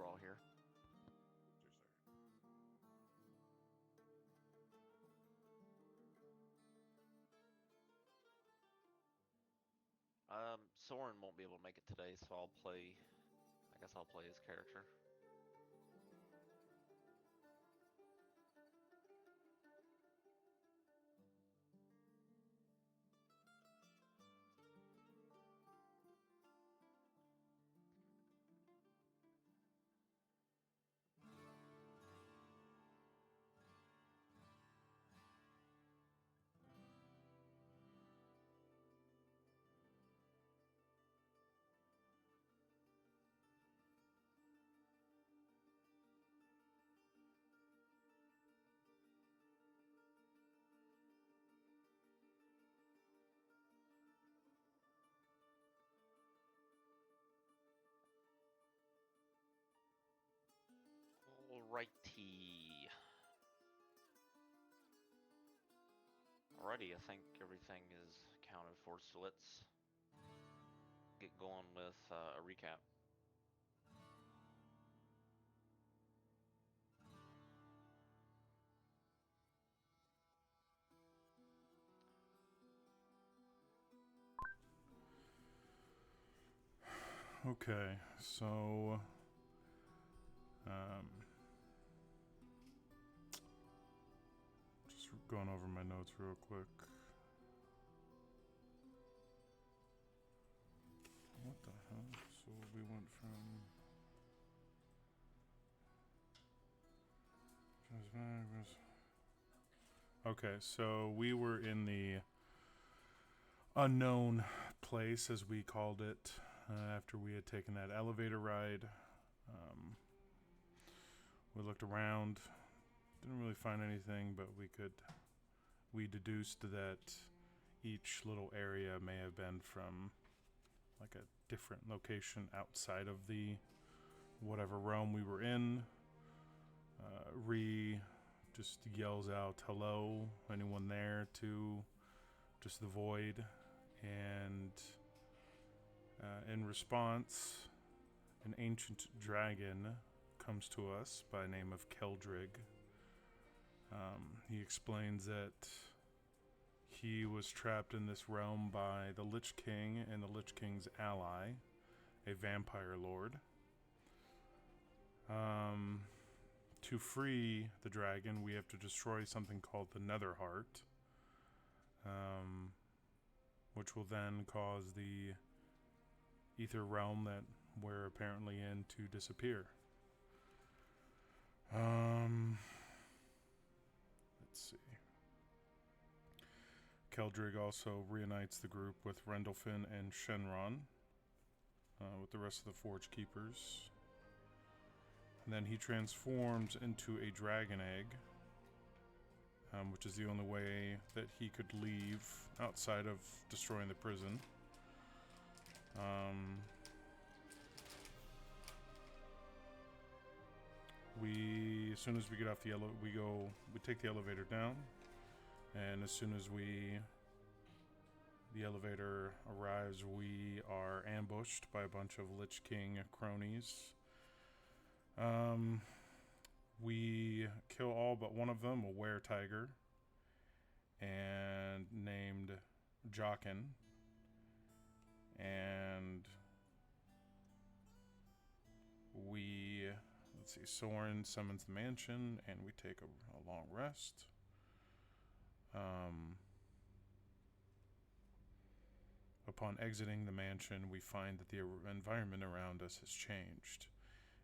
we're all here. Just a second. Soren won't be able to make it today, so I'll play. I guess I'll play his character. Alrighty. Alrighty, I think everything is accounted for, so let's get going with a recap. Okay, so just going over my notes real quick. What the hell? So we went from okay, so we were in the unknown place, as we called it, after we had taken that elevator ride. We looked around, didn't really find anything, but we deduced that each little area may have been from like a different location outside of the whatever realm we were in. Ree just yells out, "Hello, anyone there?" to just the void, and in response, an ancient dragon comes to us by the name of Keldrig. He explains that he was trapped in this realm by the Lich King and the Lich King's ally, a vampire lord. To free the dragon, we have to destroy something called the Netherheart, which will then cause the ether realm that we're apparently in to disappear. Let's see. Keldrig also reunites the group with Rendolphin and Shenron, with the rest of the Forge Keepers. And then he transforms into a dragon egg, which is the only way that he could leave outside of destroying the prison. As soon as we get off the we take the elevator down, and as soon as the elevator arrives, we are ambushed by a bunch of Lich King cronies. We kill all but one of them, a were-tiger, and named Jockin. And Soren summons the mansion, and we take a long rest. Upon exiting the mansion, we find that the environment around us has changed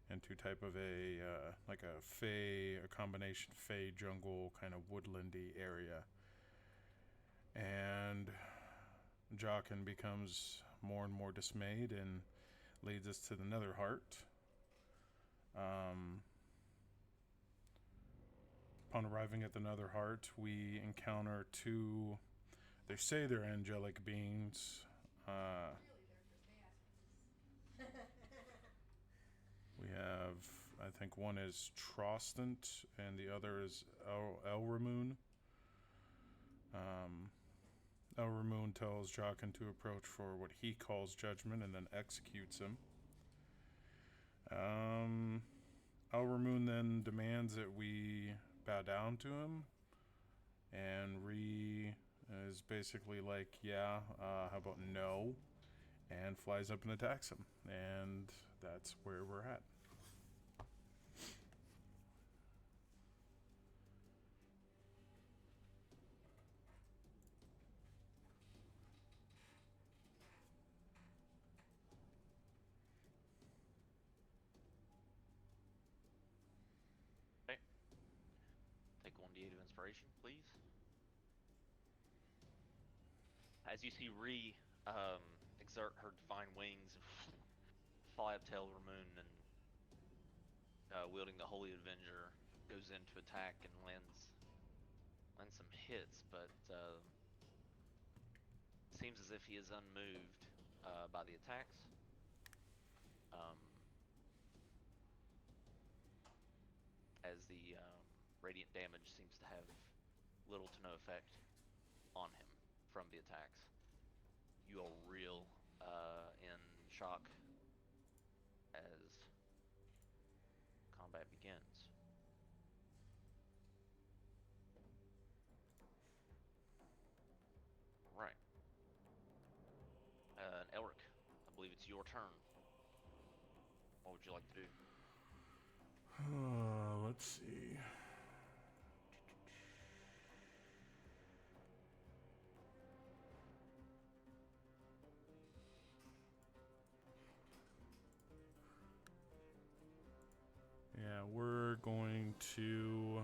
into type of a combination fey jungle kind of woodlandy area, and Jockin becomes more and more dismayed and leads us to the Netherheart. Upon arriving at the Netherheart, we encounter two, they say they're angelic beings. We have, I think one is Trostant and the other is Elramoon. Elramoon tells Jockin to approach for what he calls judgment and then executes him. Elramoon then demands that we bow down to him, and Ree is basically like, yeah, how about no? And flies up and attacks him, and that's where we're at. Okay. Take 1d8 of inspiration, please. As you see Ree exert her divine wings and fly up to Elramoon and wielding the Holy Avenger, goes in to attack and lands some hits, but seems as if he is unmoved by the attacks. As the radiant damage seems to have little to no effect on him from the attacks. You all reel in shock as combat begins. Right. Elric, I believe it's your turn. What would you like to do? Let's see. Yeah, we're going to.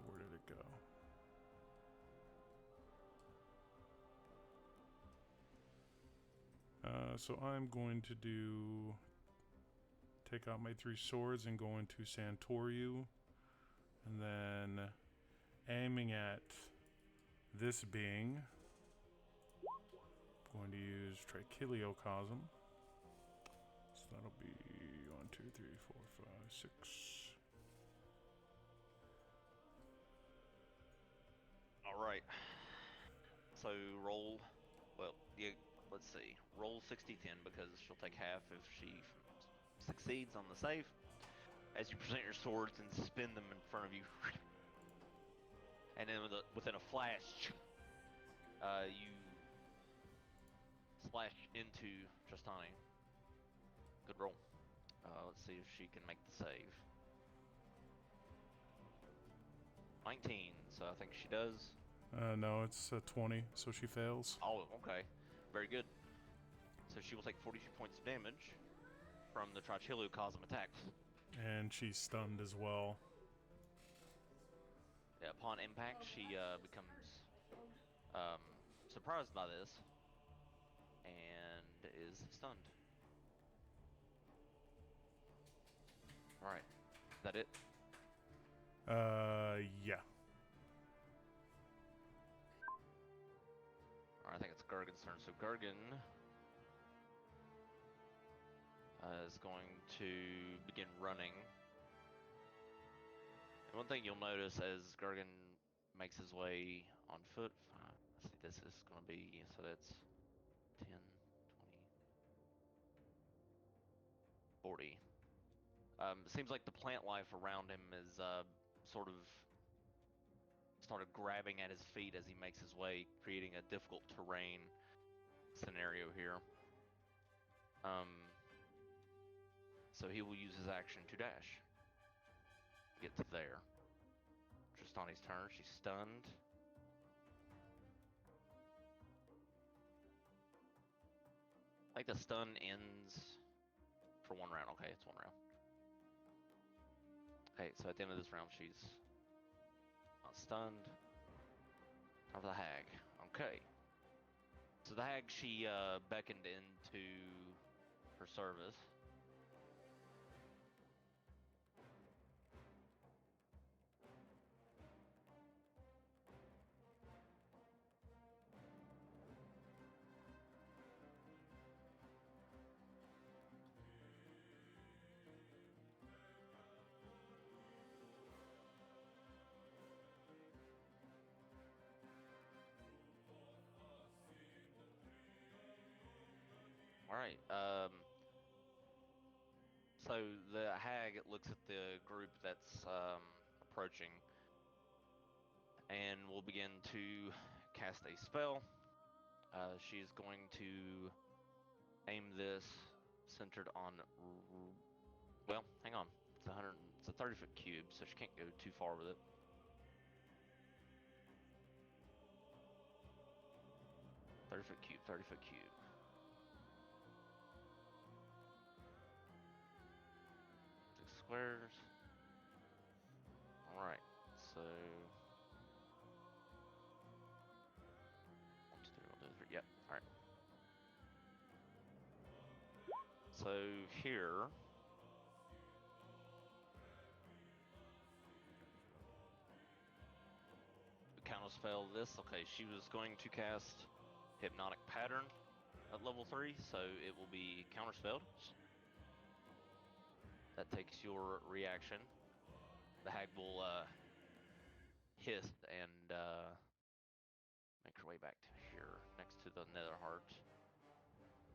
Where did it go? So I'm going to take out my 3 swords and go into Santoryu, and then aiming at this being, I'm going to use Trichiliocosm. So that'll be 1, 2, 3, 4, 5, 6. All right. So roll. Well, yeah. Let's see. Roll 60-10 because she'll take half if she succeeds on the save. As you present your swords and spin them in front of you, and then within a flash, you slash into Tristani. Good roll. Let's see if she can make the save. 19, so I think she does. No, it's 20, so she fails. Oh, okay. Very good. So she will take 42 points of damage from the Trichiliocosm attack. And she's stunned as well. Yeah, upon impact, she becomes surprised by this and is stunned. All right, is that it? Yeah. All right, I think it's Gergen's turn. So Gergen is going to begin running. And one thing you'll notice as Gergen makes his way on foot, I see this is going to be, so that's 10, 20, 40. It seems like the plant life around him is sort of started grabbing at his feet as he makes his way, creating a difficult terrain scenario here. So he will use his action to dash. Get to there. Tristani's turn. She's stunned. I think the stun ends for 1 round. Okay, it's 1 round. Okay, so at the end of this round, she's not stunned. Time for the hag. Okay. So the hag, she beckoned into her service. All right. So the hag looks at the group that's approaching and will begin to cast a spell. She's going to aim this centered on. Well, hang on. It's a 30-foot cube, so she can't go too far with it. Thirty-foot cube, 30-foot cube. Six squares. All right, so 1, 2, 3, 1, 2, 3. Yep. All right. So here, counterspell this. Okay, she was going to cast Hypnotic Pattern at level 3, so it will be counterspelled. That takes your reaction. The hag will hiss and make her way back to here, next to the nether heart.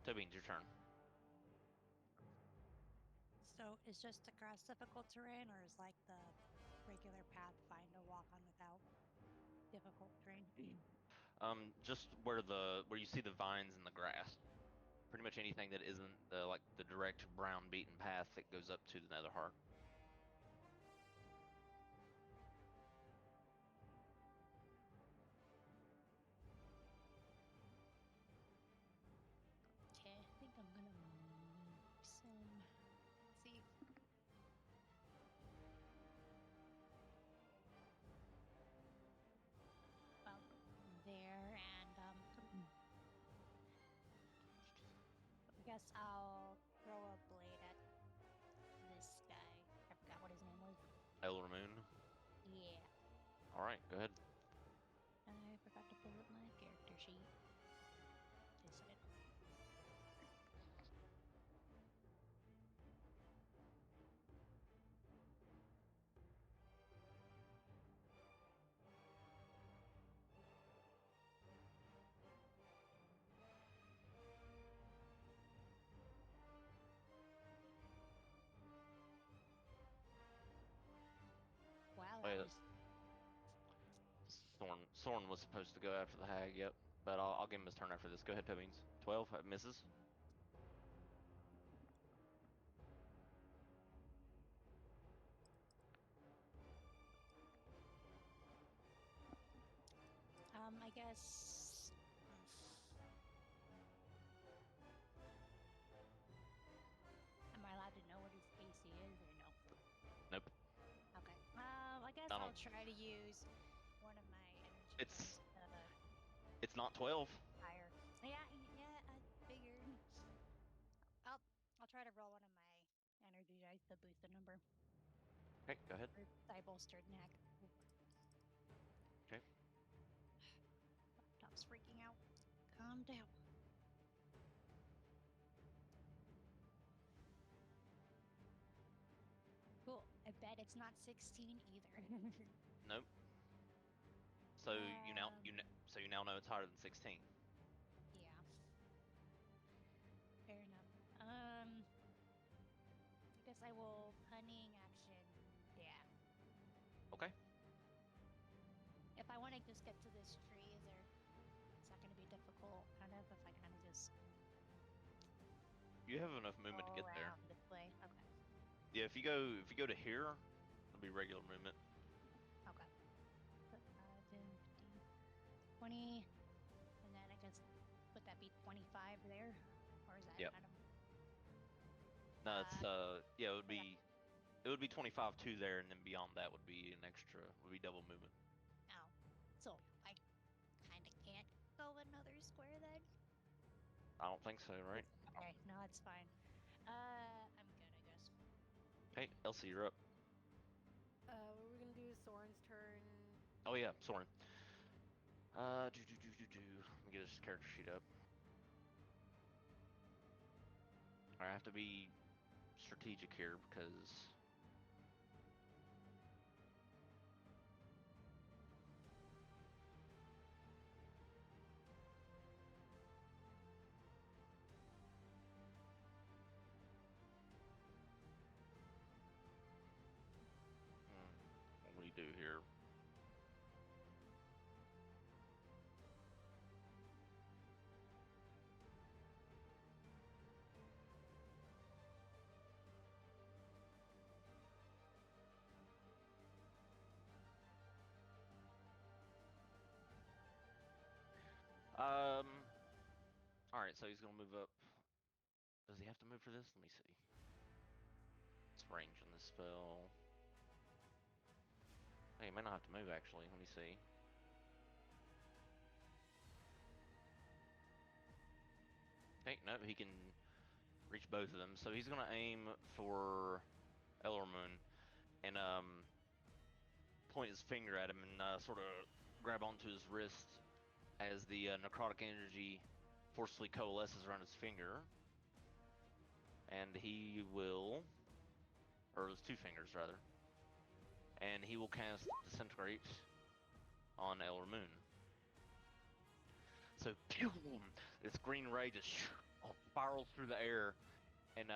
Toby, it's your turn. So is just across difficult terrain, or is like the regular path fine to walk on without difficult terrain? Just where you see the vines and the grass. Pretty much anything that isn't the direct brown beaten path that goes up to the nether heart. Okay, I think I'm gonna move some. Let's see. About there, and I guess I'll throw a blade at this guy. I forgot what his name was. Elder Moon. Yeah. All right, go ahead. I forgot to pull up my character sheet. Yes, I did. Wow, Oh, that yeah, was Sorn was supposed to go after the hag. Yep, but I'll give him his turn after this. Go ahead, Tobeans. 12 misses. I guess. Am I allowed to know what his AC is or no? Nope. Okay. I guess I I'll don't. try to use one of my energy It's points it's not 12. higher. Yeah, I figured. I'll try to roll one of my energy dice to boost the number. Okay, go ahead. I bolstered neck. Okay. Laptop's freaking out. Calm down. Cool. I bet it's not 16 either. Nope. So so you now know it's higher than 16. Yeah. Fair enough. I guess I will cunning action. Yeah. Okay. If I want to just get to this tree, is that going to be difficult? Kind of, if I kind of just You have enough movement to go get there. around this way. Okay. Yeah, if you go to here, it'll be regular movement. Okay. So, 10, 15, 20, and then I guess would that be 25 there, or is that Yep. kind of? No, it's yeah, Okay. it would be 25 to there, and then beyond that would be an extra, would be double movement. Oh, so I kind of can't go another square then. I don't think so, right? Okay, no, it's fine. I'm good, I guess. Hey, Elsie, you're up. What we're gonna do is Soren's turn. Oh yeah, Soren. Let me get his character sheet up. I have to be strategic here because do here? All right, so he's gonna move up. Does he have to move for this? Let me see. What's range on this spell? Hey, he might not have to move actually. Let me see. Okay, no, he can reach both of them. So he's gonna aim for Ellermoon and point his finger at him and sort of grab onto his wrist as the necrotic energy forcefully coalesces around his finger. And he will, or his two fingers rather, and he will cast Disintegrate on Ellermoon. So, pew, this green ray just spirals through the air and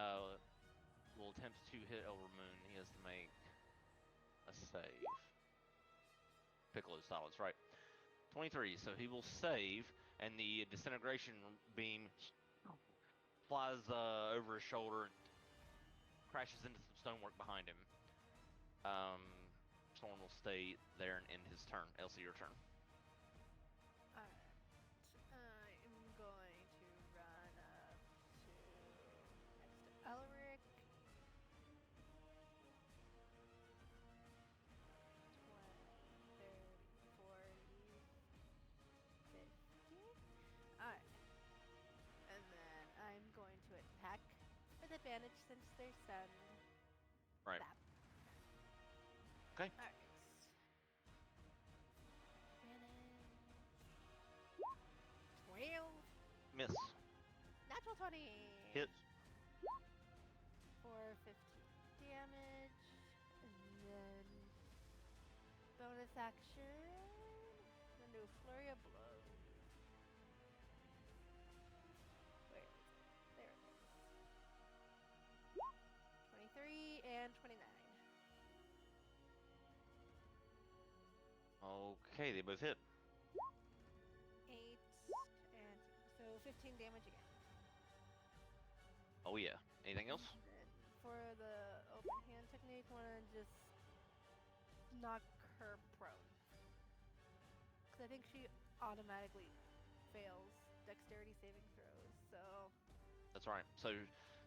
will attempt to hit Ellermoon. He has to make a save. Piccolo style, that's right. 23, so he will save, and the disintegration beam flies over his shoulder and crashes into some stonework behind him. Storm will stay there and end his turn. Elsie, your turn. Alright. I'm going to run up to next to Elric. 20, 30, 40, 50. Alright. And then I'm going to attack with advantage since they're stunned. Right. That. Okay. Alright. Advantage. 12. Miss. Natural 20. Hit. For 15 damage. And then bonus action. I'm gonna do a flurry of blows. Where is it? There it is. 23 and 29. Okay, they both hit. 8 and so 15 damage again. Oh yeah. Anything else? And then for the open hand technique, I want to just knock her prone. Because I think she automatically fails dexterity saving throws, so... That's right. So,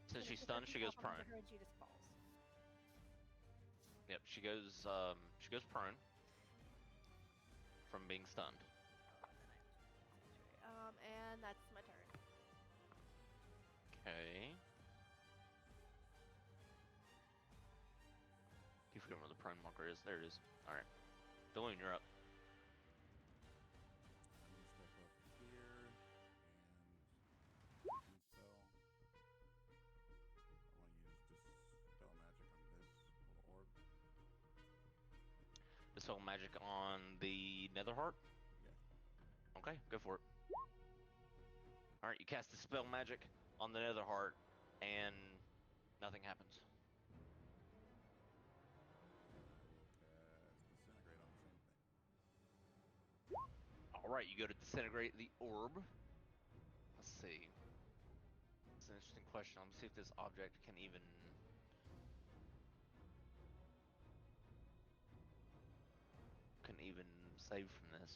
since she's stunned, she goes prone. Her and she just falls. Yep, she goes prone from being stunned. And that's my turn. Okay. Keep forgetting where the prone marker is. There it is. All right. Balloon, you're up. I'm gonna step up here and spell. I want to use dispel magic on this little orb. Dispel magic on the Netherheart? Yeah. Okay, go for it. Alright, you cast Dispel magic on the Netherheart, and nothing happens. I will cast disintegrate on the same thing. Alright, you go to disintegrate the orb. Let's see. It's an interesting question. Let's see if this object can even... save from this.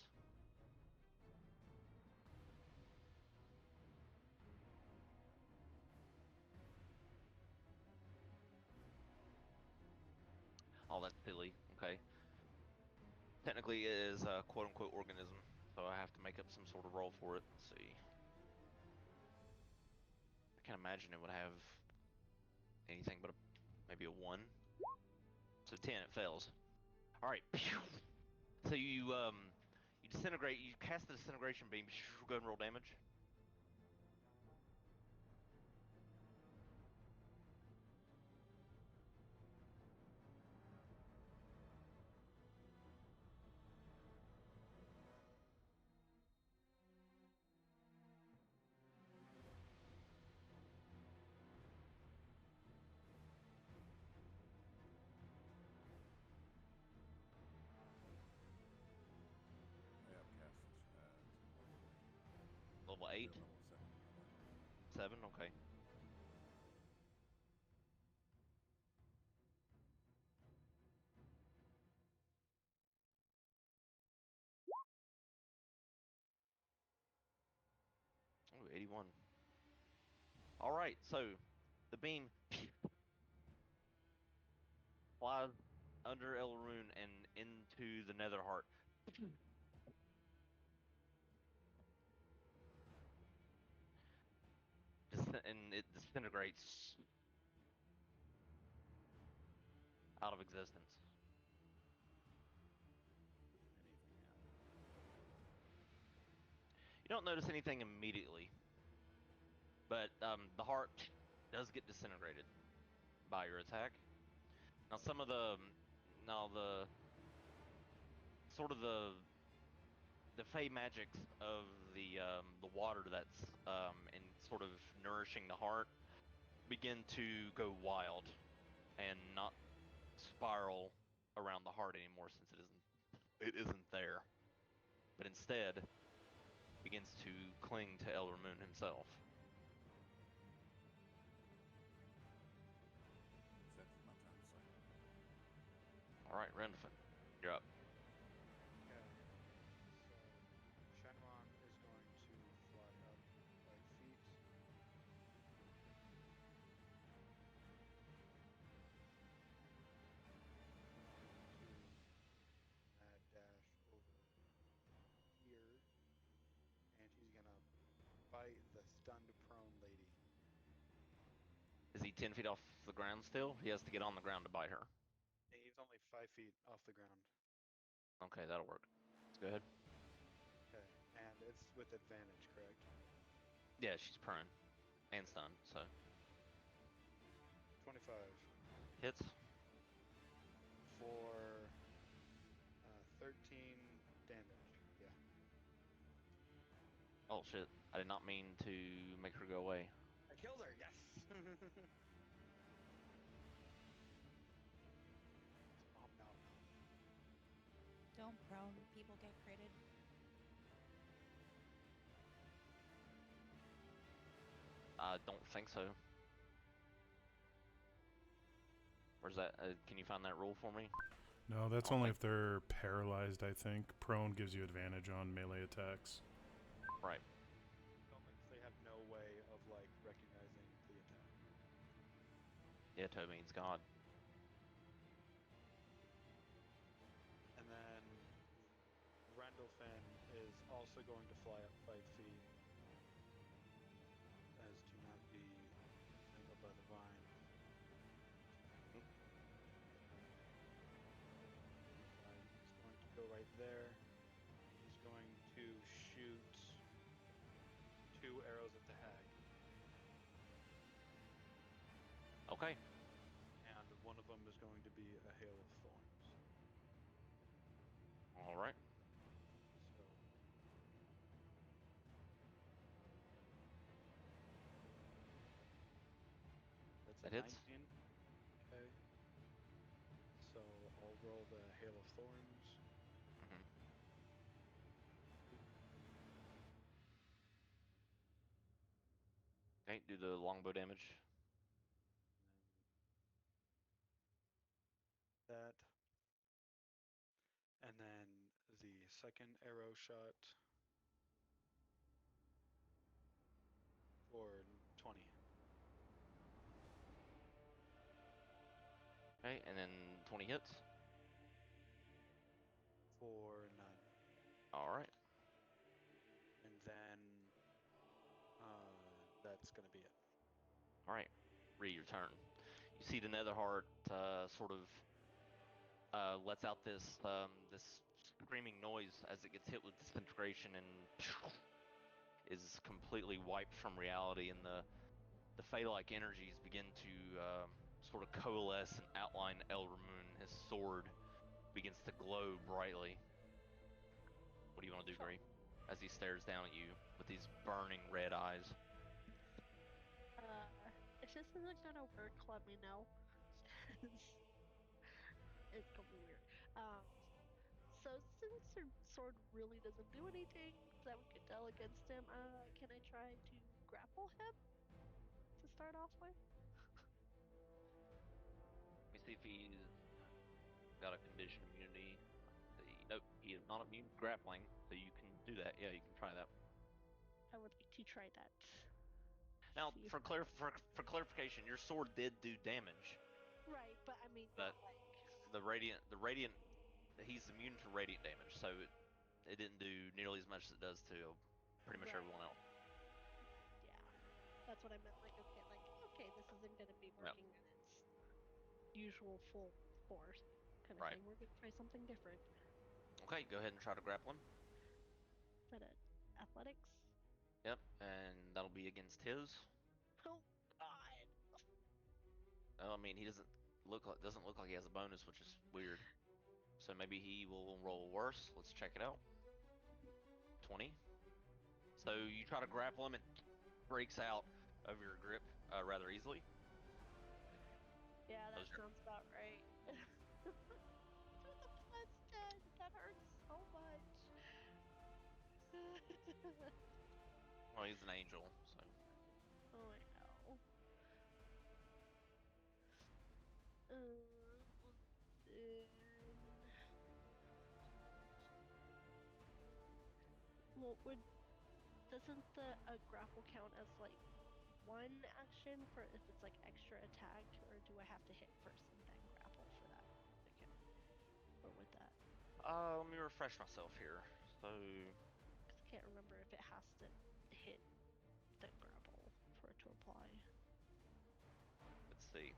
Oh, that's silly. Okay. Technically, it is a quote-unquote organism, so I have to make up some sort of roll for it. Let's see. I can't imagine it would have anything but maybe a 1. So 10, it fails. All right. So you disintegrate. You cast the disintegration beam. Go and roll damage. 8? You're level 7, brother. 7? Okay. Ooh, 81. All right, so the beam flies under Elrune and into the Netherheart. And it disintegrates out of existence. Anything happen? You don't notice anything immediately, but the heart does get disintegrated by your attack. Now some of the now the sort of the fey magics of the water that's in sort of nourishing the heart begin to go wild and not spiral around the heart anymore since it isn't there, but instead begins to cling to Elramoon himself. Since it's my turn to cycle. All right, Rendlefin, you're up. Okay. So Shenron is going to fly up 5 feet. Going to mad dash over here, and he's gonna bite the stunned prone lady. Is he 10 feet off the ground still? He has to get on the ground to bite her. And he's only 5 feet off the ground. Okay, that'll work. Let's go ahead. Okay, and it's with advantage, correct? Yeah, she's prone and stunned, so 25 hits. for 13 damage. Yeah. Oh shit! I did not mean to make her go away. I killed her. Yes. Nom, nom, nom. Don't prone people get critted. I don't think so. Where's that? Can you find that rule for me? No, that's I don't only think- if they're paralyzed, I think. Prone gives you advantage on melee attacks. Right. Only if they have no way of like recognizing the attack. Yeah, Toe means God. And then Randolphin is also going to fly up 5 feet as to not be tangled by the vines. Hmm. 35. He's going to go right there. He's going to shoot 2 arrows at the hag. Okay. And one of them is going to be a hail of thorns. All right. So that's a That hits. 19. Okay. So I'll roll the hail of thorns. Hmm. Okay, do the longbow damage. That. And then the second arrow shot for 20. Okay, and then 20 hits. For none. All right. And then that's going to be it. All right. Read your turn. You see the Netherheart sort of lets out this screaming noise as it gets hit with disintegration and is completely wiped from reality, and the Fey-like energies begin to sort of coalesce and outline Elramoon. His sword begins to glow brightly. What do you want to do, Gray? As he stares down at you with these burning red eyes. If this isn't gonna work, let me know. It's gonna be weird. So since her sword really doesn't do anything that we could tell against him, can I try to grapple him to start off with? Let me see if he's got a condition immunity. Let's see. Nope, he is not immune to grappling, so you can do that. Yeah, you can try that. I would like to try that. Now, See if for clarification, your sword did do damage. Right, but I mean, But not like. the radiant, he's immune to radiant damage, so it didn't do nearly as much as it does to pretty much Right. everyone else. Yeah, that's what I meant. Like, okay, this isn't gonna be working at its usual full force kind of Right. thing. We're gonna try something different. Okay, go ahead and try to grapple him. Is that athletics? Yep, and that'll be against his. Oh God! Oh, I mean, he doesn't look like he has a bonus, which is weird. So maybe he will roll worse. Let's check it out. 20. So you try to grapple him and breaks out of your grip rather easily. Yeah, that Those are- sounds about right. With a +10, that hurts so much. Well, he's an angel, so Oh, I know. Well, doesn't the grapple count as like one action for if it's like extra attack, or do I have to hit first and then grapple for that to count? Or with that? let me refresh myself here. So 'Cause I can't remember if it has to hit the grapple for it to apply. let's see.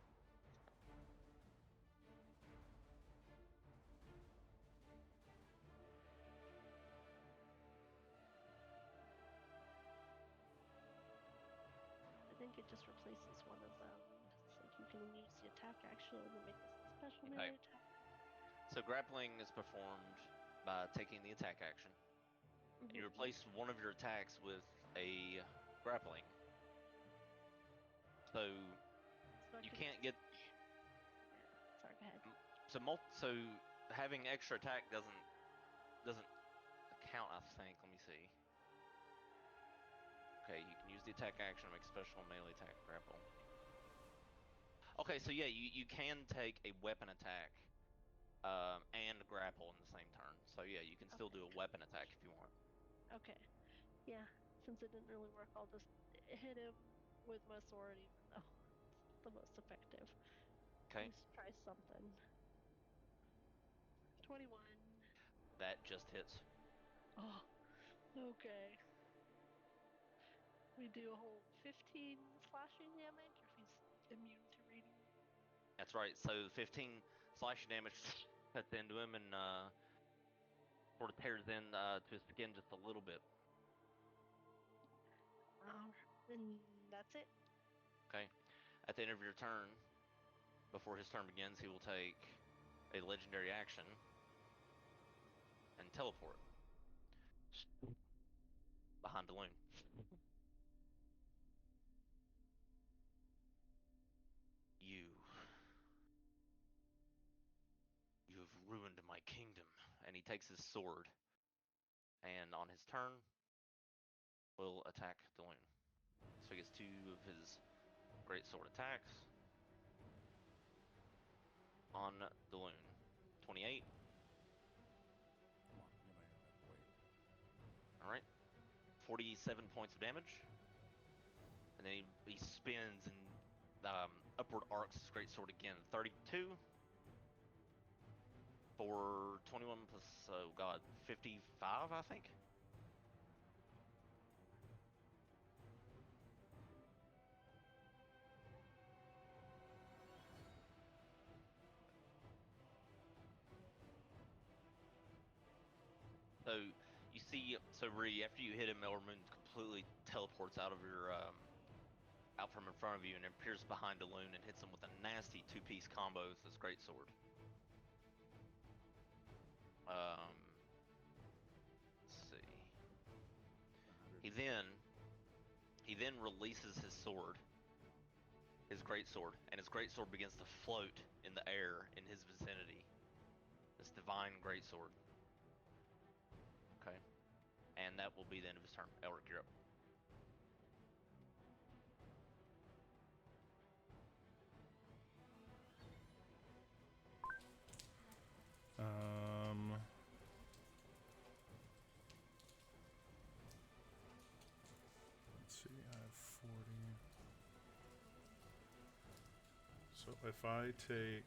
I think it just replaces one of them. It's like you can use the attack action and make this a special Okay. melee attack. So grappling is performed by taking the attack action, and you replace one of your attacks with a grappling. So So I you can can't get Yeah. Sorry, go ahead. so having extra attack doesn't count. I think. Let me see. Okay, you can use the attack action to make special melee attack grapple. Okay, so yeah, you can take a weapon attack and grapple in the same turn. So yeah, you can still do a weapon attack if you want. Okay. Yeah. Since it didn't really work, I'll just hit him with my sword, even though it's the most effective. Okay, Let's try something. 21. that just hits. Oh, okay. We do a whole 15 slashing damage if he's immune to reading. That's right. So 15 slashing damage cuts into him and sort of tears in to his skin just a little bit. And that's it. Okay. At the end of your turn, before his turn begins, he will take a legendary action and teleport behind Delune. You have ruined my kingdom. And he takes his sword, and on his turn, will attack Delune. So he gets 2 of his great sword attacks on Delune. 28. Come on, you know you're that way. All right. 47 points of damage. And then he spins and upward arcs his great sword again. 32 for 21 plus, oh god, 55, I think. So you see, so Ree, after you hit him, Elrond completely teleports out of your out from in front of you and appears behind Delune and hits him with a nasty 2-piece combo with his great sword. Let's see. He then releases his sword, his great sword, and his great sword begins to float in the air in his vicinity. This divine great sword. and that will be the end of his turn. Elric, you're up. Let's see, I have 40. So if I take...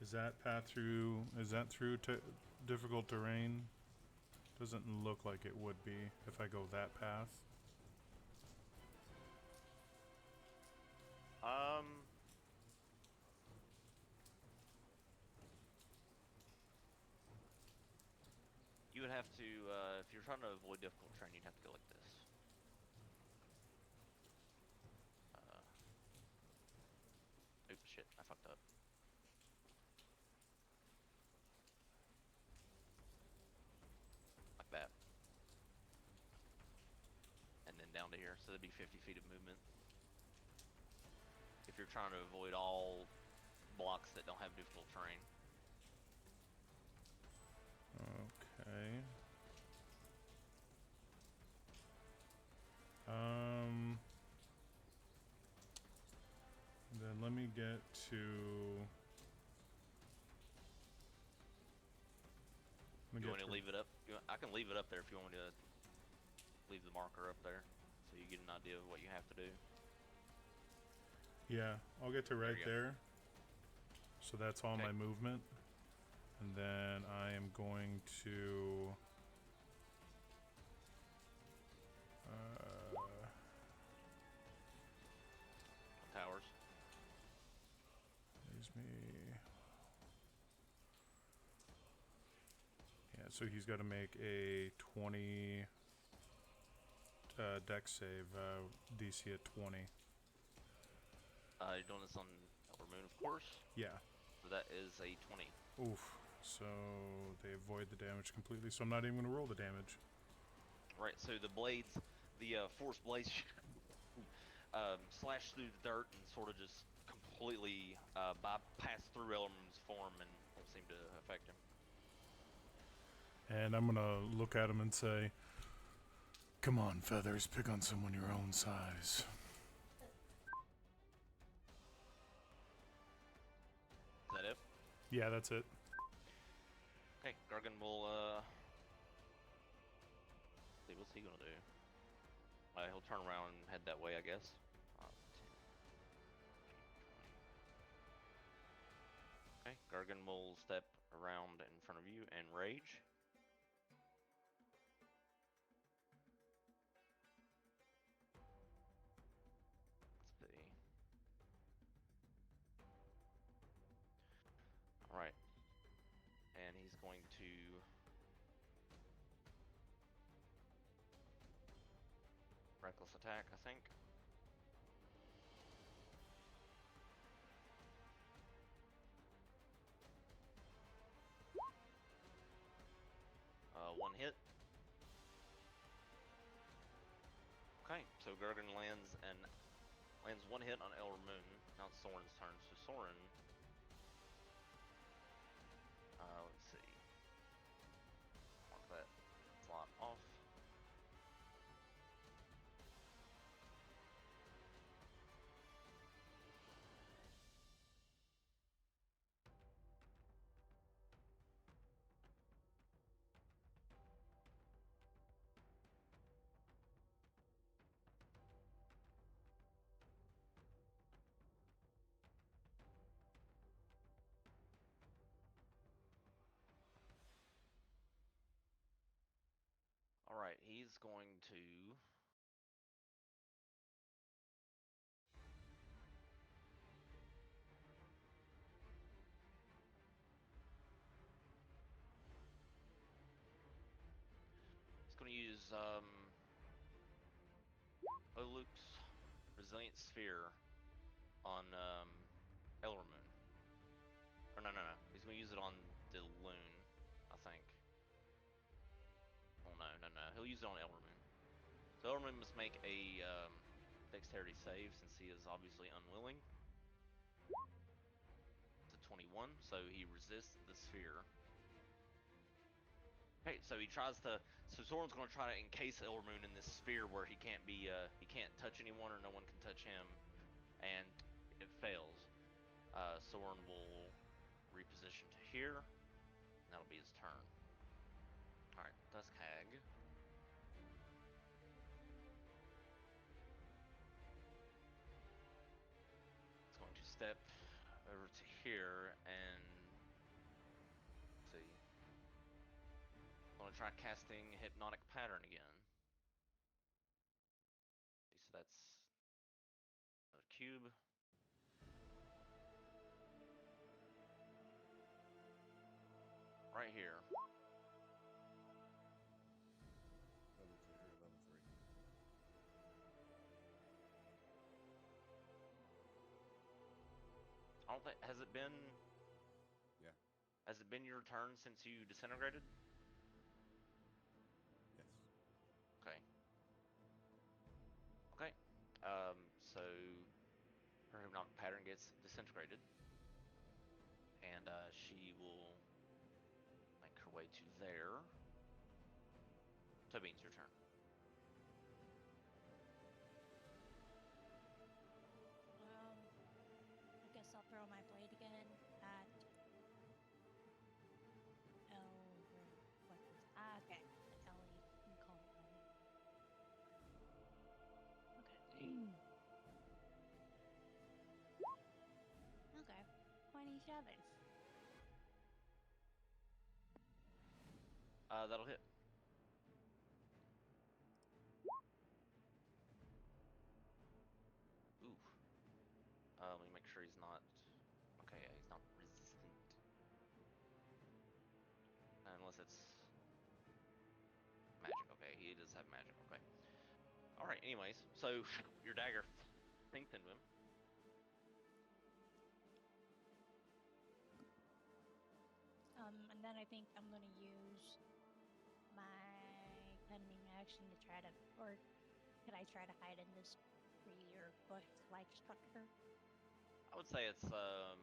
Is that through difficult terrain? Doesn't look like it would be if I go that path. You would have to, if you're trying to avoid difficult terrain, you'd have to go like this. Oops, shit, I fucked up. Like that. And then down to here, so that'd be 50 feet of movement. If you're trying to avoid all blocks that don't have difficult terrain. Okay. Then let me get to... You want me to leave it up? I can leave it up there if you want me to leave the marker up there, so you get an idea of what you have to do. Yeah, I'll get to right There you there. So that's all Okay. my movement. And then I am going to... Towers. There's me. Yeah, so he's got to make a 20 dex save, DC at 20. You're doing this on Elder Moon, of course. Yeah. So that is a 20. Oof. So they avoid the damage completely, so I'm not even going to roll the damage. Right, so the blades, the force blades slash through the dirt and sort of just completely bypass through Elderman's form and don't seem to affect him. And I'm going to look at him and say, "Come on, Feathers, pick on someone your own size." Is that it? Yeah, that's it. Okay, Gargan will, see, what's he gonna do? He'll turn around and head that way, I guess. 10, 15, 20. Okay, Gargan will step around in front of you and rage. Let's see. Alright. And he's going to reckless attack, I think. One hit. Okay, so Gargan lands one hit on Elder Moon. Now it's Soren's turn. So Soren, let's see. Mark that slot off. Alright, he's going to use Oluk's Resilient Sphere on Elder Moon. Or no. He's gonna use it on the Loon, I think. Oh no. He'll use it on Elder Moon. So Elder Moon must make a dexterity save since he is obviously unwilling. It's a 21. 1, so he resists the sphere. Okay, so he tries to. So Soren's going to try to encase Elmermoon in this sphere where he can't be. He can't touch anyone or no one can touch him, and it fails. Soren will reposition to here. And that'll be his turn. All right, Dusk Hag. It's going to step over to here and see. I'm going to try casting Hypnotic Pattern again. So that's a cube. Right here. Level 2 or level 3. I don't think has it been. Yeah. Has it been your turn since you disintegrated? Yes. Okay. Okay. So her hypnotic pattern gets disintegrated, and she will make her way to there. Toby, it's your turn. I guess I'll throw my blade again at what's this? Okay, Ellie. You call it Ellie. Okay. Okay. 27. That'll hit. Ooh. Let me make sure he's not. Okay, yeah, he's not resistant. Unless it's magic. Okay, he does have magic. Okay. All right. Anyways, so your dagger sinks into him. And then I think I'm gonna use my cunning action to try to, or could I try to hide in this tree or bush-like structure? I would say it's a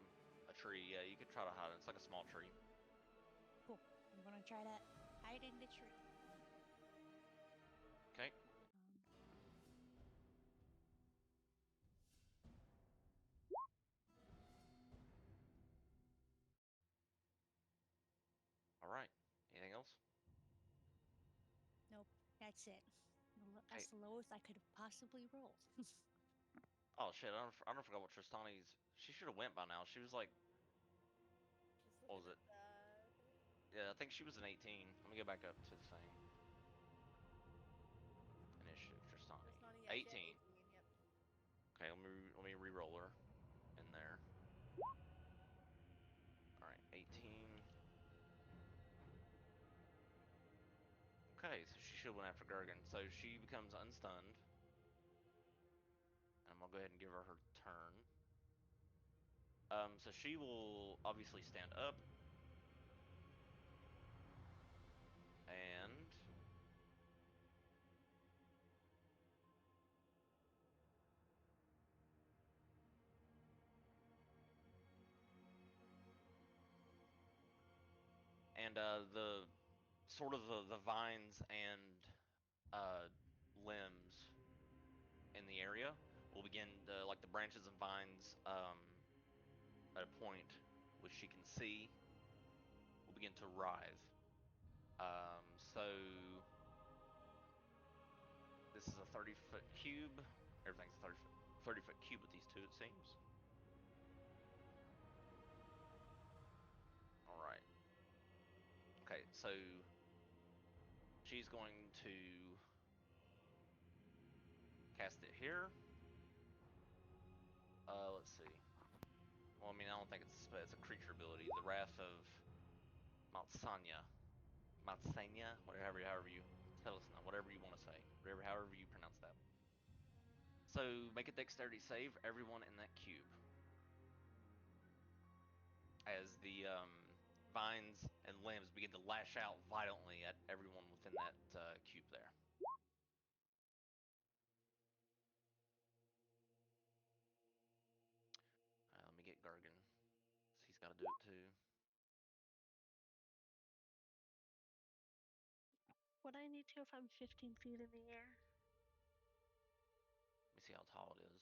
tree. Yeah, you could try to hide it. It's like a small tree. Cool. I'm gonna try to hide in the tree. Okay. All right. Anything else? Nope, that's it. Okay. That's the lowest I could have possibly rolled. Oh shit! I don't forget what Tristani's. She should have went by now. She was like, Just what looking was it? at that. Yeah, I think she was an 18. Let me go back up to the thing. Initiative, Tristani. Just not, yeah, she had 18. 18, yep. Okay, let me re-roll her in there. All right, 18. Okay, so she should have went after Gergen. So she becomes unstunned. And I'm gonna go ahead and give her her turn. So she will obviously stand up. And the sort of the vines and limbs in the area will begin to, like the branches and vines at a point which she can see will begin to writhe. So this is a 30-foot cube. Everything's a 30-foot cube with these two, it seems. All right. Okay, so she's going to cast it here. Let's see. Well, I mean, I don't think it's a creature ability. The Wrath of Malsanya. Malsanya, however you tell us now, whatever you want to say, however you pronounce that. So make a dexterity save, everyone in that cube, as the vines and limbs begin to lash out violently at everyone within that cube there. Let me get Gargan. He's got to do it too. I need to if I'm 15 feet in the air? Let me see how tall it is.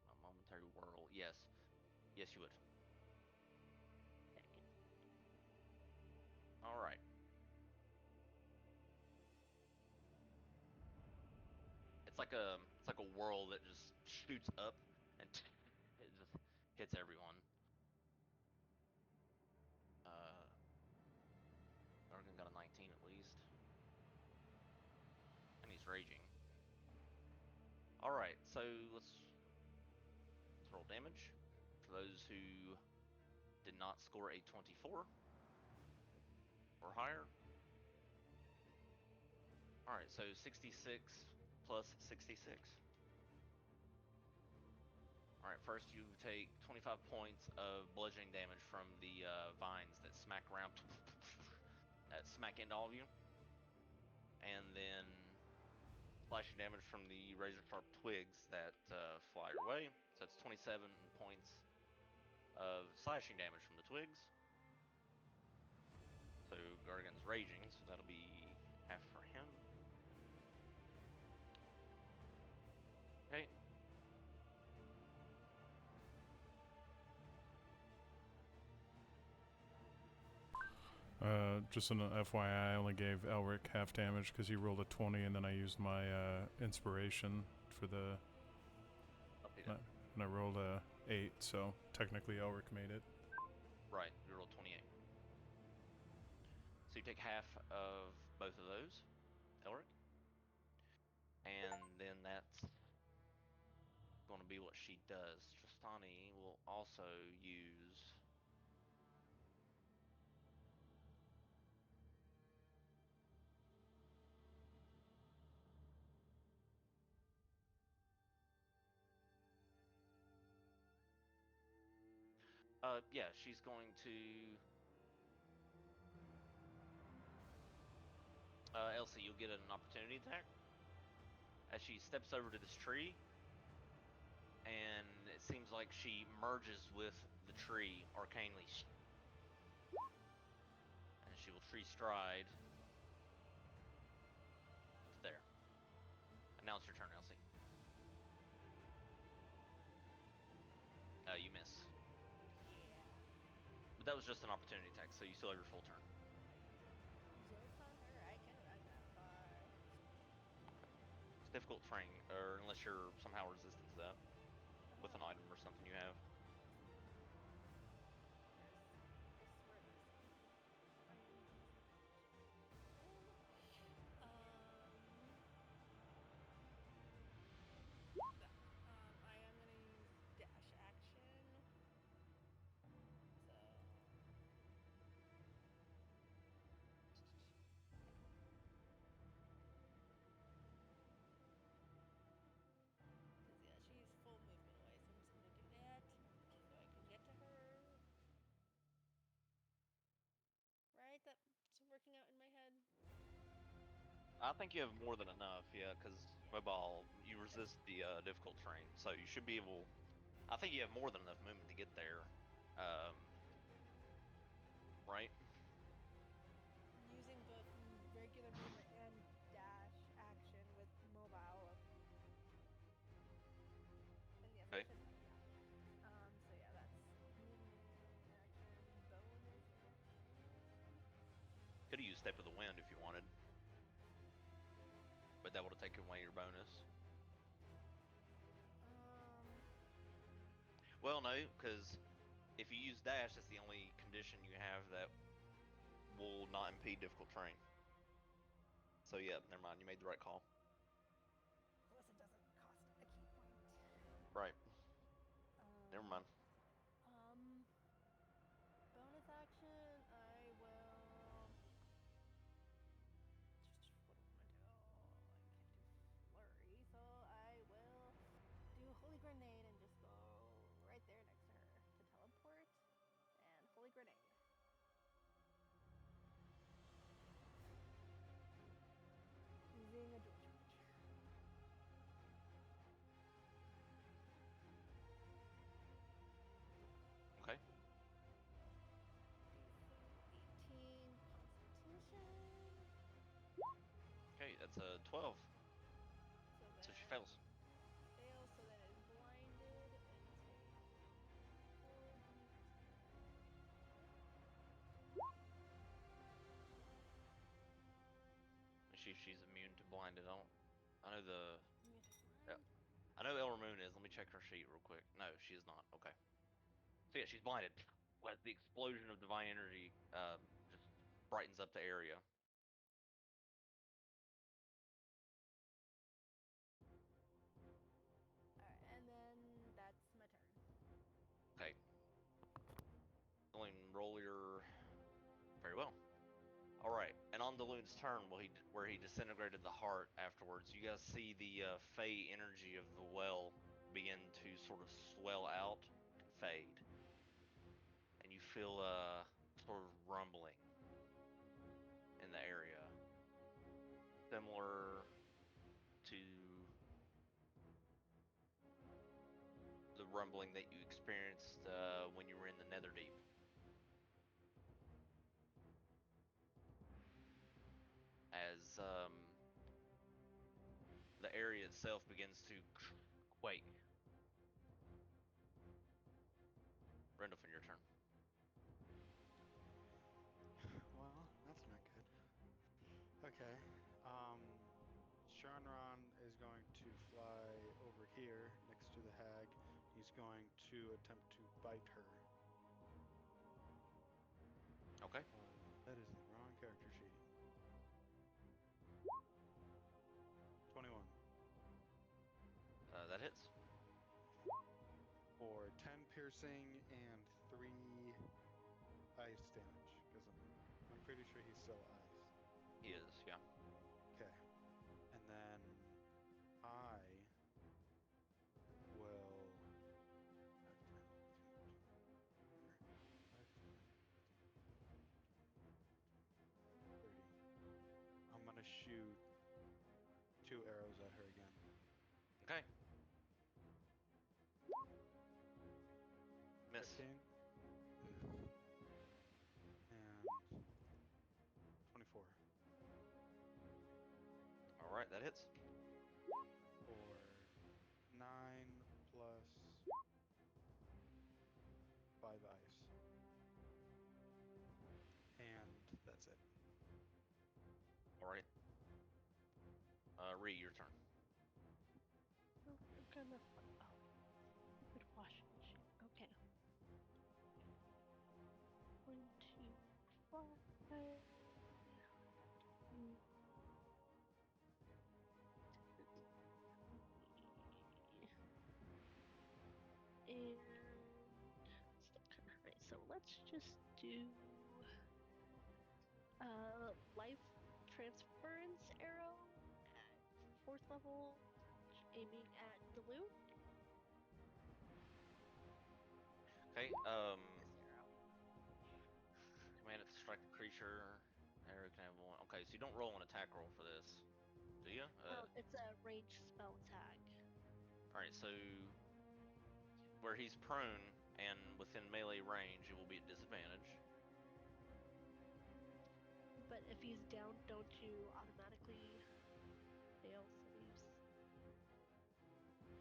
My momentary whirl. Yes. Yes, you would. All right. It's like a whirl that just shoots up and it just hits everyone. Gargan got a 19 at least, and he's raging. All right, so let's roll damage for those who did not score a 24 or higher. All right, so 66 plus 66. All right, first you take 25 points of bludgeoning damage from the vines that smack around, that smack into all of you, and then slashing damage from the razor sharp twigs that fly your way. So that's 27 points of slashing damage from the twigs. So Gargan's raging, so that'll be half for him. Okay. Just an FYI, I only gave Elric half damage because he rolled a 20, and then I used my inspiration for the. And I rolled a 8, so technically Elric made it. Right, you rolled 28. So you take half of both of those, Elric. And then that's going to be what she does. Tristani will also use. Yeah, she's going to. Elsie, you'll get an opportunity attack as she steps over to this tree, and it seems like she merges with the tree arcanely, and she will tree stride to there. And now it's your turn, Elsie. You miss. But that was just an opportunity attack, so you still have your full turn. Joke's on her, I can run that far. It's difficult terrain, or unless you're somehow resistant to that with an item or something you have. I am gonna use dash action. So yeah, she's full movement away, so I'm just gonna do that so I can get to her. Right? That's working out in my head. I think you have more than enough, yeah, because mobile, you resist the difficult terrain, so you should be able. I think you have more than enough movement to get there, right? Using both regular movement and dash action with mobile. And yes, I Okay. should. Yeah. So yeah, that's movement action bonus. Could have used Step of the Wind if you wanted, but that would have taken away your bonus. Well, no, because if you use dash, that's the only condition you have that will not impede difficult terrain. So yeah, never mind. You made the right call. Plus, it doesn't cost a key point. Right. Never mind. Bonus action, I will. What do I want to do? I can't do flurry, so I will do holy grenade and just go right there next to her to teleport. And holy grenade. Using a dual charge. That's a 12. So So she then fails. fails, so then it's blinded and take 4d10. Let me see if she's immune to blinded. I know the. Immune to Yeah, blind. I know Elder Moon is. Let me check her sheet real quick. No, she is not. Okay. So yeah, she's blinded. Well, the explosion of divine energy just brightens up the area. Alright, and then that's my turn. Okay. Roll your. Very well. All right, and on Daloon's turn, where he disintegrated the heart afterwards, you guys see the Fey energy of the well begin to sort of swell out and fade, and you feel sort of rumbling in the area, similar to the rumbling that you experienced when you were in the Netherdeep. As the area itself begins to quake. Rendolphin, your turn. Well, that's not good. Okay. Shanron is going to fly over here next to the hag. He's going to attempt to bite her. Okay. That is the wrong character sheet. 21 That hits. for 10 piercing and 3 ice damage. Because I'm pretty sure he's still ice. He is, yeah. Okay. And then I will. 30. I'm gonna shoot 2 arrows at her again. Okay. Miss. 15 and 24 All right, that hits. for 9 plus 5 ice. And that's it. All right. Ree, your turn. Oh, I'm gonna. Oh, stupid washing machine. Okay. 1, 2, 5. Mm, 20. And stick. Right, so let's just do life transference arrow at 4th level, aiming at Delu. Okay. This arrow. Command it to strike a creature. Arrow can have one. Okay, so you don't roll an attack roll for this, do you? It's a ranged spell tag. All right. So where he's prone and within melee range, it will be at disadvantage. But if he's down, don't you automatically fail saves?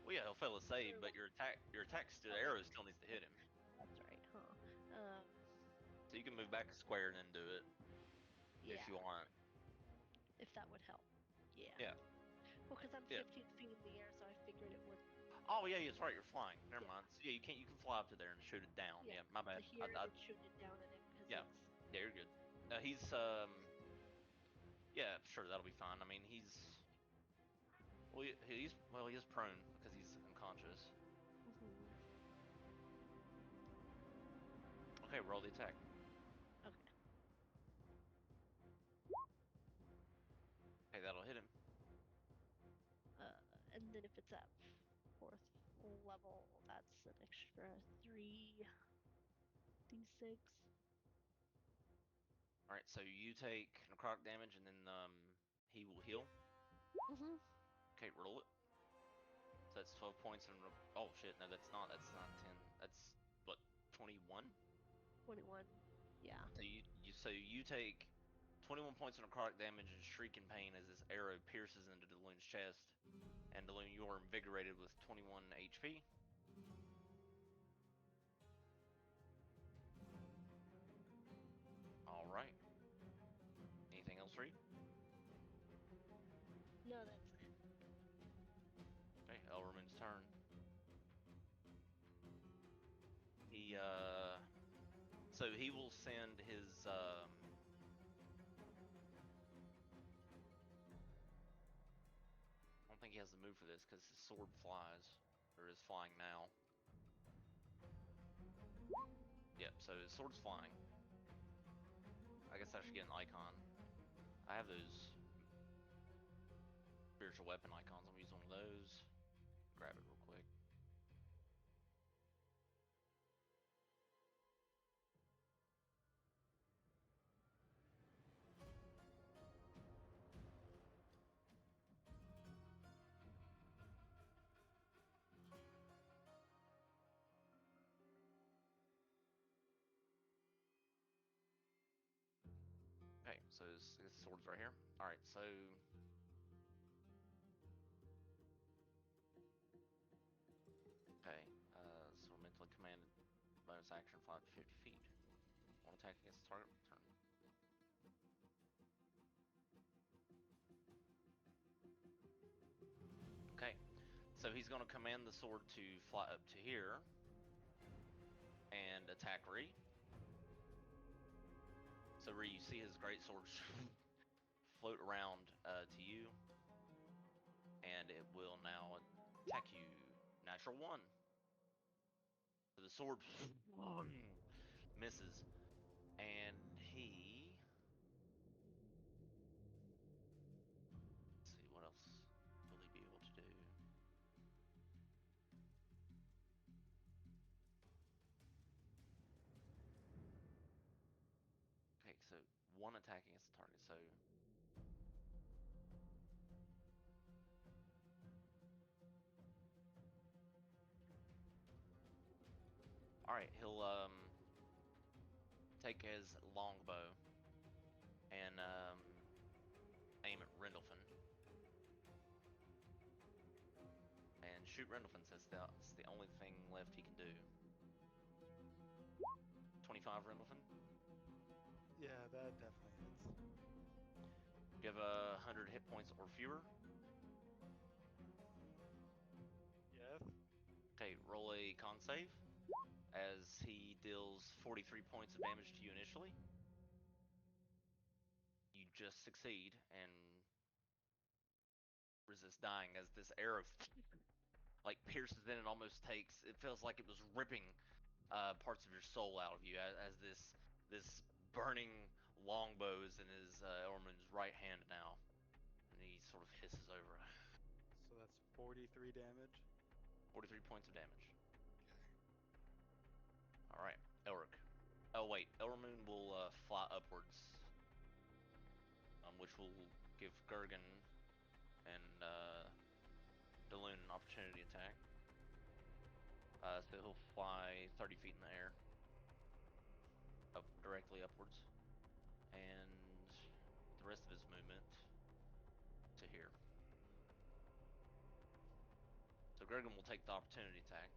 Well, yeah, he'll fail a save, Or but like, your attack okay, arrow still needs to hit him. that's right, huh? So you can move back a square and then do it if Yeah, you want. if that would help. Yeah. Yeah. Well, because I'm Yeah. 15 feet in the air, so I figured it would. Oh yeah, that's right. You're flying. Never Yeah. mind. So yeah, you can fly up to there and shoot it down. Yeah. Yeah, my To bad. here and then shoot it down at him because Yeah. it's. Yeah, you're good. He's yeah, sure, that'll be fine. I mean, he is prone because he's unconscious. Mm-hmm. Okay, roll the attack. Okay. Okay, that'll hit him. And then if it's at 4th level, that's an extra 3d6. All right, so you take necrotic damage and then he will heal. Mm-hmm. Okay, roll it. So that's 12 points and oh shit, no, that's not. That's not 10. That's what 21. 21. Yeah. So you take 21 points of necrotic damage and shriek in pain as this arrow pierces into Deloon's chest. And Deloon, you are invigorated with 21 HP. All right. Anything else, Reed? No, that's it. Okay, Elramon's turn. So he will send his, I don't think he has the move for this because his sword flies, or is flying now. Yep, so his sword's flying. I guess I should get an icon. I have those spiritual weapon icons. I'm using one of those. Grab it real quick. Okay, so his sword's right here. Alright, so okay, so we're mentally commanded bonus action 5 to 50 feet. One attack against the target, turn. Okay, so he's going to command the sword to fly up to here and attack Ree. So Ree, you see his greatsword float around to you, and it will now attack you. Natural 1. So the sword misses, and he. Let's see, what else will he be able to do? Okay, so 1 attack against the target, so. Alright, he'll take his longbow and aim at Rendlefin. And shoot Rendlefin, since that's the only thing left he can do. 25 Rendlefin? Yeah, that definitely hits. You have 100 hit points or fewer. Yes. Okay, roll a con save as he deals 43 points of damage to you initially. You just succeed and resist dying as this arrow like pierces in and almost takes. It feels like it was ripping parts of your soul out of you as this burning longbow is in his Elramon's right hand now, and he sort of hisses over. So that's 43 damage. 43 points of damage. Okay. All right, Elric. Oh wait, Elramoon will fly upwards, which will give Gergen and Daloon an opportunity attack. So he'll fly 30 feet in the air, up directly upwards, and the rest of his movement to here. So Gergen will take the opportunity attack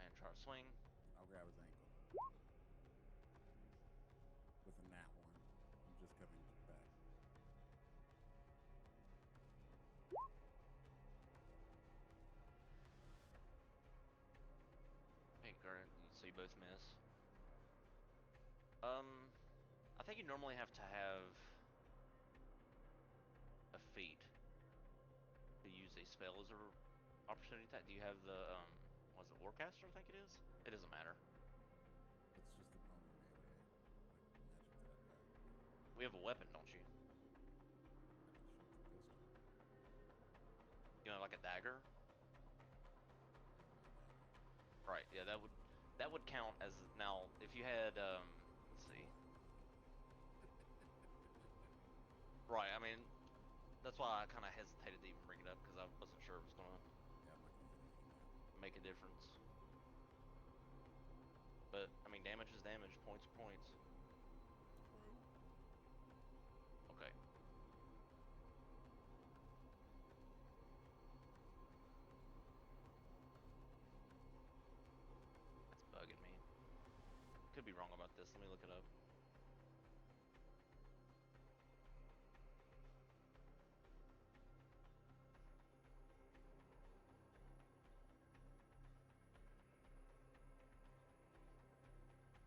and try to swing. I'll grab his ankle. With a nat 1. I'm just covering his back. Hey, Gergen, so you both miss. I think you normally have to have a feat to use a spell as a opportunity attack. Do you have the was it Warcaster? I think it is. It doesn't matter. It's just a normal melee, like magic that I have. We have a weapon, don't you? I can shoot the pistol. You know, like a dagger. Dagger. Right. Yeah, that would count as now. If you had let's see. Right. I mean, that's why I kind of hesitated to even bring it up because I wasn't sure it was gonna Yeah, I'm looking at it now. make a difference. But I mean, damage is damage. Points are points. True. could be wrong about this. Let me look it up.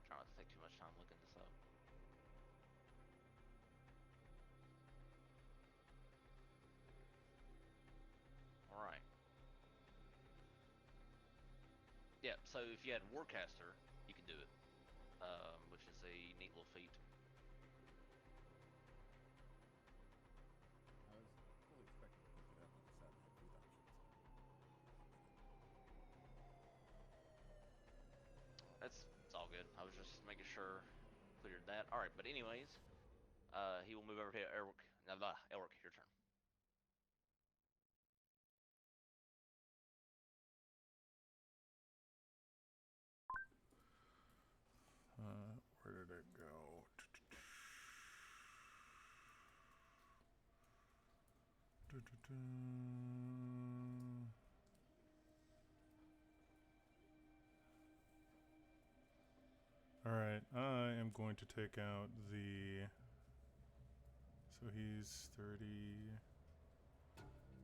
Trying not to take too much time looking this up. All right. Yeah. So if you had Warcaster, you could do it, which is a neat little feat. I was fully expecting to pick it up. I just hadn't had feet options. It's all good. I was just making sure cleared that. All right. But anyways, he will move over to Elric. Now, Elric, your turn. Where did it go? Alright, I am going to take out the... So he's 30...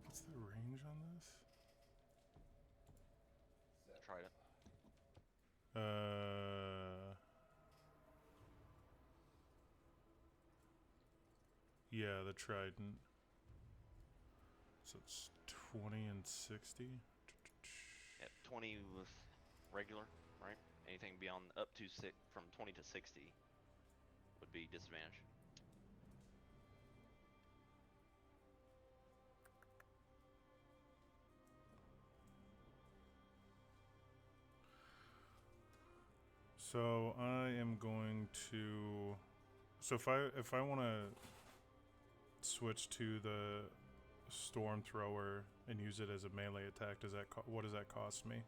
What's the range on this? Try it. Yeah, the trident. So it's 20 and 60. Yep, 20 with regular, right? Anything beyond up to from 20 to 60 would be disadvantage. So I am going to. So if I want to switch to the storm thrower and use it as a melee attack, what does that cost me?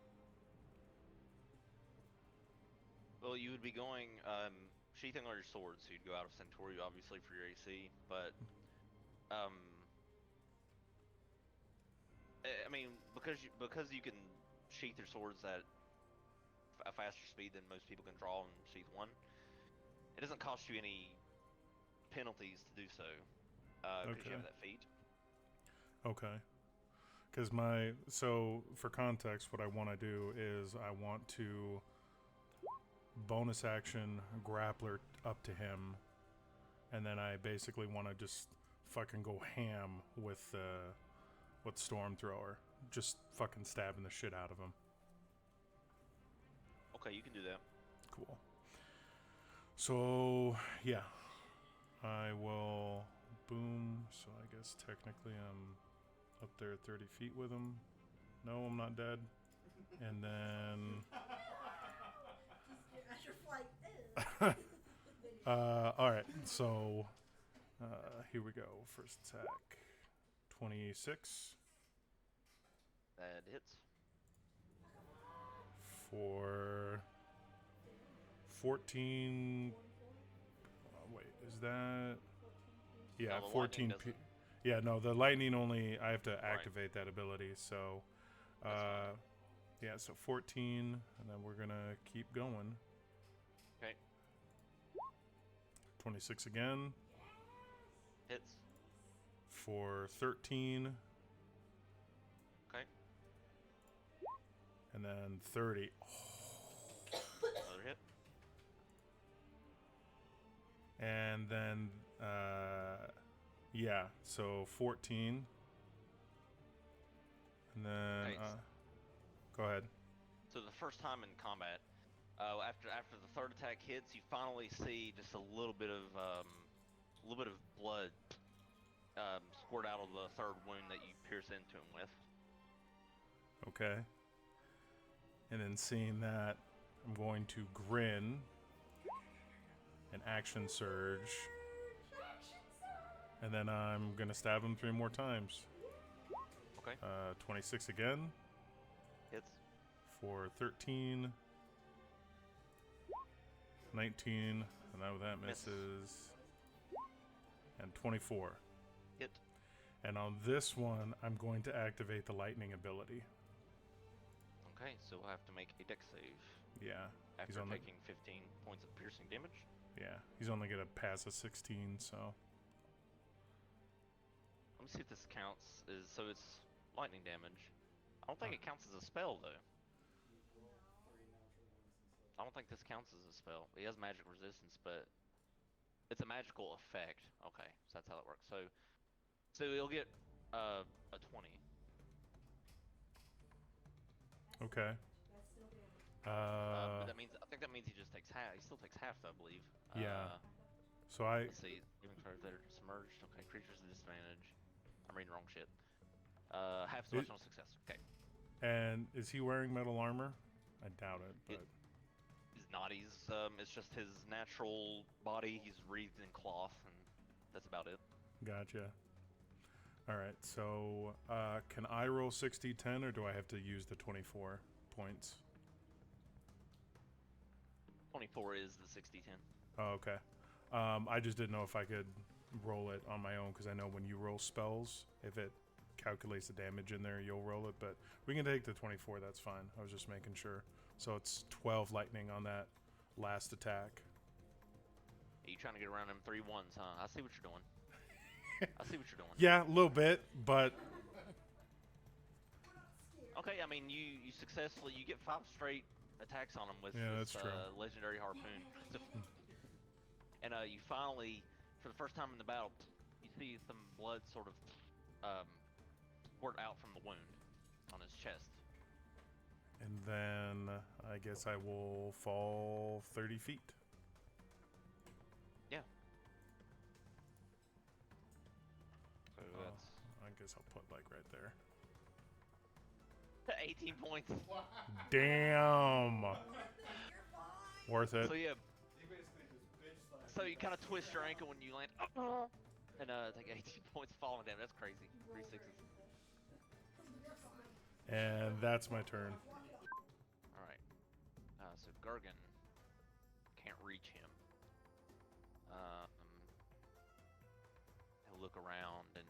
Well, you would be going sheathing all your swords, so you'd go out of Centauri, obviously, for your AC, but I mean, because you can sheath your swords at a faster speed than most people can draw and sheath one, it doesn't cost you any penalties to do so, because you Okay. have that feat. Okay. Because so for context, what I want to do is I want to bonus action grappler up to him, and then I basically want to just fucking go ham with storm thrower, just fucking stabbing the shit out of him. Okay, you can do that. Cool. So yeah, I will boom. So I guess technically I'm up there at 30 feet with him. No, I'm not dead. And then As your flight is. all right, so here we go. First attack, 26 That hits. for 14. Wait, is that? Yeah, No, the 14. lightning doesn't. Yeah, no, the lightning only. I have to activate that ability. So, That's fine. yeah, so 14, and then we're gonna keep going. Okay. 26 again Hits. for 13, Okay. and then 30. Another hit. And then, yeah, so 14. And then, Okay. go ahead. So the first time in combat, after the third attack hits, you finally see just a little bit of blood squirt out of the third wound that you pierce into him with. Okay. And then seeing that, I'm going to grin, an action surge, and then I'm going to stab him 3 more times. Okay. 26 again Hits. for 13, 19, and that misses, and 24. Hit. And on this one, I'm going to activate the lightning ability. Okay, so we'll have to make a dex save. Yeah. after on the- taking 15 points of piercing damage. Yeah. He's only gonna pass a 16, so. Let me see if this counts. So it's lightning damage. I don't think it counts as a spell though. I don't think this counts as a spell. He has magic resistance, but it's a magical effect. Okay, so that's how it works. So he'll get a 20. Okay. That's still damage. But that means I think that means he just takes half. He still takes half, I believe. Yeah. So I. Let's see. Living creatures that are submerged. Okay, creatures at disadvantage. I'm reading wrong shit. Half It- special success. Okay. And is he wearing metal armor? I doubt it, but. He's not. It's just his natural body. He's wreathed in cloth, and that's about it. Gotcha. All right. So can I roll 60-10, or do I have to use the 24 points? 24 is the 60-10. Oh, okay. I just didn't know if I could roll it on my own, because I know when you roll spells, if it calculates the damage in there, you'll roll it. But we can take the 24. That's fine. I was just making sure. So it's 12 lightning on that last attack. Are you trying to get around them 3 ones, huh? I see what you're doing. I see what you're doing. Yeah, a little bit, but Okay, I mean, you successfully, you get 5 straight attacks on him with Yeah, this that's true. legendary harpoon. And you finally, for the first time in the battle, you see some blood sort of squirt out from the wound on his chest. and then I guess I will fall 30 feet. Yeah. So Oh, that's I guess I'll put like right there. 18 points. Damn. You're fine. Worth it. So yeah, He basically just bitch slapped. so you kind of twist your ankle when you land, and take 18 points of falling damage. That's crazy. 3 sixes. You're fine. And that's my turn. Walk it off. All right. So Gargan can't reach him. He'll look around and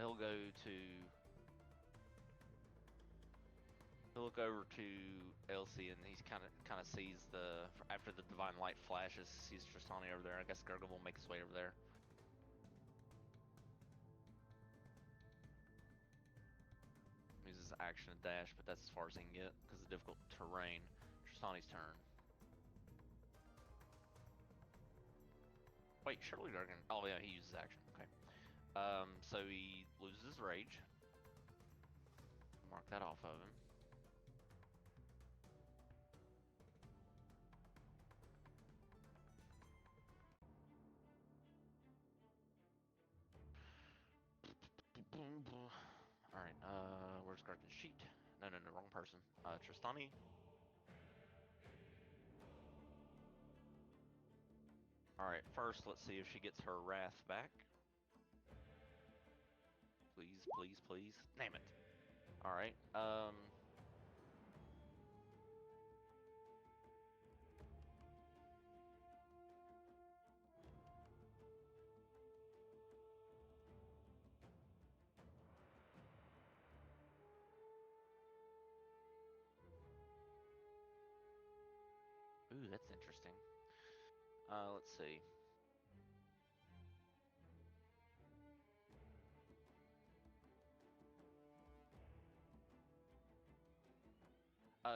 he'll go to. He'll look over to Elsie, and he's kind of sees after the divine light flashes, sees Tristani over there. I guess Gargan will make his way over there. Uses action and dash, but that's as far as he can get because of the difficult terrain. Tristani's turn. Wait, surely Gargan. Oh yeah, he uses action. Okay. So he loses rage. Mark that off of him. Alright, where's Gargan's sheet? No, wrong person. Tristani. Alright, first let's see if she gets her wrath back. Please, please, please. Damn it. Alright, ooh, that's interesting. Let's see.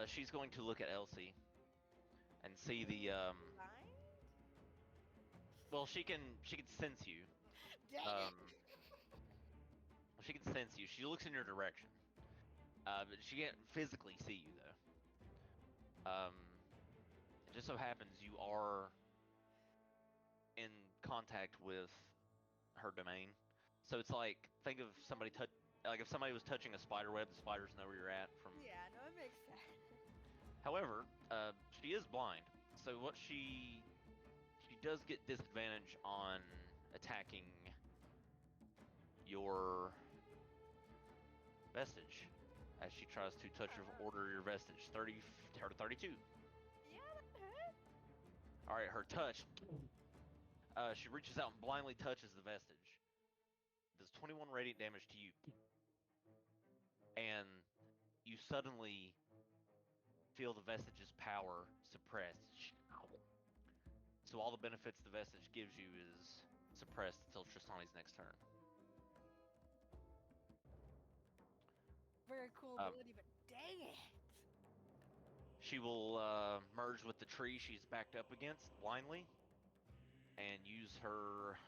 She's going to look at Elsie and see the Blind? well, she can sense you. Dang Um, it! she can sense you. She looks in your direction. But she can't physically see you though. It just so happens you are in contact with her domain. So it's like, think of somebody like if somebody was touching a spider web, the spiders know where you're at from. Yeah, no, it makes sense. However, she is blind, so what she does get disadvantage on attacking your vestige as she tries to touch or order your vestige. 30 or 32. Yeah, that hit. All right, her touch. She reaches out and blindly touches the vestige. Does 21 radiant damage to you, and you suddenly feel the vestige's power suppressed. So all the benefits the vestige gives you is suppressed until Tristani's next turn. Very cool Um, ability, but dang it! She will merge with the tree she's backed up against blindly and use her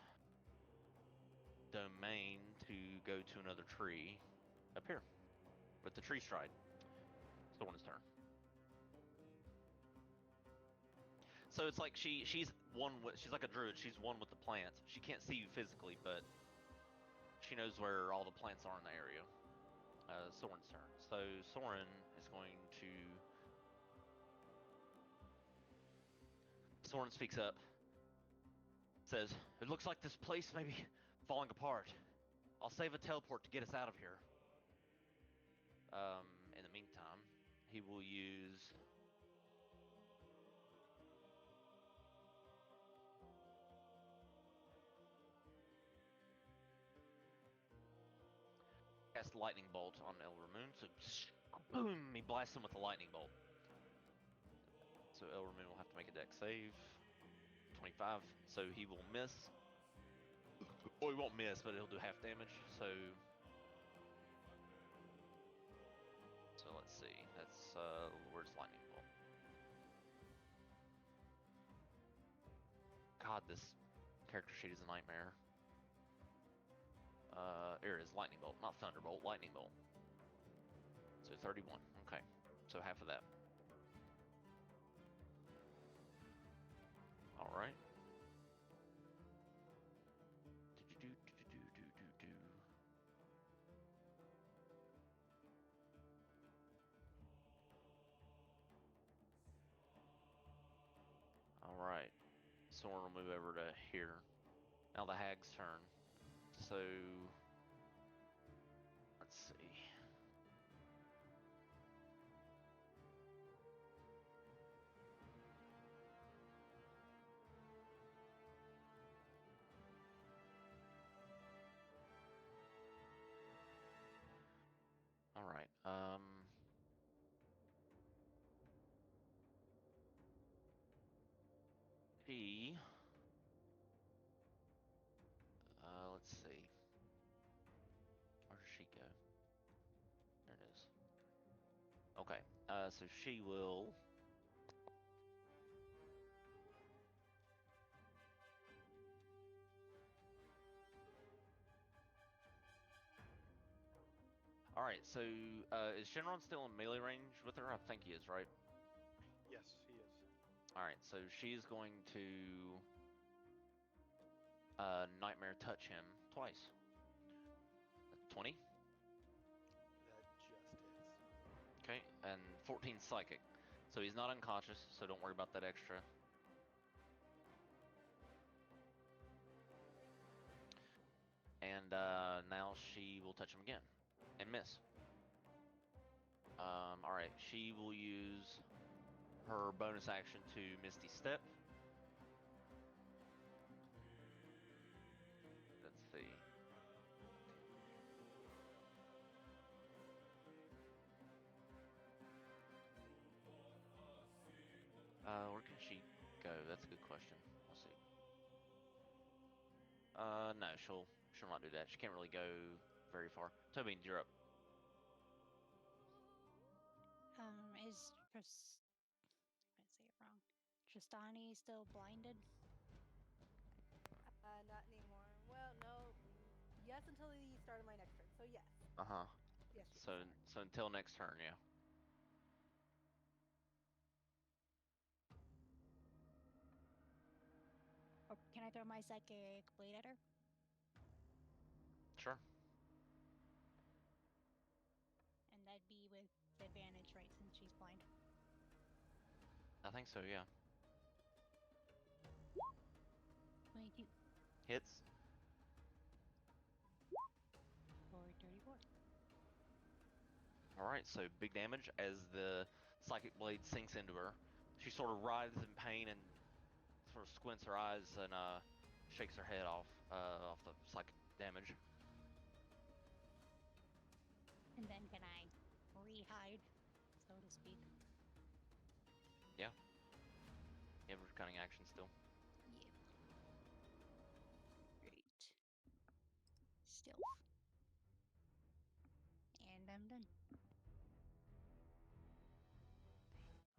domain to go to another tree up here with the tree stride. Someone's turn. So it's like she's one with, she's like a druid. She's one with the plants. She can't see you physically, but she knows where all the plants are in the area. Soren's turn. So Soren is going to. Soren speaks up. Says, "It looks like this place may be falling apart. I'll save a teleport to get us out of here. In the meantime, he will use." Cast lightning bolt on El Ramoon, so boom, he blasts him with a lightning bolt. So El Ramoon will have to make a dex save. 25, so he will miss. Well, he won't miss, but he'll do half damage. So let's see. That's where's lightning bolt? God, this character sheet is a nightmare. Here is lightning bolt, not thunderbolt, lightning bolt. So 31. Okay, so half of that. All right. All right. Soren will move over to here. Now the hag's turn. So let's see. All right. He. Let's see. Where does she go? There it is. Okay. So she will. All right. So is Shenron still in melee range with her? I think he is, right? Yes, he is. All right. So she's going to nightmare touch him twice. 20. That just hits. Okay, and 14 psychic. So he's not unconscious, so don't worry about that extra. And now she will touch him again and miss. Alright, she will use her bonus action to Misty Step. Let's see. Where can she go? That's a good question. We'll see. No, she'll not do that. She can't really go very far. Tobin, you're up. Is I'm gonna say it wrong. Tristani still blinded? Not anymore. Well, no. Yes, until the start of my next turn. So yes. Uh-huh. Yes. Yes. So until next turn, yeah. Or can I throw my psychic blade at her? Sure. And that'd be with advantage, right, since she's blind. I think so, yeah. 22 Hits. for 34. Alright, so big damage as the psychic blade sinks into her. She sort of writhes in pain and sort of squints her eyes and shakes her head off the psychic damage. And then can I re-hide, so to speak? Yeah. You have your cunning action still. Yep. Great. Stealth. And I'm done.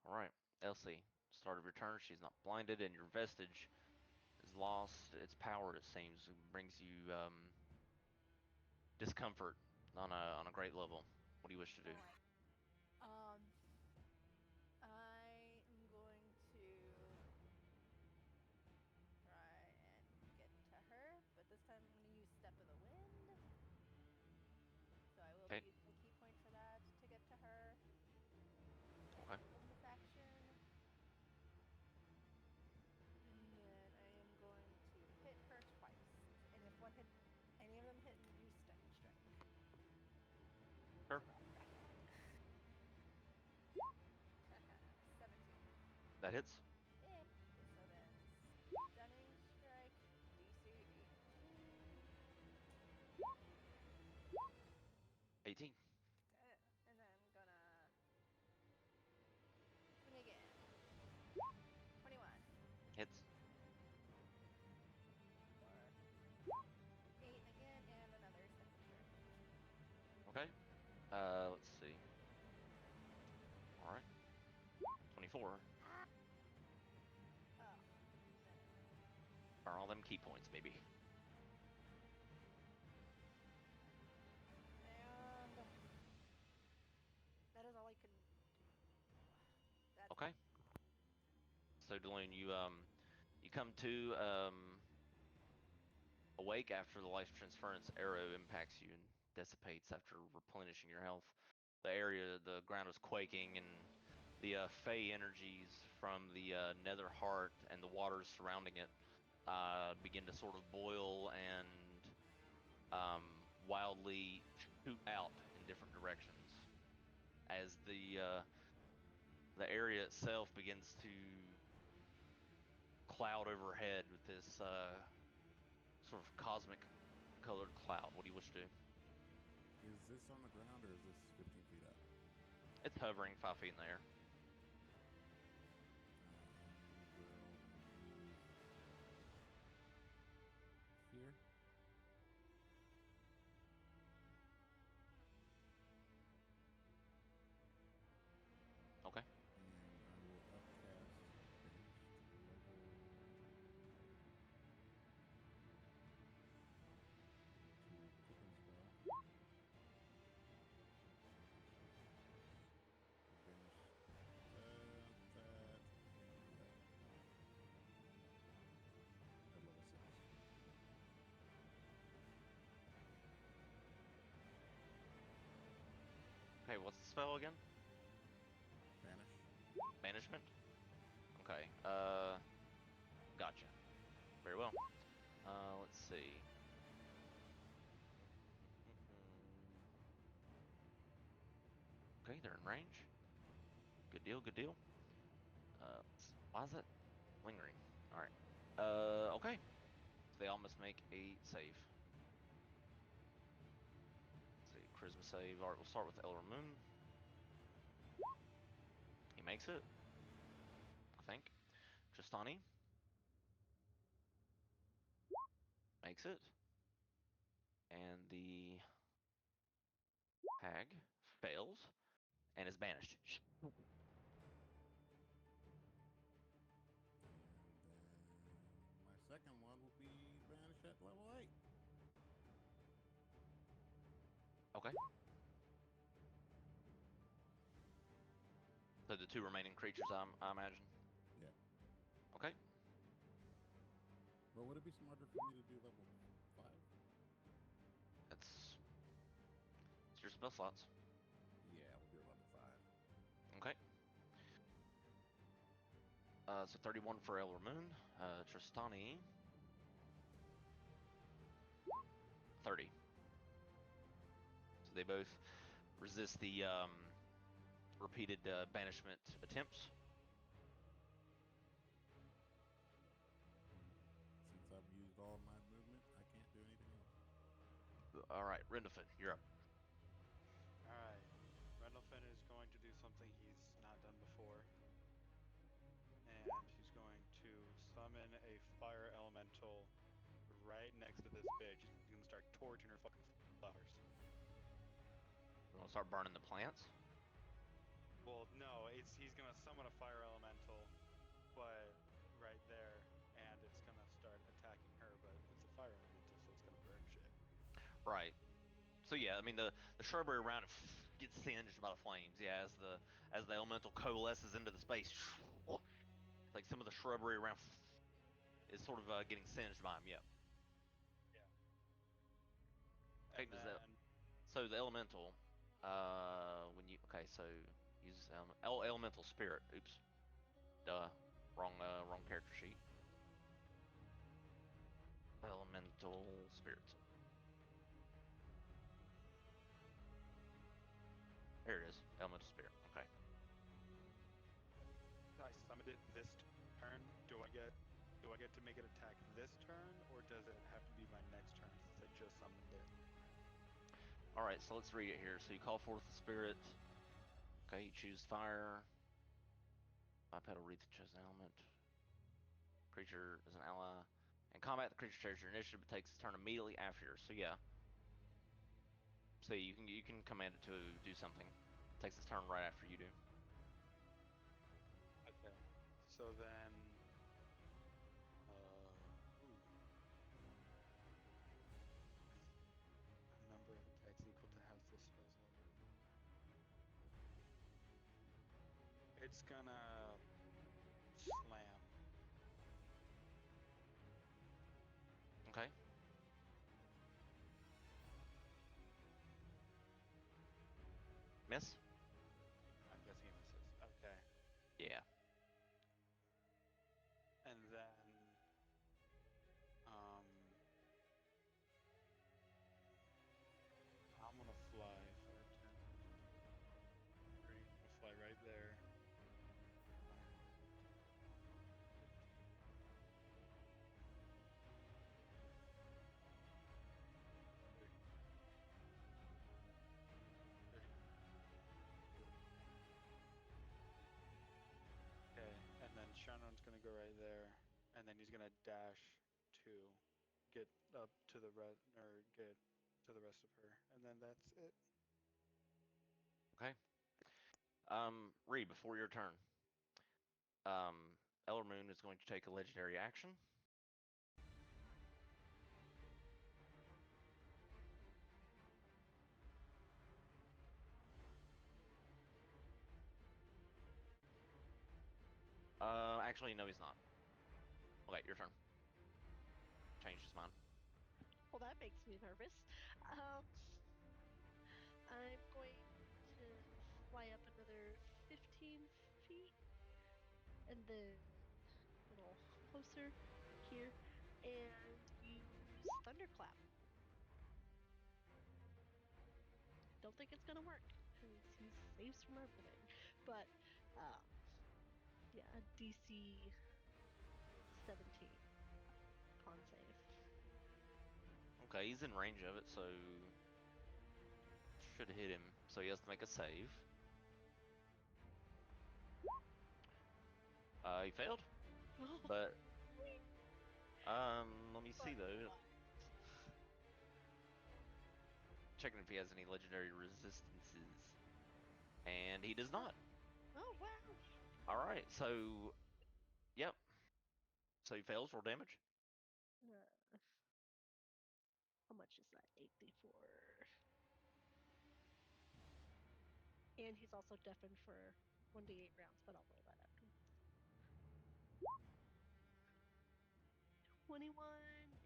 All right, Elsie. Start of your turn. She's not blinded, and your vestige is lost its power. It seems it brings you discomfort on a great level. What do you wish to do? Alright. I am going to try and get to her, but this time I'm going to use Step of the Wind. So I will be Okay. using a key point for that to get to her. Okay. Bonus action. And then I am going to hit her twice. And if one hit, any of them hit, use Stunning Strike. Sure. So that's cracking. 17. That hits. Yay. So then Stunning Strike, DC 18. 18 Okay. And then I'm gonna swing again. 21. hits. For 8 again, and another Stunning Strike. Okay. Let's see. All right. 24. Oh, no. Burn all them key points, baby. And that is all I can do. That's Okay. So Delune, you come to awake after the life transference arrow impacts you and dissipates after replenishing your health. The ground is quaking, and the fey energies from the nether heart and the waters surrounding it begin to sort of boil and wildly shoot out in different directions as the area itself begins to cloud overhead with this sort of cosmic colored cloud. What do you wish to do? Is this on the ground or is this 15 feet up? It's hovering 5 feet in the air. Will move here. Okay. And I will upcast banished level 2 cooking spell. Banish that and that at level 6. Okay, what's the spell again? Banish. Banishment? Okay. Gotcha. Very well. Let's see. Okay, they're in range. Good deal, good deal. Why is that lingering? All right. Okay. So they all must make a save. Let's see, charisma save. All right, we'll start with El Ramoon. He makes it, I think. Tristani makes it. And the hag fails and is banished. And then my second one will be banished at level 8. Okay. So the two remaining creatures, I imagine. Yeah. Okay. But would it be smarter for me to do level 5? It's your spell slots. Yeah, we'll do level 5. Okay. So 31 for El Ramoon. Tristani. 30. So they both resist the repeated banishment attempts. Since I've used all my movement, I can't do anything else. All right, Rendlefin, you're up. and he's going to summon a fire elemental right next to this bitch. He's gonna start torching her fucking flowers. You want to start burning the plants? Well, no, he's gonna summon a fire elemental, but right there, and it's gonna start attacking her. But it's a fire elemental, so it's gonna burn shit. Right. So yeah, I mean the shrubbery around it gets singed by the flames. Yeah, as the elemental coalesces into the space, like some of the shrubbery around is sort of getting singed by him. Yeah. Okay, And does that? then So the elemental, when you so use elemental spirit. Oops, duh, wrong character sheet. Elemental spirit. There it is. Elemental spirit. Okay. I summoned it this turn. Do I get to make it attack this turn, or does it have to be my next turn since I just summoned it? All right. So let's read it here. So you call forth the spirit. Okay. You choose fire. Bipedal read the chosen element. Creature is an ally. In combat, the creature shares your initiative, but takes its turn immediately after yours. So yeah. So you can command it to do something. Takes its turn right after you do. Okay. So then, a number of attacks equal to half the spell's level. It's gonna slam. Okay. Miss. I'm guessing he misses. Okay. Yeah. And then, um, I'm gonna fly 5, 10, 3. I'm gonna fly right there. 30, 30. Okay, and then Shanron's gonna go right there, and then he's gonna dash to get up to the get to the rest of her, and then that's it. Okay. Reed, before your turn, Elder Moon is going to take a legendary action. Actually, no, he's not. Okay, your turn. Changed his mind. Well, that makes me nervous. Um, I'm going to fly up another 15 feet and then a little closer here and use Thunderclap. Don't think it's gonna work because he's saves from everything, but um, yeah, DC 17 con save. Okay, he's in range of it, so should hit him. So he has to make a save. He failed, Oh, but sweet. let me see though. Checking if he has any legendary resistances, and he does not. Oh wow. All right, so yep. So he fails. Roll damage. How much is that? 8d4. And he's also deafened for 1d8 rounds, but I'll roll that after. 21,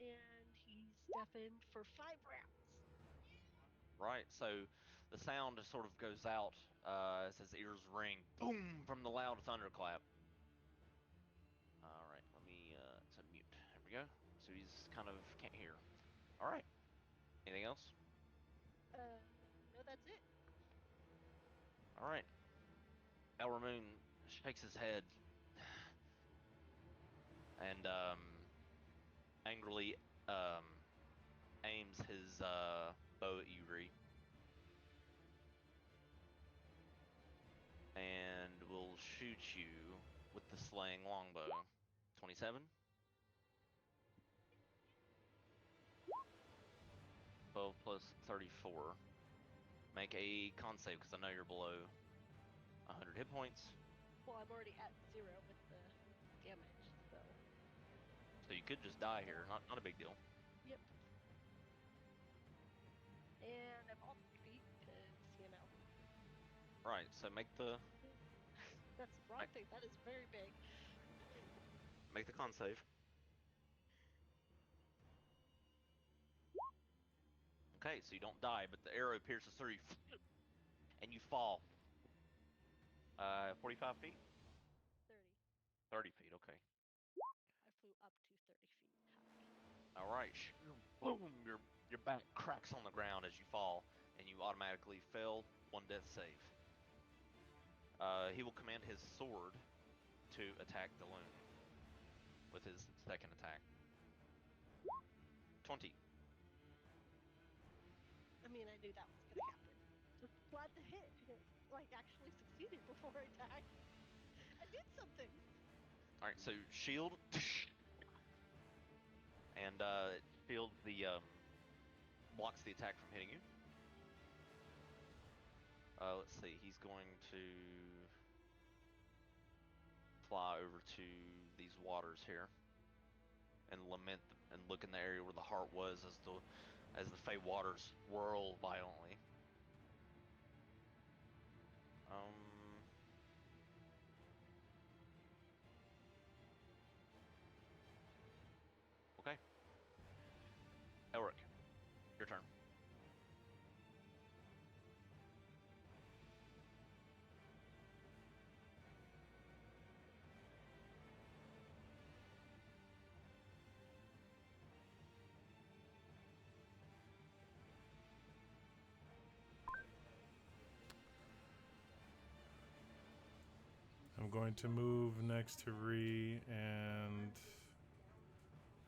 and he's deafened for 5 rounds. Right. So the sound just sort of goes out as his ears ring, boom, from the loud thunderclap. All right. Let me so mute. There we go. So he's kind of can't hear. All right. Anything else? No, that's it. All right. El Ramoon shakes his head and angrily aims his bow at you, Ree, and will shoot you with the slaying longbow. 27. 12 plus 34. Make a con save because I know you're below 100 hit points. Well, I'm already at 0 with the damage, so. So you could just die here. Not a big deal. Yep. And I fall 3 feet because, you know. Right. So make the That's the wrong thing. That is very big. con save. Okay, so you don't die, but the arrow pierces through you, and you fall. 45 feet? 30. 30 feet, okay. I flew up to 30 feet high. All right, boom, your back cracks on the ground as you fall, and you automatically fail 1 death save. He will command his sword to attack the loon with his second attack. 20. I mean, I knew that was gonna happen. Just glad the hit, like, actually succeeded before I died. I did something! All right, so shield, and shield blocks the attack from hitting you. Let's see, he's going to fly over to these waters here and lament and look in the area where the heart was as the Fey waters swirl violently. Okay. Elric, your turn. I'm going to move next to Ree, and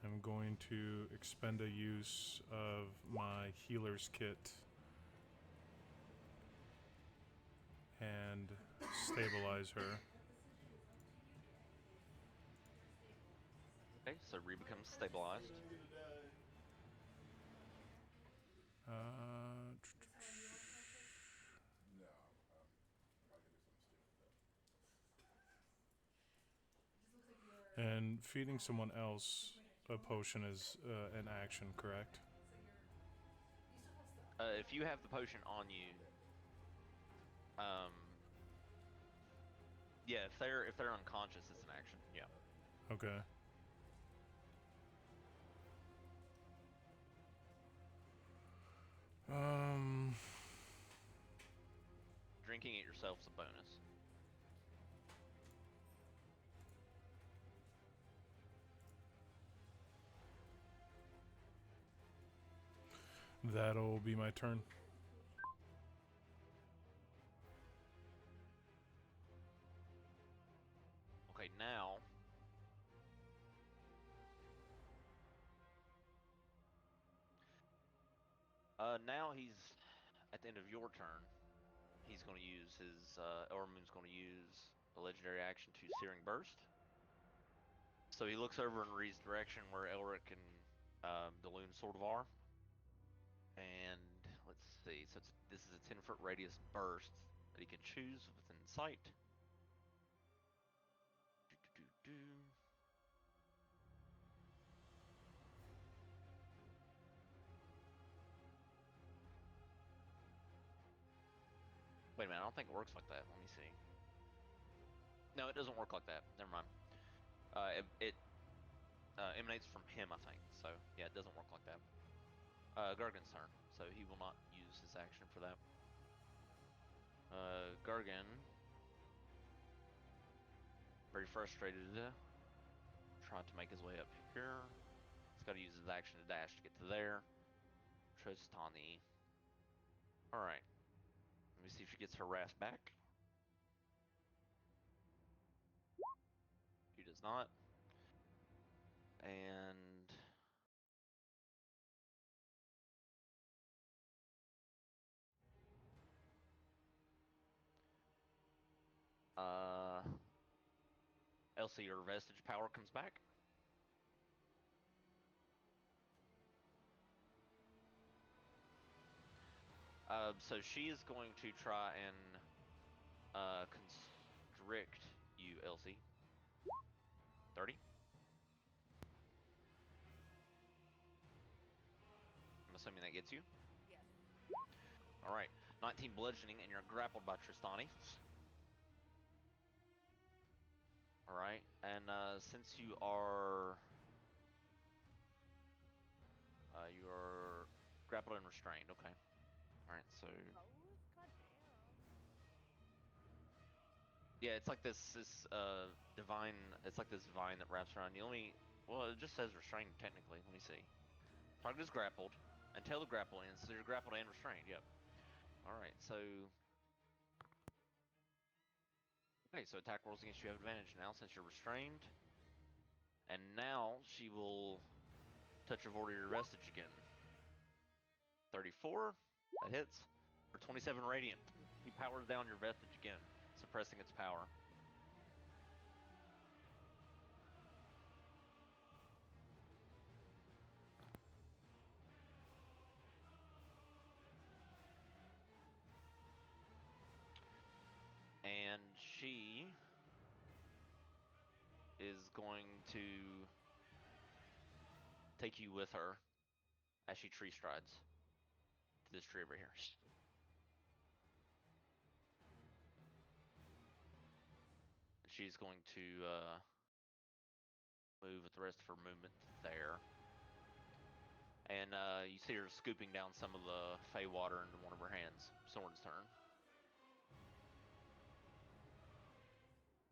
I'm going to expend a use of my healer's kit and stabilize her. Okay, so Ree becomes stabilized. Uh, No, probably gonna do something stupid though. and feeding someone else a potion is an action, correct? If you have the potion on you, yeah, if they're unconscious, it's an action. Yeah. Okay. Drinking it yourself is a bonus. That'll be my turn. Okay, now he's at the end of your turn. He's going to use his Elramoon's going to use the legendary action to Searing Burst. So he looks over in Ree's direction where Elric and the loon sort of are. And let's see. So this is a 10-foot radius burst that he can choose within sight. Wait a minute, I don't think it works like that. Let me see. No, it doesn't work like that. Never mind. It emanates from him, I think. So yeah, it doesn't work like that. Gargan's turn, so he will not use his action for that. Gargan, very frustrated, tried to make his way up here. He's got to use his action to dash to get to there. Tristani. Alright. Let me see if she gets her wrath back. She does not. And Elsie, your vestige power comes back. So she is going to try and constrict you, Elsie. 30. I'm assuming that gets you. Yes. All right, 19 bludgeoning, and you're grappled by Tristani. All right, and since you are grappled and restrained. Okay. All right, so Both? Goddamn. yeah, it's like this divine. It's like this vine that wraps around you. Well, it just says restrained technically. Let me see. Target is grappled until the grapple ends. So you're grappled and restrained. Yep. All right, so okay, so attack rolls against you have advantage now since you're restrained. And now she will touch of order your vestige again. 34, that hits. For 27 radiant. He powers down your vestige again, suppressing its power. And she is going to take you with her as she tree strides to this tree over here. And she's going to move with the rest of her movement there. And you see her scooping down some of the fey water into one of her hands. Soren's turn.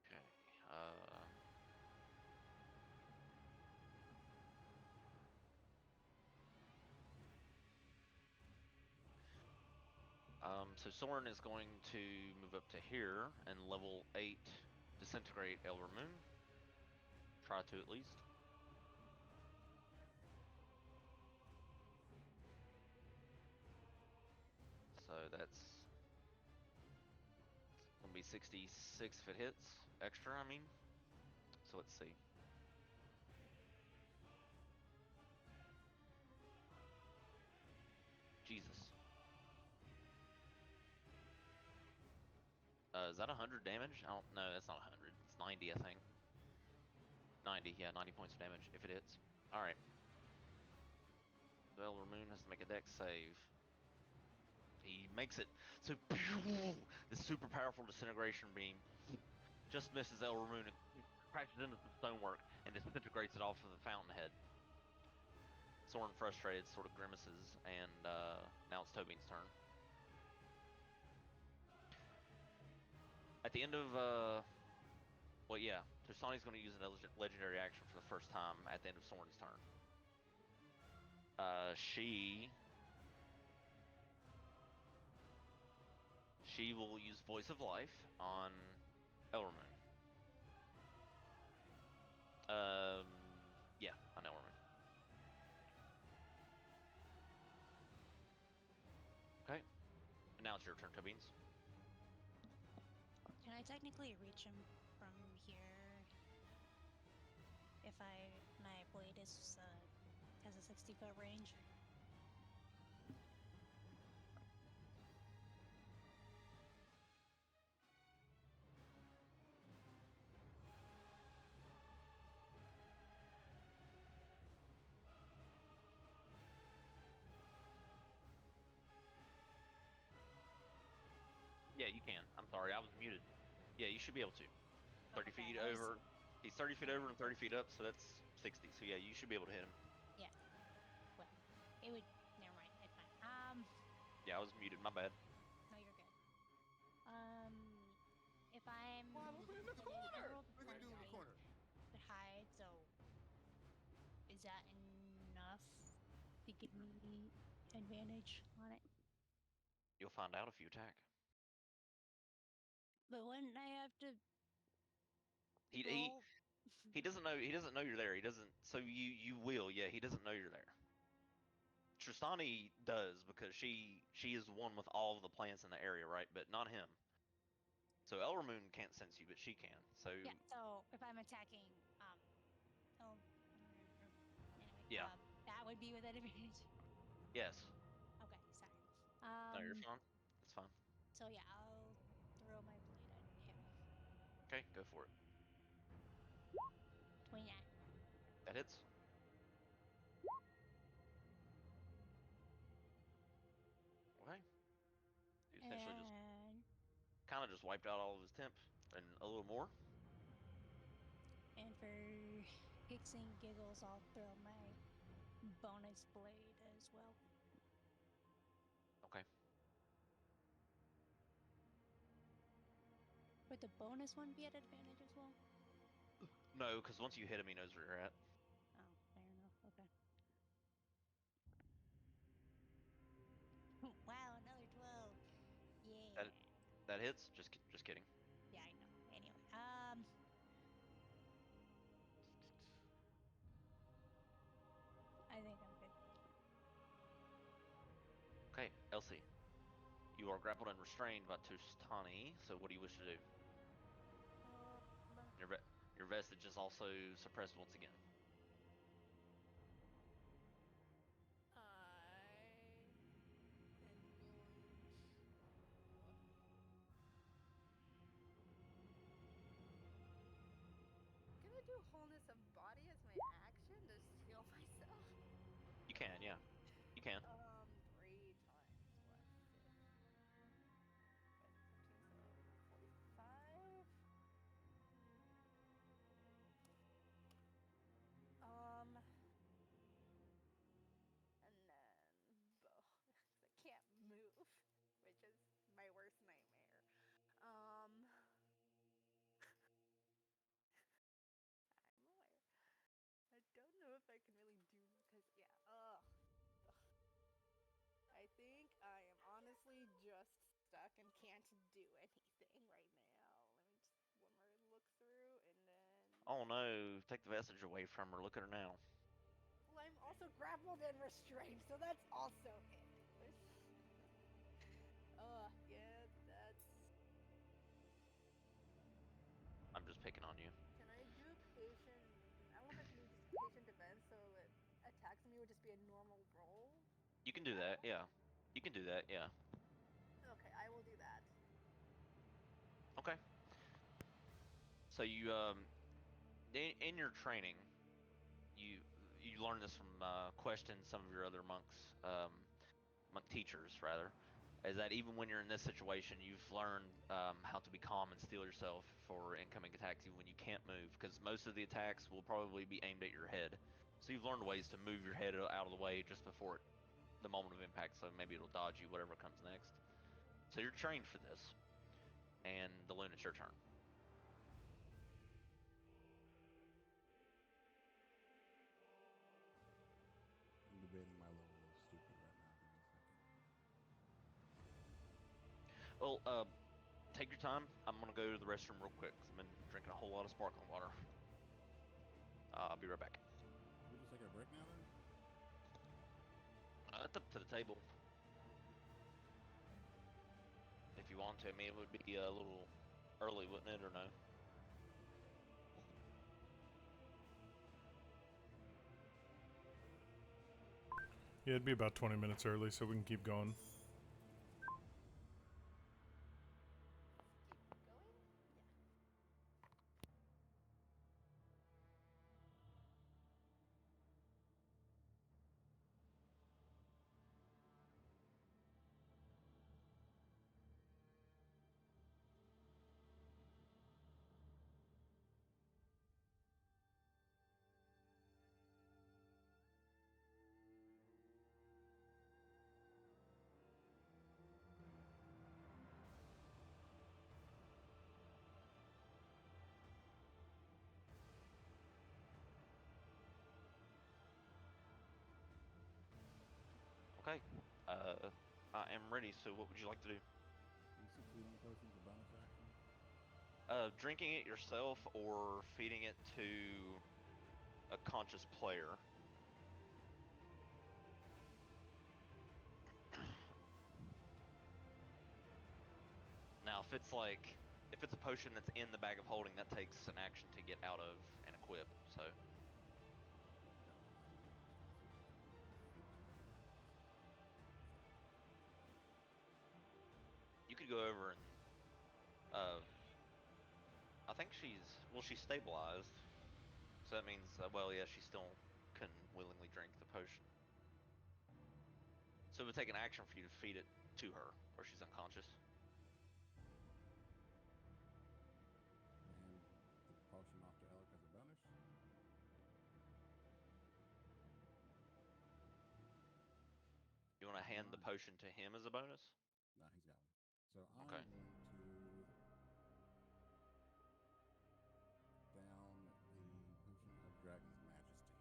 Okay. So Soren is going to move up to here and level 8 disintegrate Elder Moon. Try to at least. So that's gonna be 66 if it hits. Extra, I mean. So let's see. Jesus. Is that 100 damage? I don't know. That's not 100. It's 90, I think. 90, yeah, 90 points of damage if it hits. All right. The Elder Moon has to make a dex save. He makes it. So, this super powerful disintegration beam just misses Elder Moon and crashes into the stonework and disintegrates it off of the fountainhead. Soren, frustrated, sort of grimaces, and now it's Tobin's turn. At the end of, well, yeah, Tusani's going to use a legendary action for the first time at the end of Soren's turn. She will use Voice of Life on Eldermoon. Yeah, on Eldermoon. Okay, and now it's your turn, Tobins. Can I technically reach him from here if my blade is has a 60-foot range? Yeah, you can. I'm sorry, I was muted. Yeah, you should be able to. 30 Okay, feet I was- over. He's 30 feet yeah. over and 30 feet up, so that's 60. So yeah, you should be able to hit him. Yeah. Well, it would. Never mind. It's fine. Yeah, I was muted. My bad. No, you're good. If I'm Why, look in the I corner! rolled a Look at 20, dude in the I corner. could hide. So, is that enough to give me advantage on it? You'll find out if you attack. But wouldn't I have to He roll? he doesn't know. He doesn't know you're there. He doesn't. So you will. Yeah, he doesn't know you're there. Tristani does because she is one with all of the plants in the area, right? But not him. So Elder Moon can't sense you, but she can. So Yeah. So if I'm attacking, oh, anyway, Yeah. that would be with advantage. yes. Okay, sorry. No, you're fine. It's fine. So yeah, I'll throw my blade at him. Okay, go for it. 29. That hits. Okay. You essentially just And kind of just wiped out all of his temp and a little more. and for kicks and giggles, I'll throw my bonus blade as well. Okay. Would the bonus one be at advantage as well? No, because once you hit him, he knows where you're at. Oh, fair enough. Okay. Wow, another 12. Yeah. That hits. Just kidding. Yeah, I know. Anyway, I think I'm good. Okay, Elsie. You are grappled and restrained by Tustani. So what do you wish to do? Your vestige is also suppressed once again. Can I do wholeness of body as my action to heal myself? You can, yeah. You can. 3 times what? 45. And then bow. I can't move, which is my worst nightmare. I'm aware. I don't know if I can really do because yeah. Ugh. I think I am honestly just stuck and can't do anything right now. Let me just one more look through and then. Oh no, take the vestige away from her. Look at her now. Well, I'm also grappled and restrained, so that's also it. Yeah, that's. I'm just picking on you. Can I do patient? I want to do just patient defense, so it attacks me would just be a normal roll. You can Is do that that, all? yeah. You can do that, yeah. Okay, I will do that. Okay. So you in your training, you you learn this from questioning some of your other monks, monk teachers rather, is that even when you're in this situation, you've learned how to be calm and steel yourself for incoming attacks, even when you can't move, because most of the attacks will probably be aimed at your head. So you've learned ways to move your head out of the way just before the moment of impact, so maybe it'll dodge you, whatever comes next. So you're trained for this, and the Loon, it's your turn. I'm debating my level of stupid right now. Give me a second. Well, take your time. I'm gonna go to the restroom real quick because I've been drinking a whole lot of sparkling water. I'll be right back. We just take a break now then? It's up to the table. If you want to, I mean, it would be a little early, wouldn't it, or no? Yeah, it'd be about 20 minutes early, so we can keep going. Keep going. Yeah. Okay. I am ready. So, what would you like to do? Can you succeed on potion as a bonus action? Drinking it yourself or feeding it to a conscious player. Now, if it's like if it's a potion that's in the bag of holding, that takes an action to get out of and equip. So you could go over and I think she's stabilized. So that means well, yeah, she still can willingly drink the potion. So it would take an action for you to feed it to her, or she's unconscious. And the potion off to Alec as a bonus. You want to hand the potion to him as a bonus? No, he's got one. So I'm Okay. going to down the potion of Dragon's Majesty.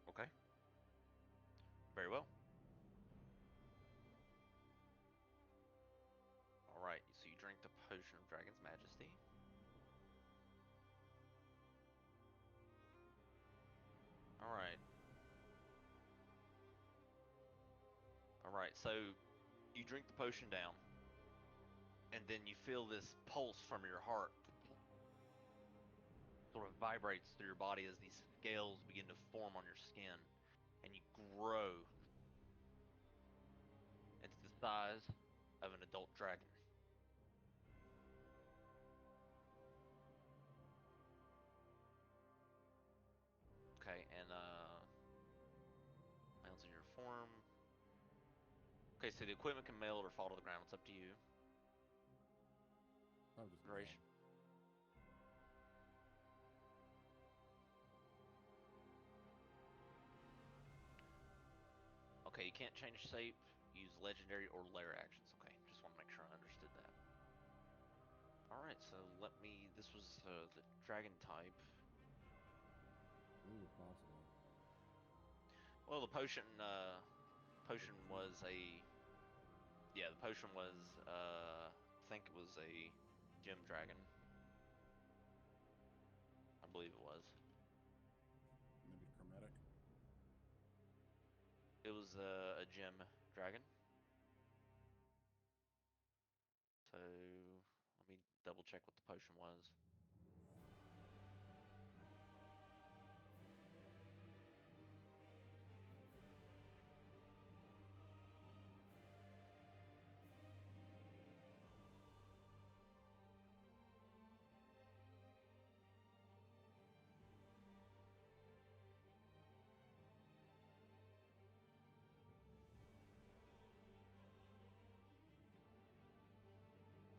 Okay. Very well. All right. So you drink the potion of Dragon's Majesty. All right. All right. So you drink the potion down, and then you feel this pulse from your heart sort of vibrates through your body as these scales begin to form on your skin, and you grow into the size of an adult dragon. Okay, and males in your form. Okay, so the equipment can meld or fall to the ground. It's up to you. Probably just Duration. male. Okay, you can't change shape, use legendary or lair actions. Okay, just want to make sure I understood that. Alright, so let me. This was the dragon type. Ooh, possible. Well, the potion was a. Yeah, the potion was. I think it was a gem dragon. I believe it was. Maybe chromatic. It was a gem dragon. So let me double check what the potion was.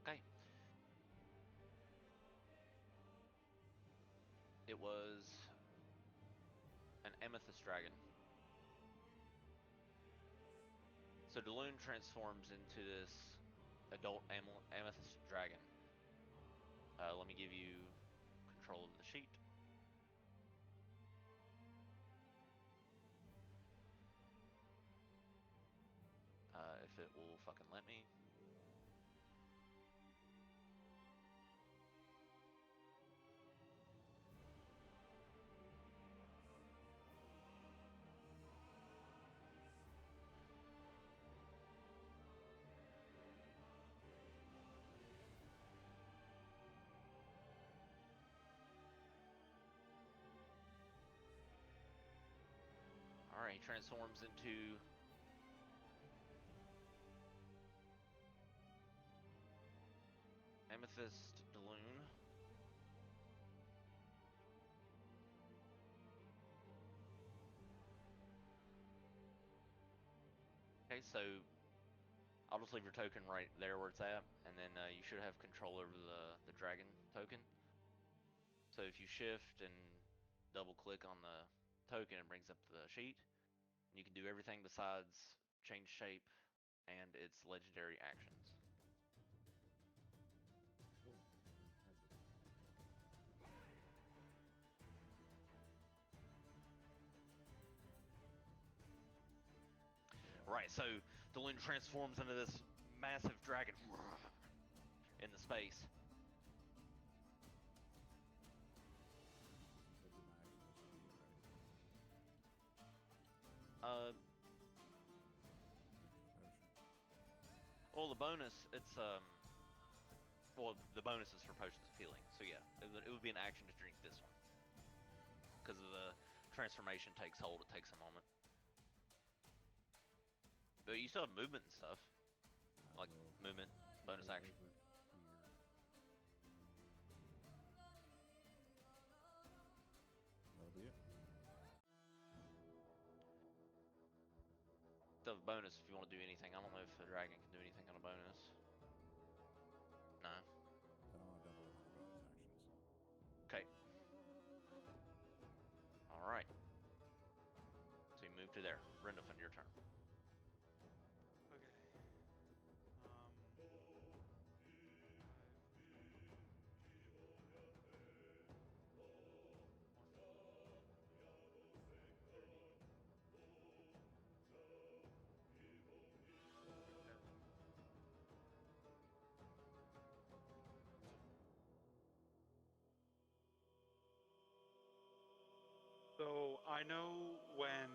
Okay. It was an amethyst dragon. So Daloon transforms into this adult amethyst dragon. Let me give you control of the sheet. If it will fucking let me. Alright, he transforms into amethyst Daloon. Okay, so I'll just leave your token right there where it's at, and then you should have control over the dragon token. So if you shift and double click on the token, it brings up the sheet. You can do everything besides change shape and its legendary actions. Cool. Right, so the loon transforms into this massive dragon in the space. So do my action just immediate, right? Uh, Drink this potion. well, Well, the bonus, it's well, the bonus is for potions of healing. So yeah, it would be an action to drink this one because of the transformation takes hold. It takes a moment, but you still have movement and stuff, like movement, bonus Go action. over here. That'll be it. Still have a bonus if you want to do anything. I don't know if the dragon can do anything on a bonus. No. I don't want to double up on the bonus actions. Okay. All right. So you move to there. Rendolphin, your turn. Okay. So I know when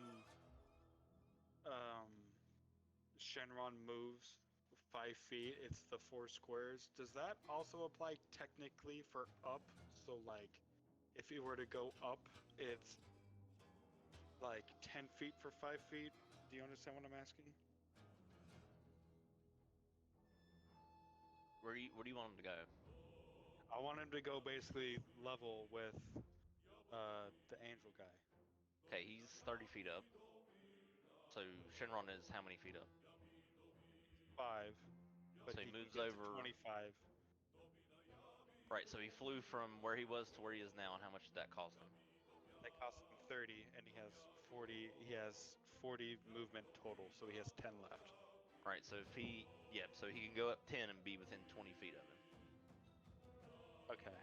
Shenron moves 5 feet, it's the 4 squares. Does that also apply technically for up? So like, if he were to go up, it's like 10 feet for 5 feet. Do you understand what I'm asking? Where do you want him to go? I want him to go basically level with the angel guy. Okay, he's 30 feet up. So Shenron is how many feet up? 5, but So he he can moves get to over. 25. Right, so he flew from where he was to where he is now, and how much did that cost him? That costs him 30, and he has 40. He has 40 movement total, so he has 10 left. Right, so if he, yep, so he can go up 10 and be within 20 feet of him. Okay.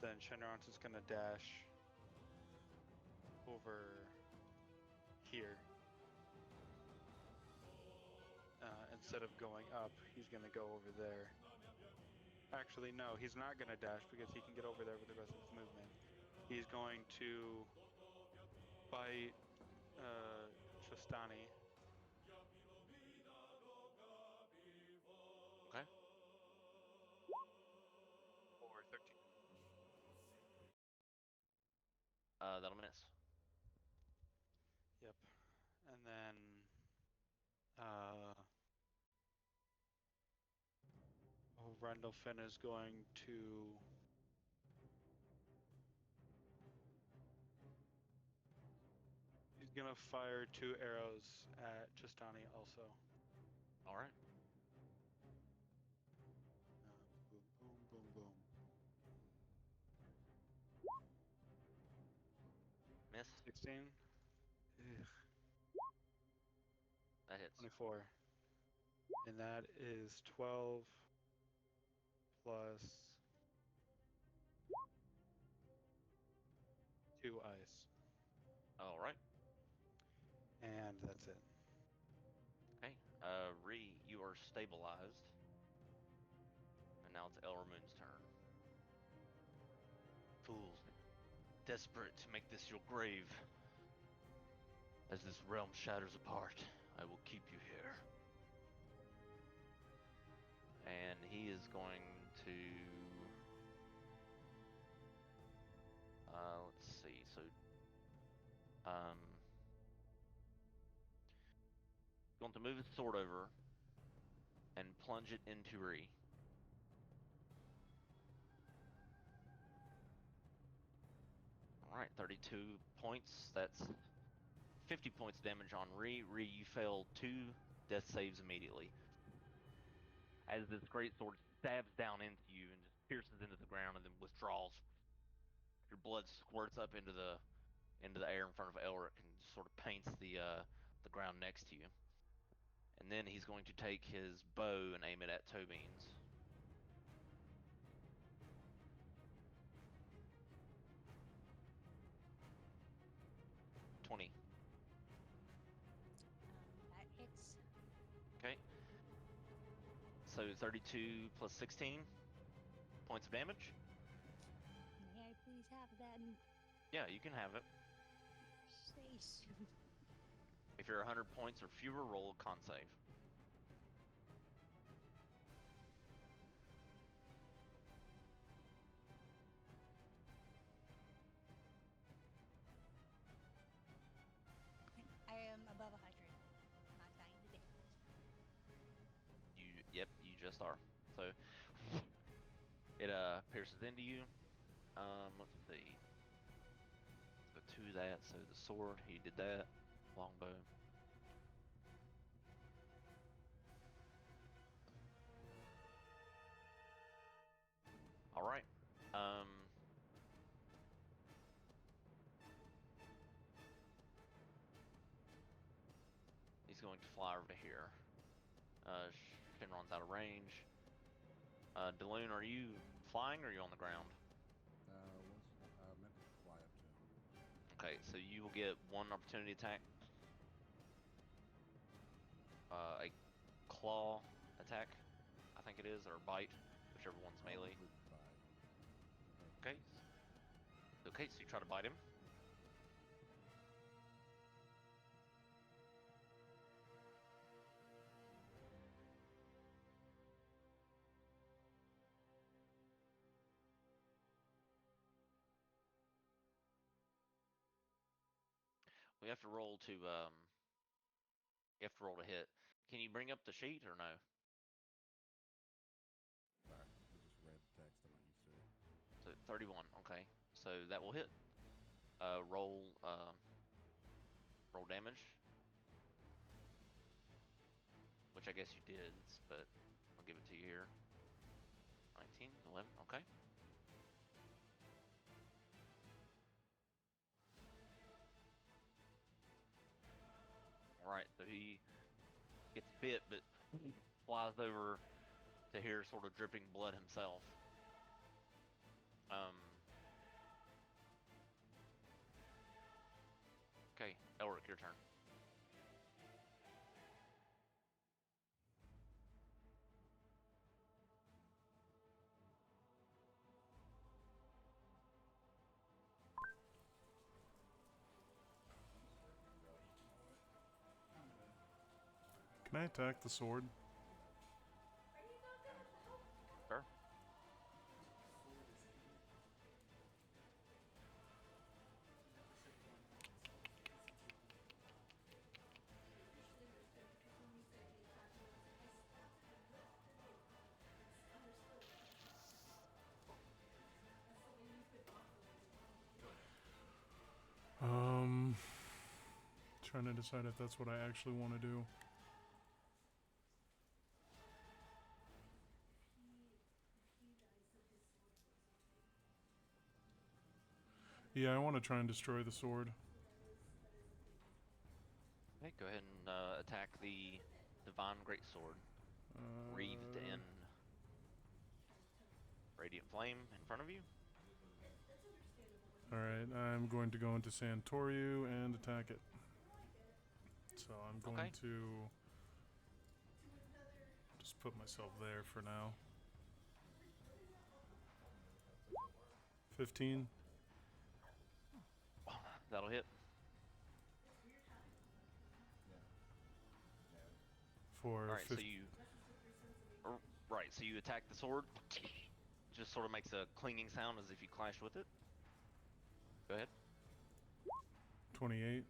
Then Shenron's just gonna dash over here. Instead of going up, he's gonna go over there. Actually, no, he's not gonna dash because he can get over there with the rest of his movement. He's going to bite Tristani. Okay. For 13. That'll miss. Yep. And then uh Rendolphin is going to he's gonna fire 2 arrows at Tristani also. All right. Boom, boom, boom, boom. Miss. 16. Ugh, That hits. 24. And that is 12 plus 2 ice. All right. And that's it. Okay. Ree, you are stabilized. And now it's Elramoon's turn. Fools, desperate to make this your grave. As this realm shatters apart, I will keep you here. And he is going to... let's see, so... going to move his sword over and plunge it into Ree. Alright, 32 points. That's 50 points damage on Ree. Ree, you failed 2 death saves immediately. As this great sword stabs down into you and just pierces into the ground and then withdraws. Your blood squirts up into the air in front of Elric and sort of paints the ground next to you. And then he's going to take his bow and aim it at Tobeans. 20. That hits. Okay. So 32 plus 16 points of damage. May I please have that Yeah, you can have it. say soon? If you're 100 points or fewer, roll a con save. I am above 100. Not dying today. Yep, you just are. So it pierces into you. Let's see. Let's go to that. So the sword, he did that. Longbow. All right. He's going to fly over to here. Shinron's out of range. Daloon, are you flying or are you on the ground? Meant to fly up to him. Okay, so you will get one opportunity attack. A claw attack, I think it is, or bite, whichever one's melee. Probably bite. Okay. Okay, so you try to bite him. We have to roll to you have to roll to hit. Can you bring up the sheet or no? Sorry, I just read the text. I'm not used to it. So 31. Okay, so that will hit. Roll roll damage, which I guess you did, but I'll give it to you here. 19, 11. Okay. All right, so he gets bit, but flies over to here, sort of dripping blood himself. Okay, Elric, your turn. Can I attack the sword? Sure. Trying to decide if that's what I actually want to do. Yeah, I want to try and destroy the sword. Okay, go ahead and attack the Divine Greatsword, wreathed in radiant flame in front of you. Alright, I'm going to go into Santoriu and attack it. So I'm going Okay. to just put myself there for now. 15. That'll hit. For All right, so you so you attack the sword. Just sort of makes a clinging sound as if you clashed with it. Go ahead. 28.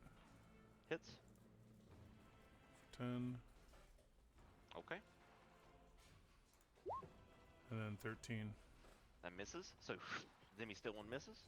Hits. 10. Okay. And then 13. That misses. So Demi still one misses.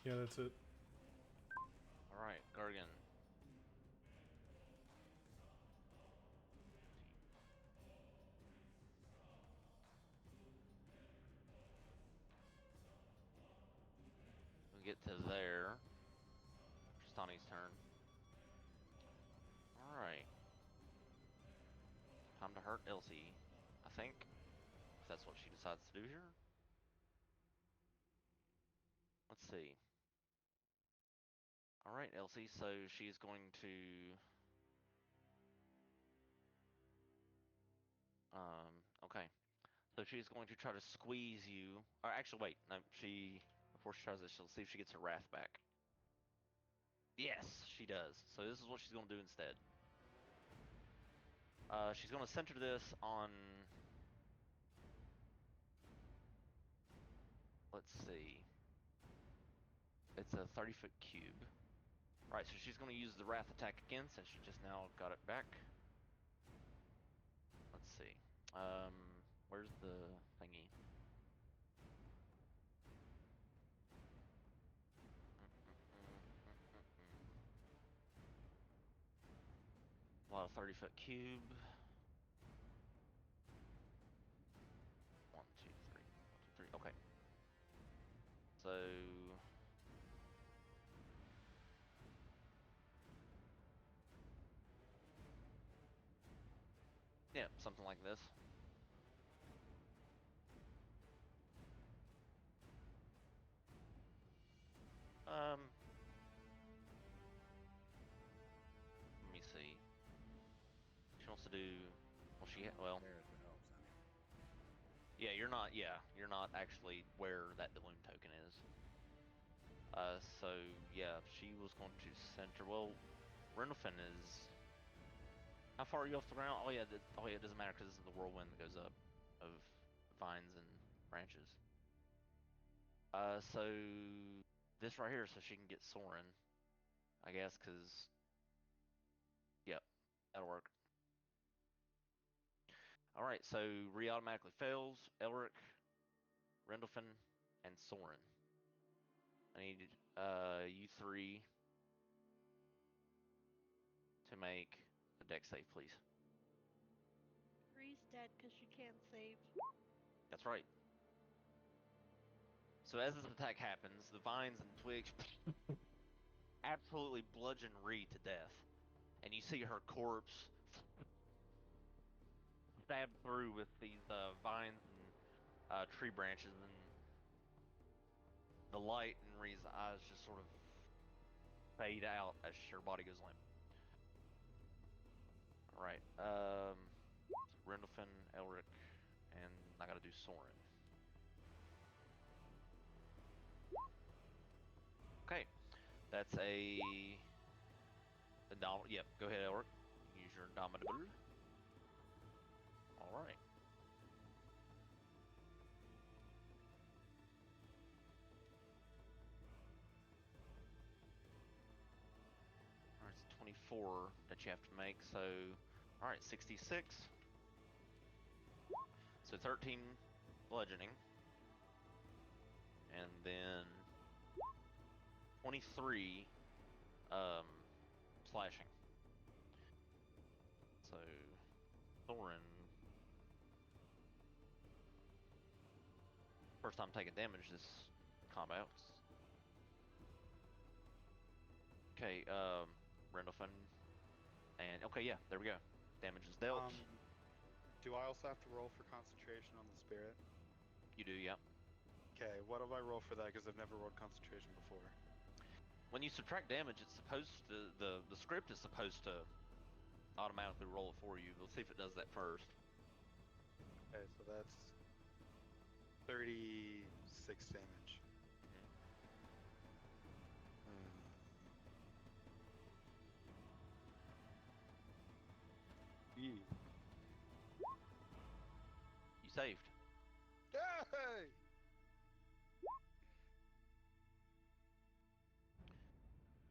Yeah, that's it. All right, Gargan. We get to there. Tristani's turn. Alright. Time to hurt Elsie, I think. If that's what she decides to do here. Let's see. Alright, Elsie, so she's going to... okay. So she's going to try to squeeze you. Or actually, wait. No, before she tries this, she'll see if she gets her wrath back. Yes, she does. So this is what she's going to do instead. She's going to center this on... Let's see. It's a 30-foot cube. Right, so she's going to use the wrath attack again since she just now got it back. Let's see. Where's the thingy? Well, 30-foot cube. 1, 2, 3. 1, 2, 3. Okay. So yeah, something like this. Let me see. She wants to do. Well, well. There, if it helps any. Yeah, you're not actually where that balloon token is. So yeah, she was going to center. Well, Rendelfin is. How far are you off the ground? Oh yeah, it doesn't matter because this is the whirlwind that goes up of vines and branches. So this right here, so she can get Soren, I guess, because yep, that'll work. All right, so automatically fails. Elric, Rendelfin, and Soren. I need you three to make a deck save, please. Bree's dead because she can't save. That's right. So as this attack happens, the vines and twigs absolutely bludgeon Ree to death, and you see her corpse stabbed through with these vines and tree branches, and the light in Ree's eyes just sort of fade out as her body goes limp. All right, Rendelfin, Elric, and I gotta do Soren. Okay, that's a Yep, go ahead, Elric. Use your Indomitable. All right. All right, it's 24 that you have to make. So, all right, 66. So 13 bludgeoning, and then 23 slashing. So Thorin, first time taking damage this combat. Okay, Rendelfin, and okay, yeah, there we go. Damage is dealt. Do I also have to roll for concentration on the spirit? You do, yeah. Okay, what do I roll for that? Because I've never rolled concentration before. When you subtract damage, it's supposed to the script is supposed to automatically roll it for you. Let's see if it does that first. Okay, so that's 36 damage. You saved. Yay!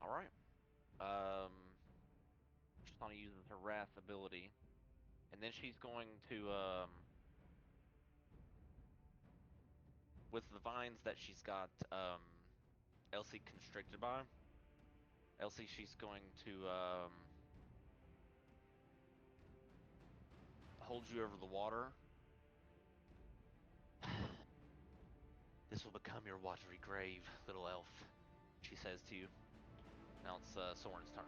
All right. Tristana uses her Wrath ability, and then she's going to with the vines that she's got Elsie constricted by. Elsie, she's going to hold you over the water. This will become your watery grave, little elf. she says to you. Now it's Soren's turn.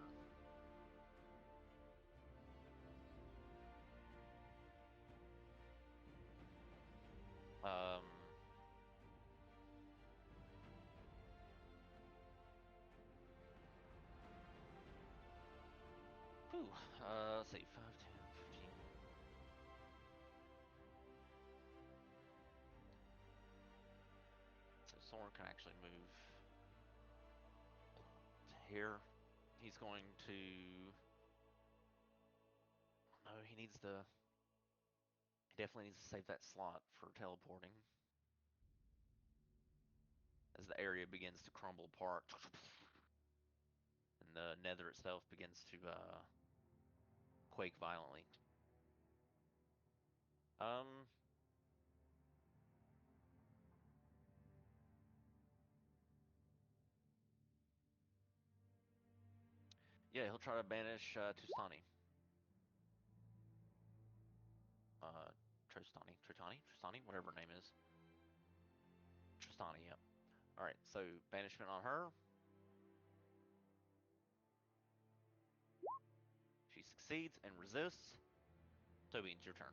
Um. Whew. Let's see. 5, 10, 15. So Soren can actually move to here. He's going to. No, he needs to. He definitely needs to save that slot for teleporting. As the area begins to crumble apart, and the nether itself begins to quake violently. Um. Yeah, he'll try to banish Tustani. Tristani, whatever her name is. Tristani, yep. Alright, so banishment on her. She succeeds and resists. Toby, it's your turn.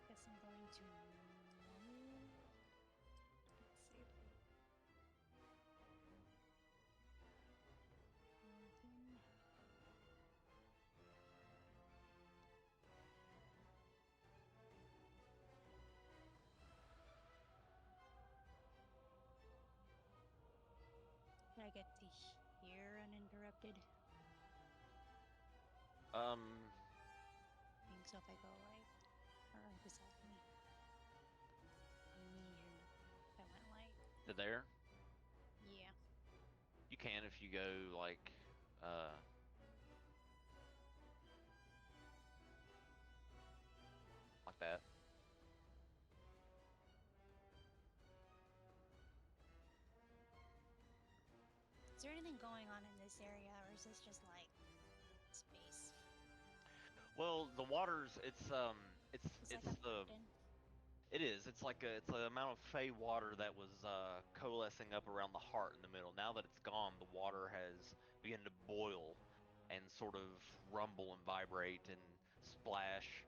Guess I'm going to move. Let's see. Anything? Can I get to here uninterrupted? I think so if I go like, or beside me. If I went like, To there. yeah. You can if you go like like that. Is there anything going on in this area, or is this just like space? Well, the waters, It's like it's a the mountain. it is. It's the amount of fey water that was coalescing up around the heart in the middle. Now that it's gone, the water has begun to boil and sort of rumble and vibrate and splash.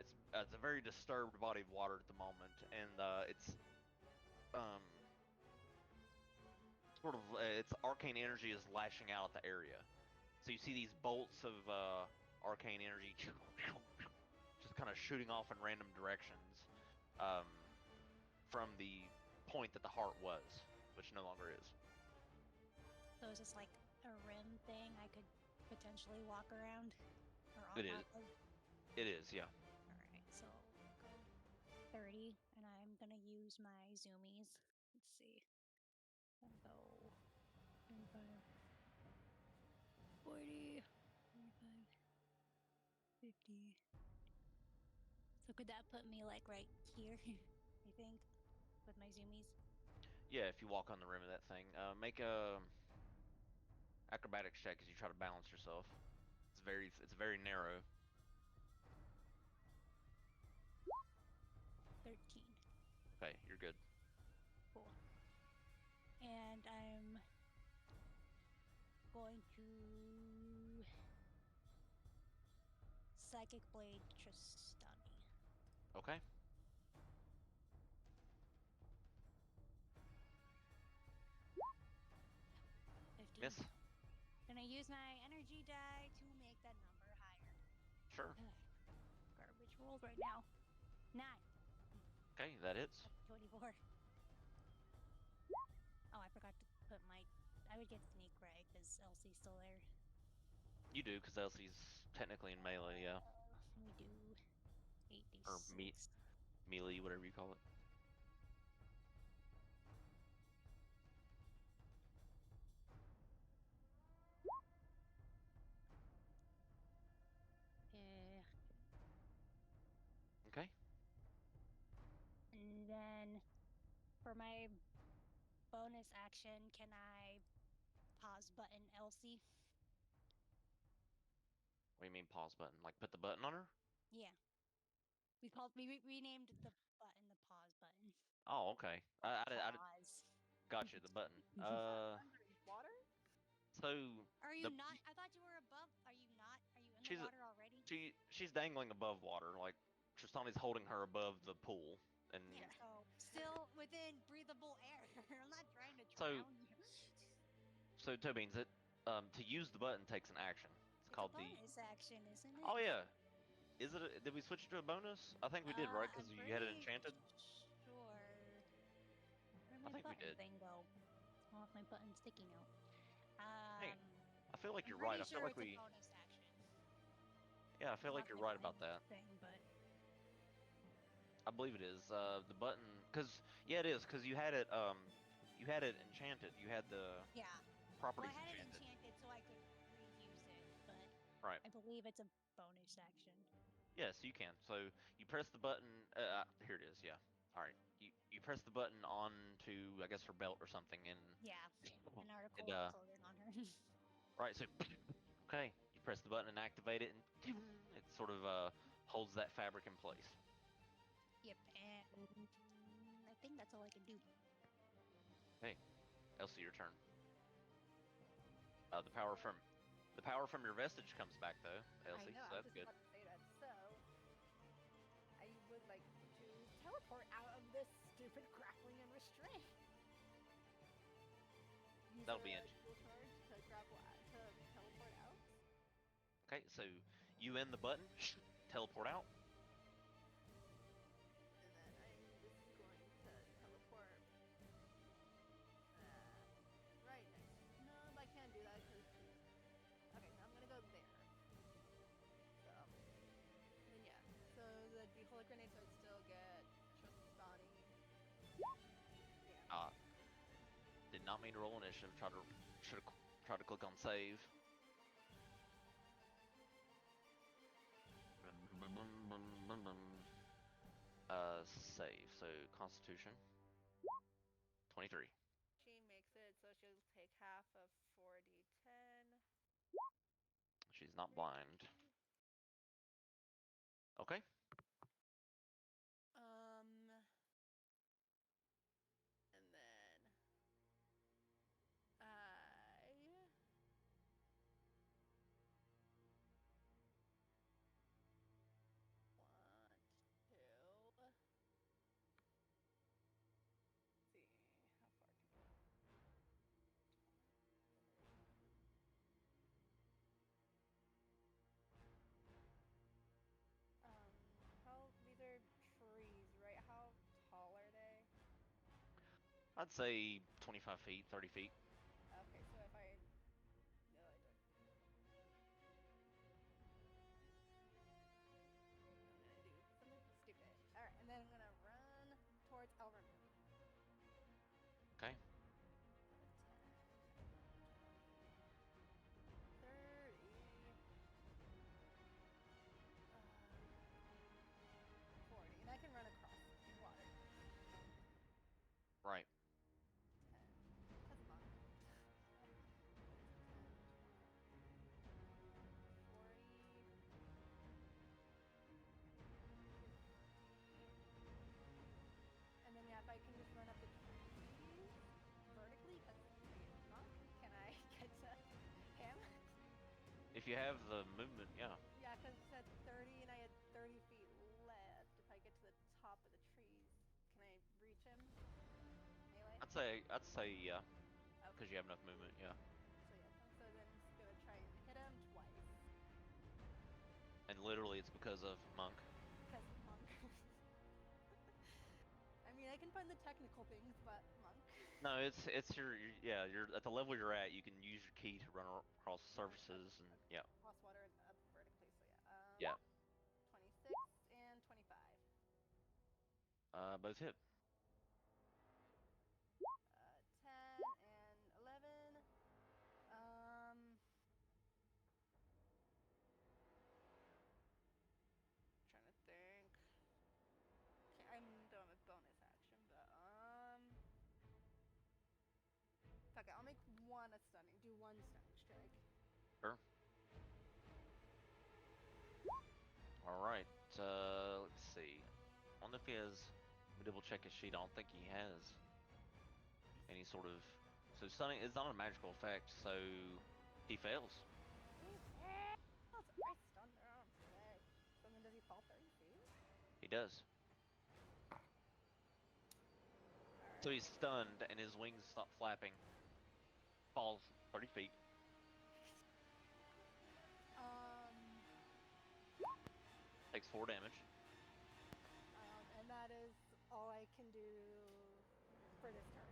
It's a very disturbed body of water at the moment, and it's um sort of its arcane energy is lashing out at the area. So you see these bolts of arcane energy just kind of shooting off in random directions um, from the point that the heart was, which no longer is. So is this like a rim thing I could potentially walk around or on It is. top of? It is. Yeah. Alright, so go 30, and I'm gonna use my zoomies. Let's see. I'm gonna go 25, 40, 45, 50. So could that put me like right here, I think, with my zoomies? Yeah. If you walk on the rim of that thing, make a acrobatics check as you try to balance yourself. It's very narrow. 13. Okay, you're good. Cool. And I'm going to Psychic Blade Tristani. Okay. 15. Miss. Gonna use my energy die to make that number higher. Sure. Garbage rolls right now. 9. Okay, that hits. 24. Oh, I forgot to put my. I would get sneak right because Elsie's still there. You do, because Elsie's technically in melee, yeah. Let me do Or 8d6. melee, whatever you call it. For my bonus action, can I pause button Elsie? What do you mean pause button? Like put the button on her? Yeah. We renamed the button the pause button. Oh, okay. Pause. Got you. The button. Underwater? So Are you the not? I thought you were above. Are you not? Are you in the She's a- water already? she's dangling above water, like Tristani's holding her above the pool, and Yeah. So still within breathable air. I'm not trying to So- drown you. so Tobeans, to use the button takes an action. It's It's a called the. bonus action, isn't it? Oh yeah. Is it? Did we switch it to a bonus? I think we did, right? Because I'm you had it pretty enchanted. Sure. Where'd I my think we button did. thing go? Oh, my button's sticking out. Hey, I feel like I'm you're pretty right. I feel sure like it's we. a bonus action. Yeah, I feel like Lost you're my right button about that. thing, but I believe it is. The button, because yeah, it is. Because you had it enchanted. You had the yeah. Well, properties I had enchanted. it enchanted so I could reuse it, but Right. I believe it's a bonus action. Yes, you can. So you press the button. Here it is. Yeah. All right. You press the button on to, I guess, her belt or something, and Yeah, an article And, uploaded on her. right. So okay, you press the button and activate it, and it sort of holds that fabric in place. Yep, and I think that's all I can do. Hey, Elsie, your turn. The power from your vestige comes back though, Elsie. I know, So I was that's just good. about to say that. So, I would like to teleport out of this stupid grappling and restraint. Use That'll be a interesting. dual charge to grapple to teleport out. Okay, so you end the button, teleport out. And then I'm just going to teleport right next. No, I can't do that because she's. Okay, so I'm gonna go there. So, then yeah. So the holy grenade, so I'd still get Tristani. Yeah. Did not mean to roll initiative. Should have tried to click on save. Save. So Constitution. 23. She makes it, so she'll take half of 4d10. She's not blind. Okay. And then I want to see how far can I go. How these are trees, right? How tall are they? I'd say 25 feet, 30 feet. Okay, so if I no, I don't. I'm gonna do something stupid. All right, and then I'm gonna run towards Elmer. Okay. 10, 30, 40, and I can run across water. Right. 10. That's fun. So, what is it? 10, 20, 40, 50. And then, yeah, if I can just run up the trees vertically, because he is monk, can I get to him? If you have the movement, yeah. Yeah, because it said 30 and I had 30 feet left. If I get to the top of the trees, can I reach him? Melee? I'd say yeah, Okay. because you have enough movement, yeah. So yeah, so then I'm just gonna try and hit him twice. And literally, it's because of monk. Because monk. I mean, I can find the technical things, but monk. No, it's yeah. You're at the level you're at. You can use your key to run across surfaces and yeah. Cross water and up vertically, so yeah. Yeah. 26 and 25. Both hit. 10 and 11. Trying to think. Okay, I'm done with bonus action, but do one stunning strike. Sure. All right. Let's see. I wonder if he has. We double check his sheet. I don't think he has any sort of. So stunning is not a magical effect, so he fails. I stunned her on today. So then does he fall 30 feet? He does. So he's stunned, and his wings stop flapping. Falls 30 feet. Takes 4 damage. And that is all I can do for this turn.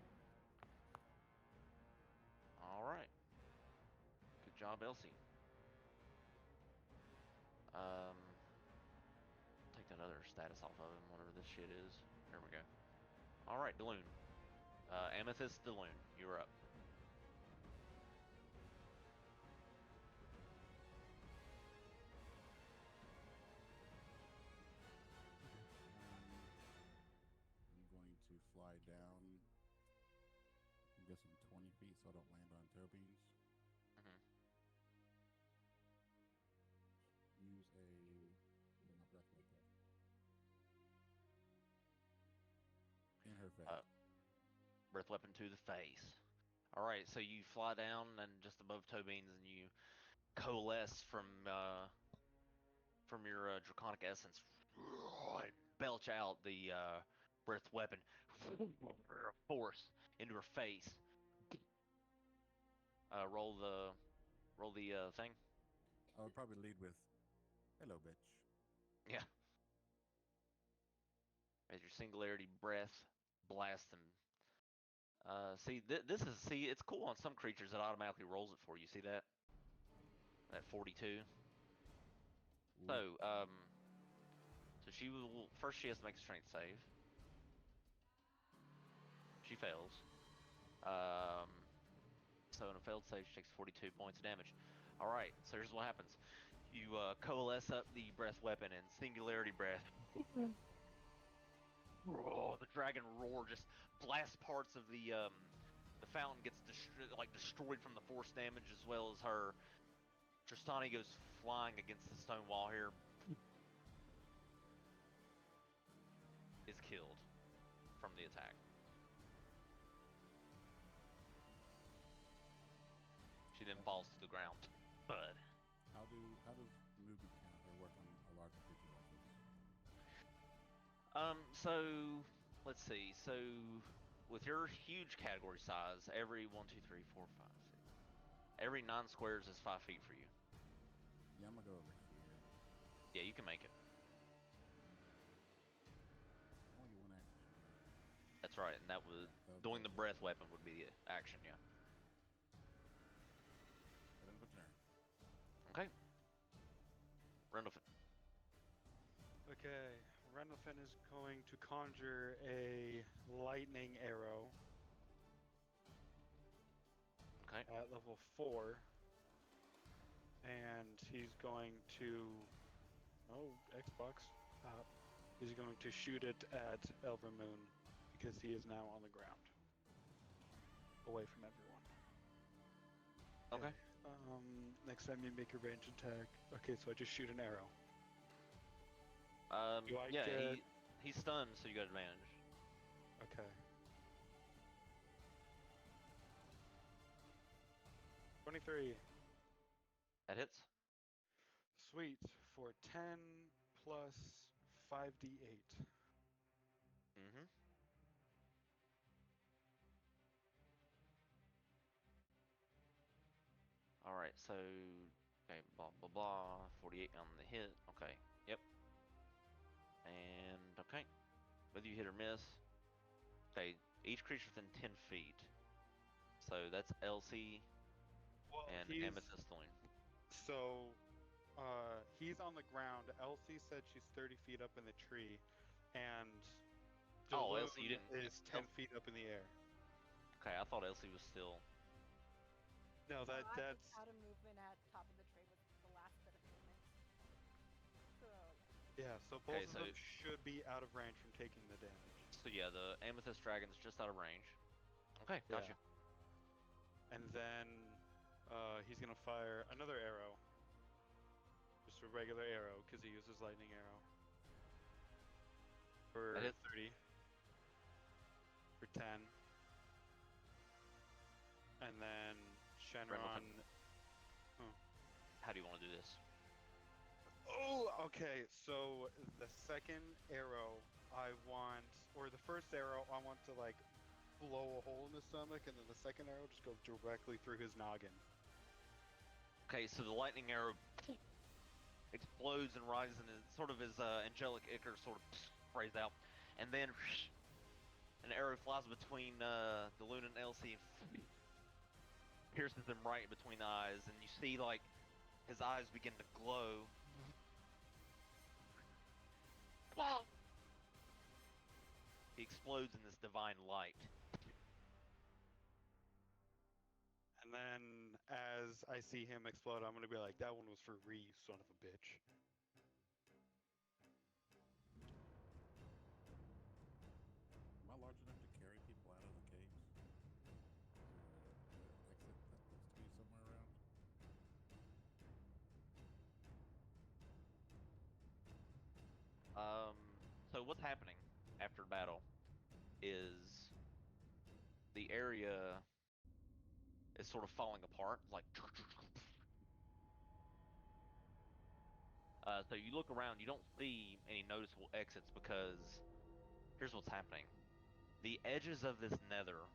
All right. Good job, Elsie. Take that other status off of him, whatever this shit is. There we go. All right, Daloon. Amethyst Daloon, you're up. I'm going to fly down. I'm guessing 20 feet so I don't land on toe beams. Mhm. Use my breath like that. In her face. Breath weapon to the face. All right, so you fly down and just above toe beans, and you coalesce from your draconic essence, belch out the breath weapon, force into her face. Roll the thing. I would probably lead with, "Hello, bitch." Yeah. As your singularity breath blasts them. See, it's cool on some creatures that automatically rolls it for you. See that? At 42. So, she will first. She has to make a strength save. She fails. So in a failed save, she takes 42 points of damage. All right. So here's what happens: you coalesce up the breath weapon and singularity breath. The dragon roar just blasts parts of the fountain, gets destroyed from the force damage, as well as her. Tristani goes flying against the stone wall here. Is killed from the attack. She then falls to the ground. But How does movement count or work on a larger creature like this? So let's see. So with your huge category size, every 1, 2, 3, 4, 5, 6, every 9 squares is 5 feet for you. Yeah, I'm gonna go over here. Yeah, you can make it. Only one action. That's right, and that would doing the breath weapon would be the action. Yeah. End of turn. Okay. Rendlefin. Okay, Rendlefin is going to conjure a lightning arrow Okay. at level 4. And he's going to... Oh, Xbox. He's going to shoot it at Elvermoon because he is now on the ground. Away from everyone. Okay. Next time you make a range attack. Okay, so I just shoot an arrow. Do I Yeah, get... he's stunned, so you got advantage. Okay. 23. That hits. Sweet. For 10 plus 5d8. Mm-hmm. All right, so okay, blah blah blah. 48 on the hit. Okay. Yep. And okay, whether you hit or miss. Okay, each creature within 10 feet. So that's Elsie Well, and he's... Amethyst Loon. So, he's on the ground. Elsie said she's 30 feet up in the tree, and Oh, Daloon Elsie, you didn't. is 10 feet up in the air. Okay, I thought Elsie was still. No, So I was that's... out of movement at top of the tree with the last bit of movement. So Yeah, so both Okay, of so- them should be out of range from taking the damage. So yeah, the Amethyst Dragon's just out of range. Okay, gotcha. And then He's gonna fire another arrow. Just a regular arrow, because he uses lightning arrow. For That hits. 30. For 10. And then Shenron. How do you want to do this? Oh, okay. So the second arrow I want, or the first arrow I want to like blow a hole in his stomach, and then the second arrow just go directly through his noggin. Okay, so the lightning arrow explodes and rises, and it sort of is angelic ichor sort of sprays out, and then an arrow flies between the Luna and Elsie and pierces him right between the eyes, and you see like his eyes begin to glow. He explodes in this divine light. And then as I see him explode, I'm gonna be like, "That one was for Ree, son of a bitch." Am I large enough to carry people out of the caves? Is there an exit that looks to be somewhere around? So what's happening after battle is the area is sort of falling apart, like. So you look around, you don't see any noticeable exits because here's what's happening. The edges of this nether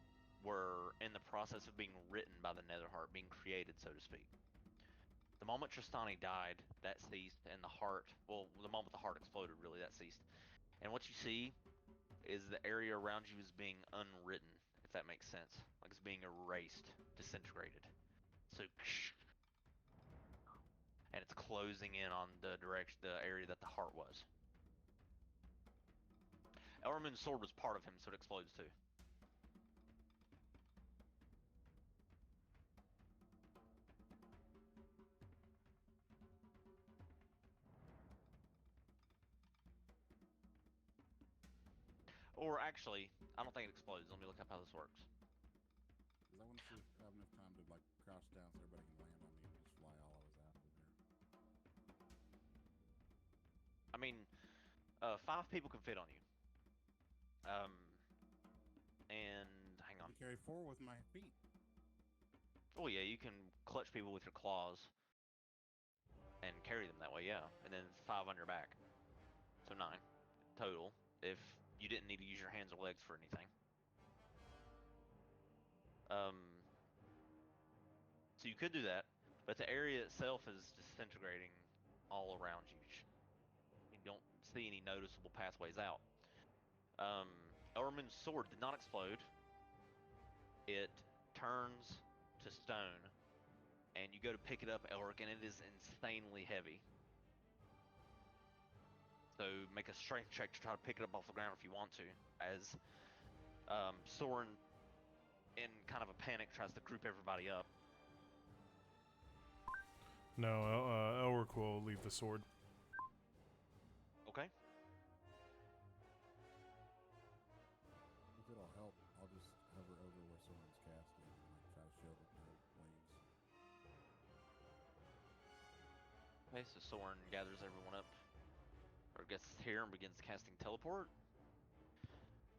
were in the process of being written by the nether heart, being created, so to speak. The moment Tristani died, that ceased, and the heart, well, the moment the heart exploded, really, that ceased. And what you see is the area around you is being unwritten, if that makes sense. Like it's being erased, disintegrated. So, and it's closing in on the area that the heart was. Elramun's sword was part of him, so it explodes too. Or actually, I don't think it explodes. Let me look up how this works. Because I want to see if I have enough time to like crouch down so everybody can land on me and just fly all of us out of there. I mean, 5 people can fit on you. And hang I on. can carry 4 with my feet. Oh yeah, you can clutch people with your claws and carry them that way, yeah. And then 5 on your back. So 9 total, if you didn't need to use your hands or legs for anything. So you could do that, but the area itself is disintegrating all around you. You don't see any noticeable pathways out. Elramun's sword did not explode. It turns to stone, and you go to pick it up, Elric, and it is insanely heavy. So make a strength check to try to pick it up off the ground if you want to, as Soren, in kind of a panic, tries to group everybody up. No, Elric will leave the sword. Okay. If it'll help, I'll just hover over where someone's casting and like try to shield with my wings. Okay, so Soren gathers everyone up, or gets here and begins casting teleport.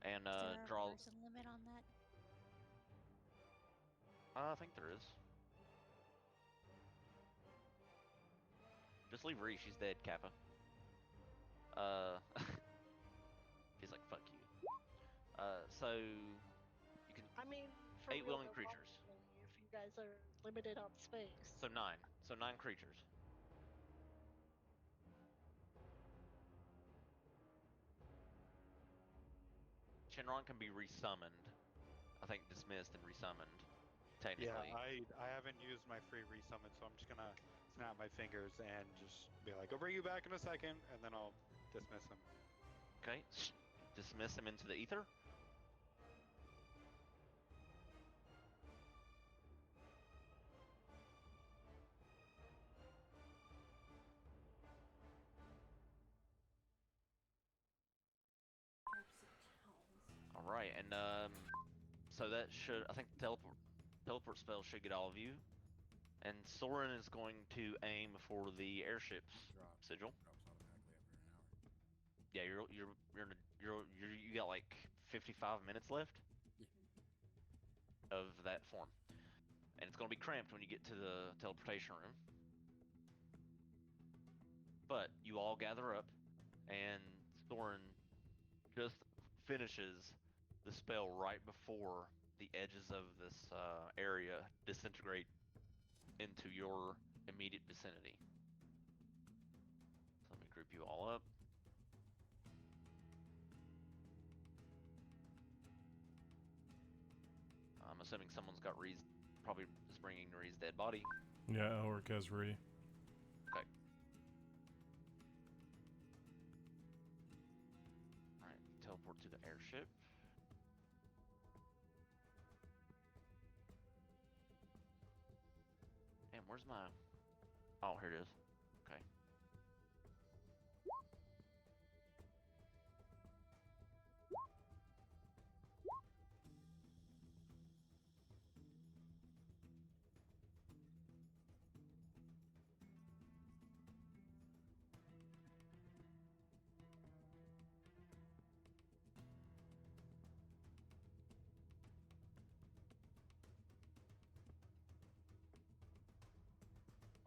And Is there a draws. person limit on that? I think there is. Just leave Ree, she's dead, Kappa. She's like, fuck you. So you can I mean, for 8 real willing though, creatures. if you guys are limited on space. So 9. So 9 creatures. Shenron can be resummoned. I think dismissed and resummoned, technically. Yeah, I haven't used my free resummon, so I'm just gonna snap my fingers and just be like, "I'll bring you back in a second," and then I'll dismiss him. Okay, dismiss him into the ether. All right, and so that should, I think the teleport spell should get all of you. And Soren is going to aim for the airship's Drop. sigil. Drops automatically after an hour. Yeah, you got like 55 minutes left of that form, and it's going to be cramped when you get to the teleportation room. But you all gather up, and Soren just finishes the spell right before the edges of this area disintegrate into your immediate vicinity. So let me group you all up. I'm assuming someone's got Ree's, probably is bringing Ree's dead body. Yeah, Elric has Ree. Okay. Alright, teleport to the airship. Damn, where's my... Oh, here it is. Okay.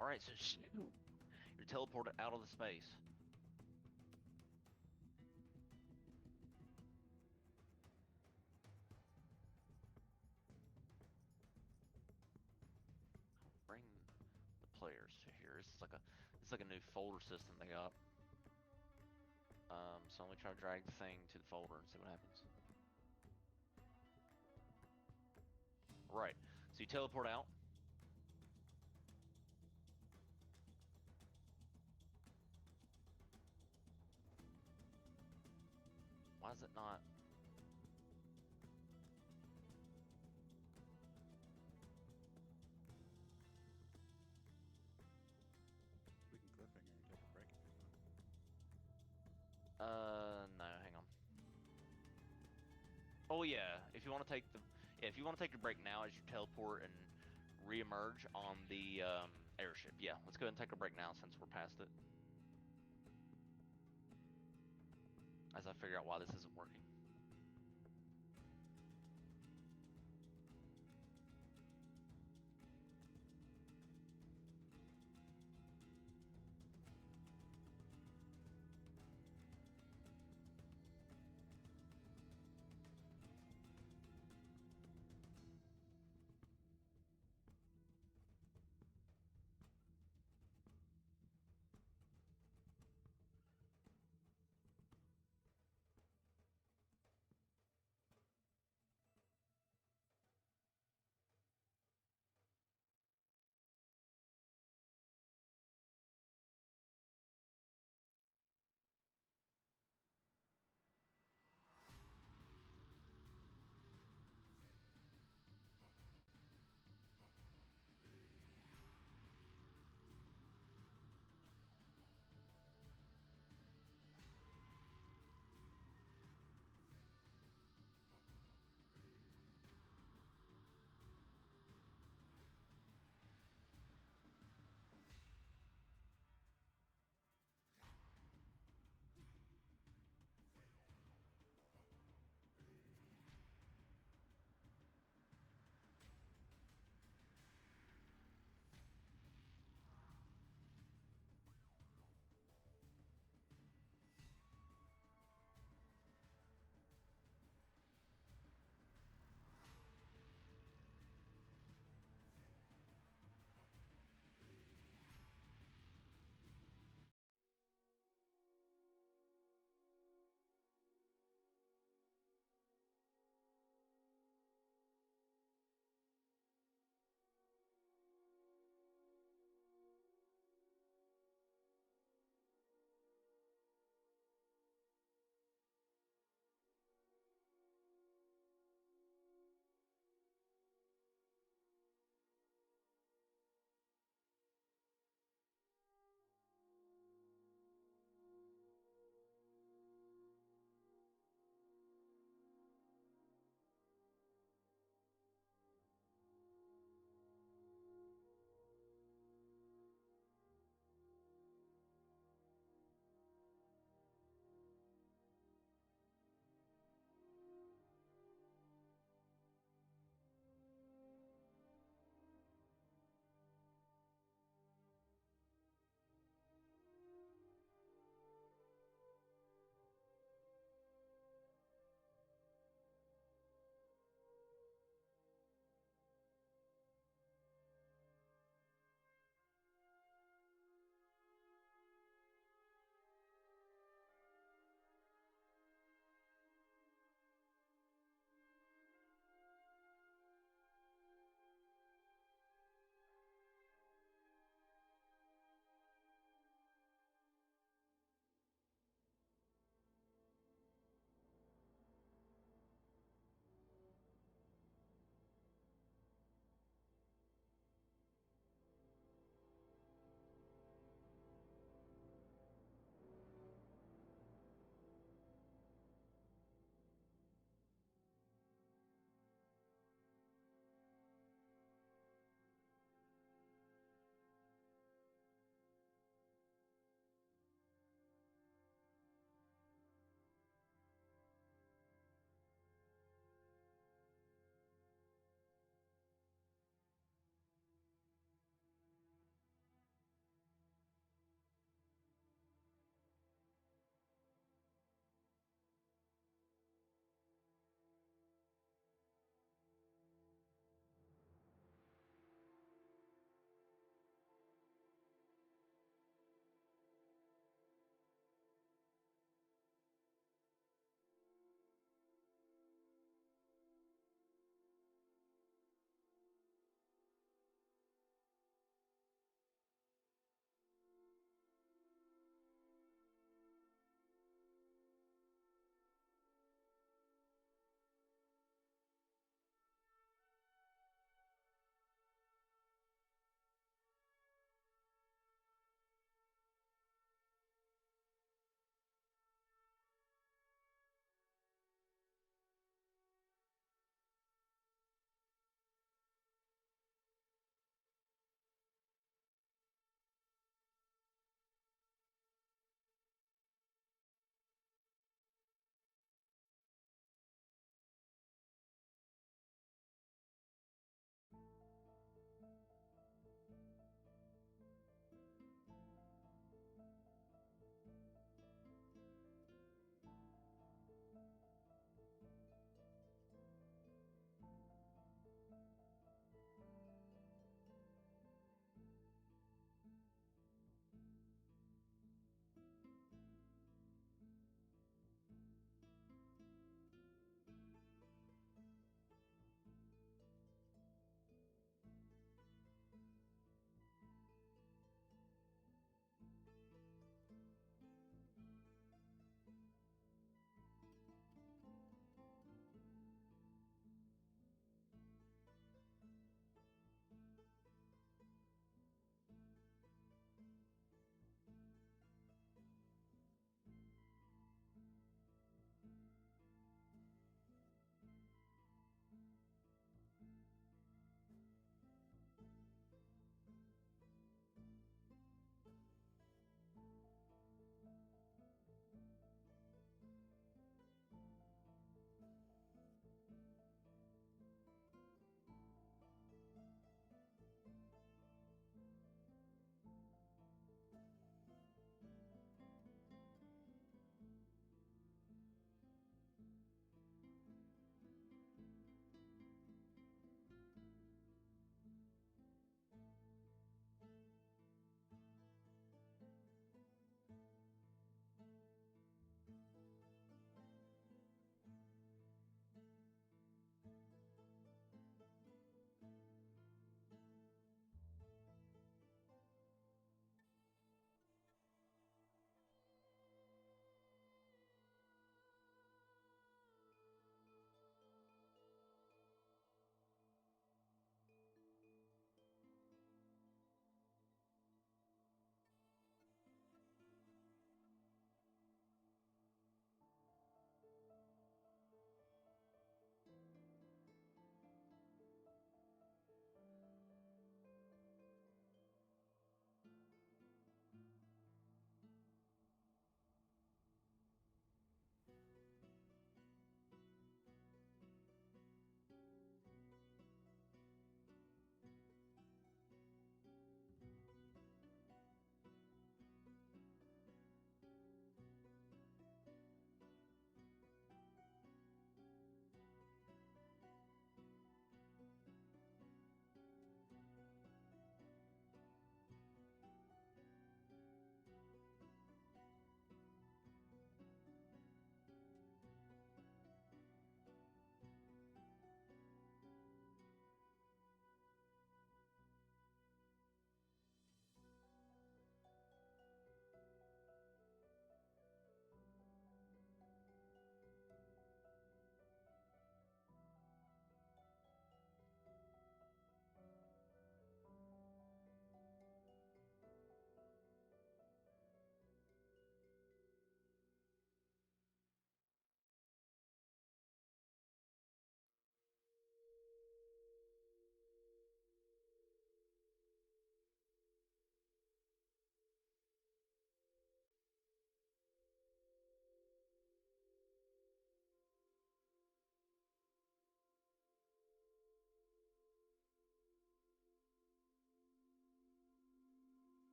Alright, so you're teleported out of the space. Bring the players to here. It's like a new folder system they got. So let me try to drag the thing to the folder and see what happens. Right. So you teleport out. Why is it not? We can cliffhanger and take a break if you want. No, hang on. Oh yeah, if you want to take the, yeah, if you want to take a break now as you teleport and re-emerge on the airship, yeah, let's go ahead and take a break now since we're past it. As I figure out why this isn't working.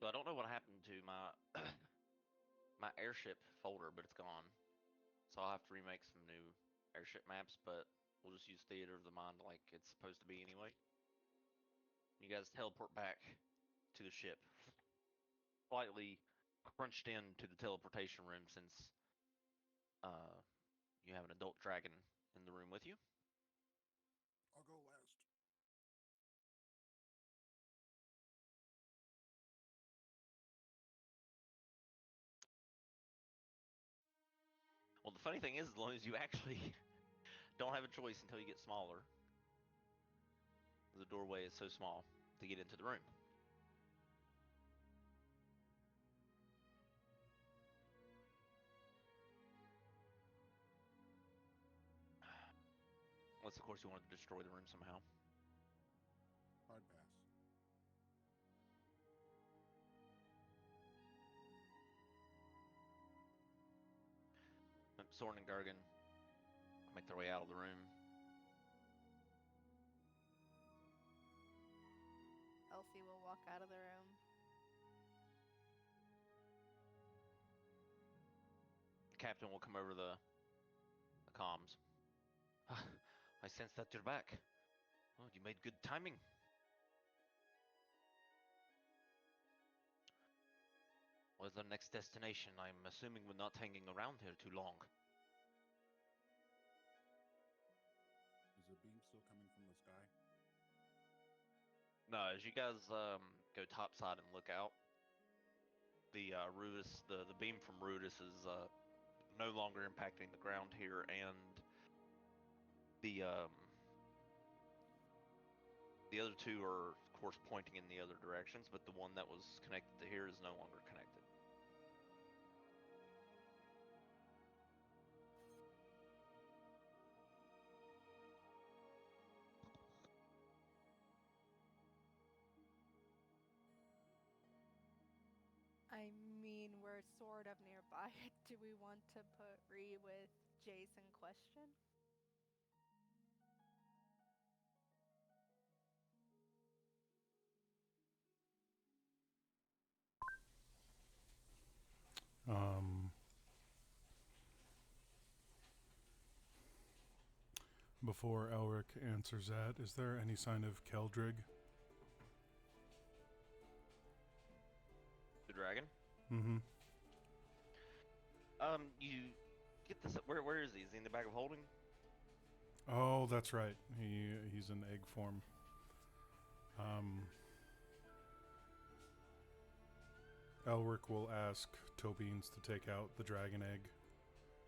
So I don't know what happened to my my airship folder, but it's gone. So I'll have to remake some new airship maps, but we'll just use Theater of the Mind like it's supposed to be anyway. You guys teleport back to the ship, slightly crunched into the teleportation room since uh, you have an adult dragon in the room with you. I'll go last. Well, the funny thing is, as long as you actually don't have a choice until you get smaller, the doorway is so small to get into the room. Unless, of course, you want to destroy the room somehow. Hard pass. Soren and Gargan make their way out of the room. Elsie will walk out of the room. The captain will come over the comms. I sense that you're back. Oh, you made good timing. Where's the next destination? I'm assuming we're not hanging around here too long. Is the beam still coming from the sky? No, as you guys go topside and look out, the Rudis, the beam from Rudis is no longer impacting the ground here, and the other two are, of course, pointing in the other directions, but the one that was connected to here is no longer connected. I mean, we're sort of nearby. Do we want to put Ree with Jace in question? Before Elric answers that, is there any sign of Keldrig? The dragon? Mm-hmm. You get this. Where is he? Is he in the bag of holding? Oh, that's right. He's in egg form. Elric will ask Tobines to take out the dragon egg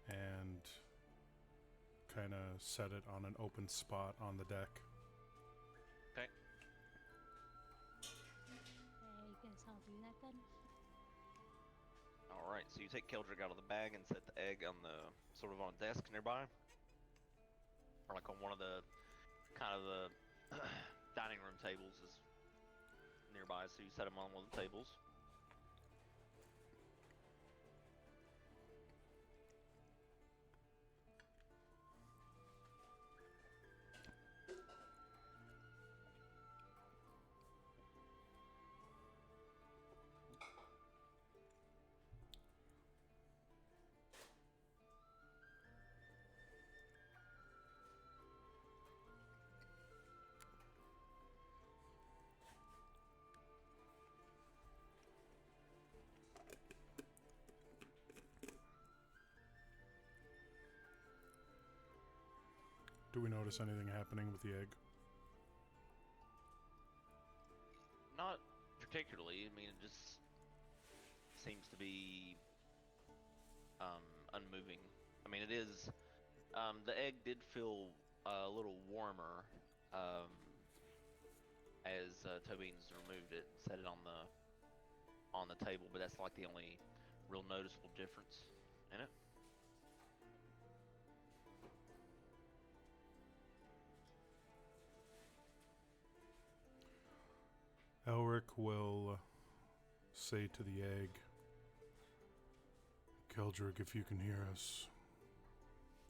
and kind of set it on an open spot on the deck. Okay. I guess I'll do that then. All right. So you take Keldrick out of the bag and set the egg on the sort of on a desk nearby, or like on one of the kind of the dining room tables is nearby. So you set them on one of the tables. Do we notice anything happening with the egg? Not particularly. I mean, it just seems to be unmoving. I mean, it is. The egg did feel a little warmer as Tobin's removed it, set it on the table, but that's like the only real noticeable difference in it. Elric will say to the egg, Keldrick, if you can hear us,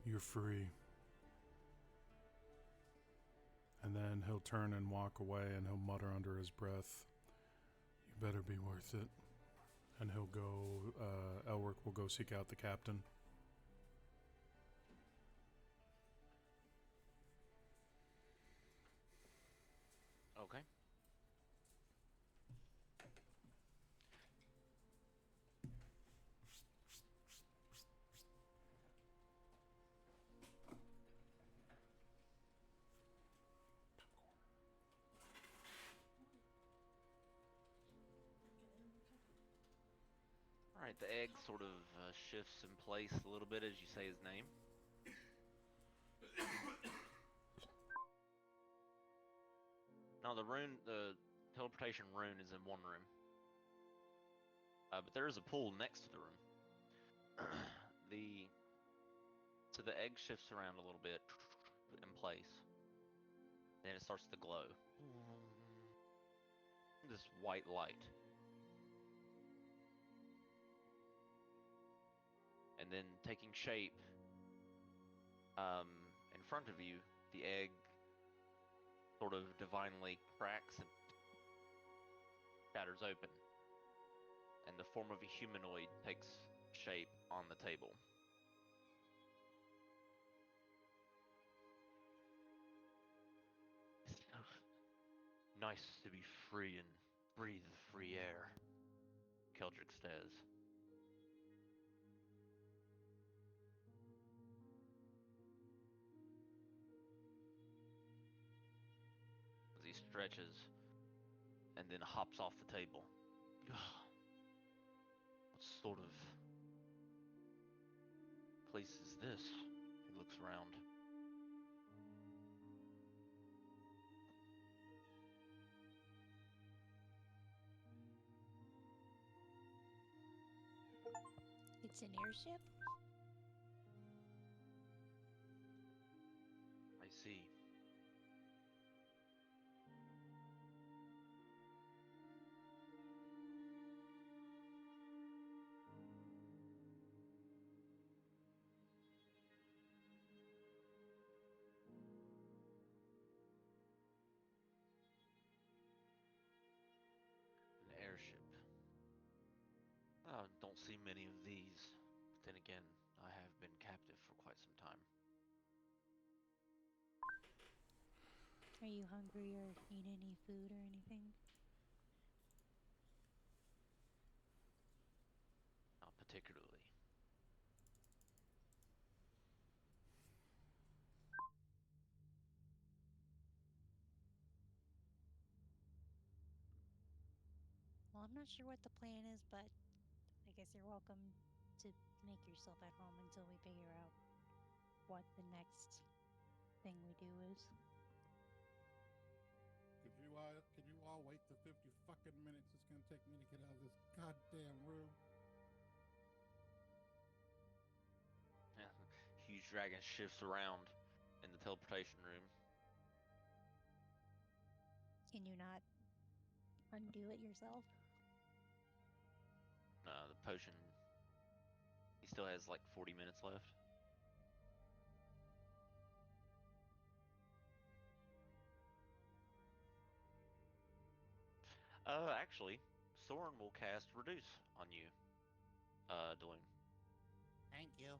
you're free. And then he'll turn and walk away and he'll mutter under his breath, Better be worth it. And he'll go, Elric will go seek out the captain. Okay. All right, the egg sort of shifts in place a little bit as you say his name. Now the teleportation rune is in one room, but there is a pool next to the room. So the egg shifts around a little bit in place. Then it starts to glow. This white light. And then taking shape in front of you, the egg sort of divinely cracks and shatters open. And the form of a humanoid takes shape on the table. Nice to be free and breathe the free air, Keldrick says. As he stretches and then hops off the table. What sort of place is this? He looks around. It's an airship? I see. An airship. Don't see many of these. But then again, I have been captive for quite some time. Are you hungry or need any food or anything? Not particularly. Well, I'm not sure what the plan is, but I guess you're welcome to make yourself at home until we figure out what the next thing we do is. Could you all wait the 50 fucking minutes it's gonna take me to get out of this goddamn room? Yeah. Huge dragon shifts around in the teleportation room. Can you not undo it yourself? The potion. He still has like 40 minutes left. Actually, Soren will cast Reduce on you, Dwayne. Thank you.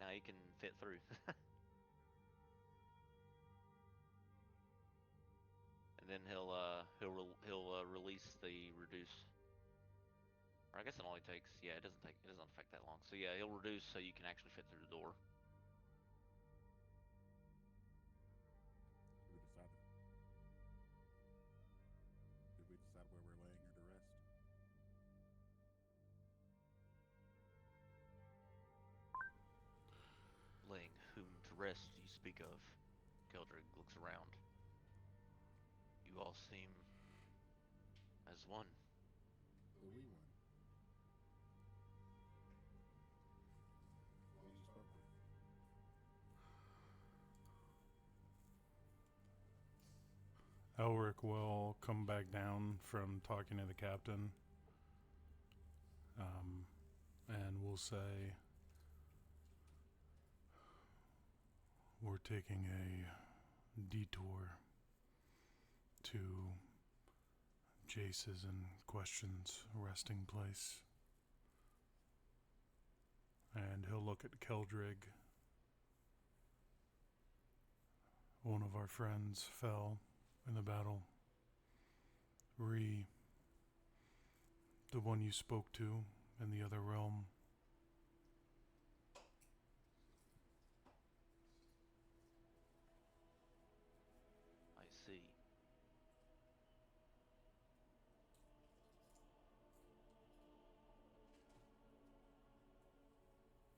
Now you can fit through. And then he'll release the Reduce. Or I guess it only takes, yeah, it doesn't affect that long. So yeah, he'll reduce so you can actually fit through the door. Did we decide where we're laying her to rest? Laying whom to rest you speak of? Keldrick looks around. You all seem as one. The wee one. The one you spoke with. Elric will come back down from talking to the captain, and we'll say, we're taking a detour to Jace is in Question's resting place. And he'll look at Keldrig. One of our friends fell in the battle. The one you spoke to in the other realm. I see.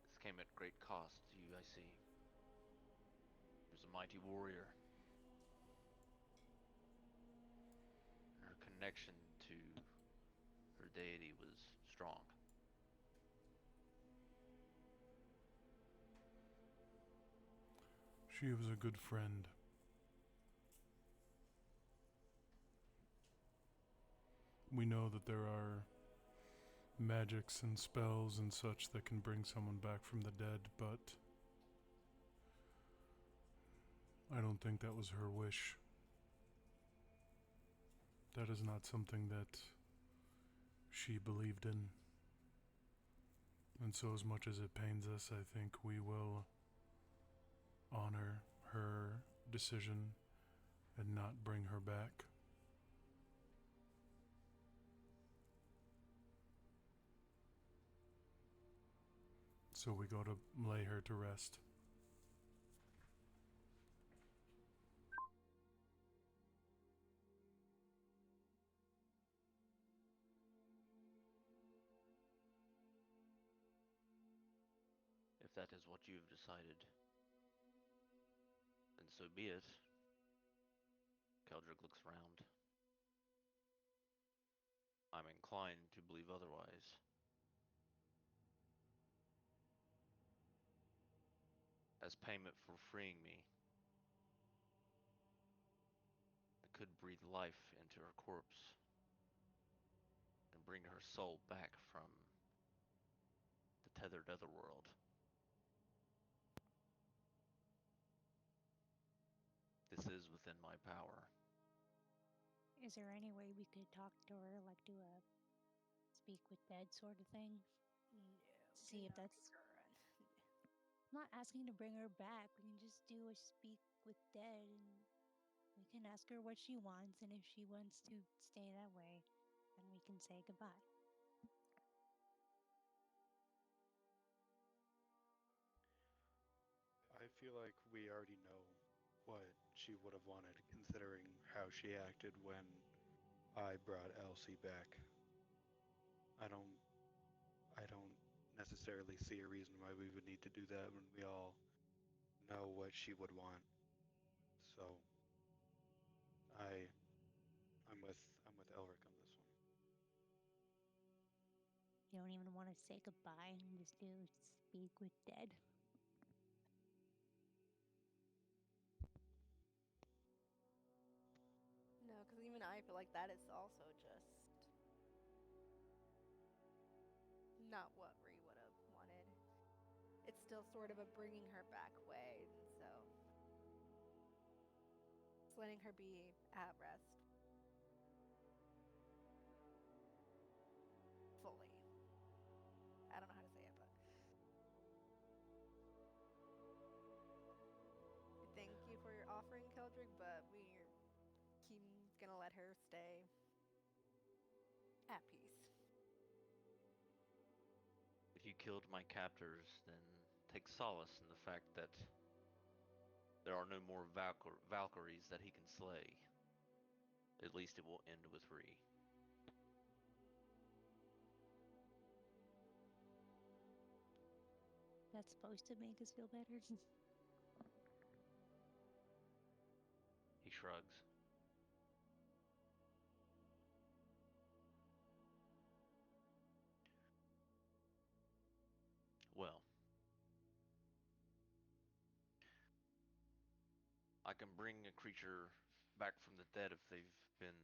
This came at great cost to you, I see. She was a mighty warrior. And her connection to her deity was strong. She was a good friend. We know that there are magics and spells and such that can bring someone back from the dead, but I don't think that was her wish. That is not something that she believed in. And so, as much as it pains us, I think we will honor her decision and not bring her back. So we go to lay her to rest. If that is what you've decided, then so be it. Keldrick looks around. I'm inclined to believe otherwise. As payment for freeing me, I could breathe life into her corpse and bring her soul back from the tethered otherworld. This is within my power. Is there any way we could talk to her, like do a speak with dead sort of thing? No. See if that's. I'm not asking to bring her back. We can just do a speak with dead, and we can ask her what she wants, and if she wants to stay that way, then we can say goodbye. I feel like we already know what she would have wanted, considering how she acted when I brought Elsie back. I don't I don't necessarily see a reason why we would need to do that when we all know what she would want. So I I'm with Elric on this one. You don't even want to say goodbye and just do speak with dead. No, because even I feel like that is also just not what Ree would have wanted. It's still sort of a bringing her back way, and so it's letting her be at rest fully. I don't know how to say it, but thank you for your offering, Keldrick, but we're gonna let her stay at peace. If you killed my captors, then take solace in the fact that there are no more Valkyries that he can slay. At least it will end with Ree. That's supposed to make us feel better. He shrugs. Well, I can bring a creature back from the dead if they've been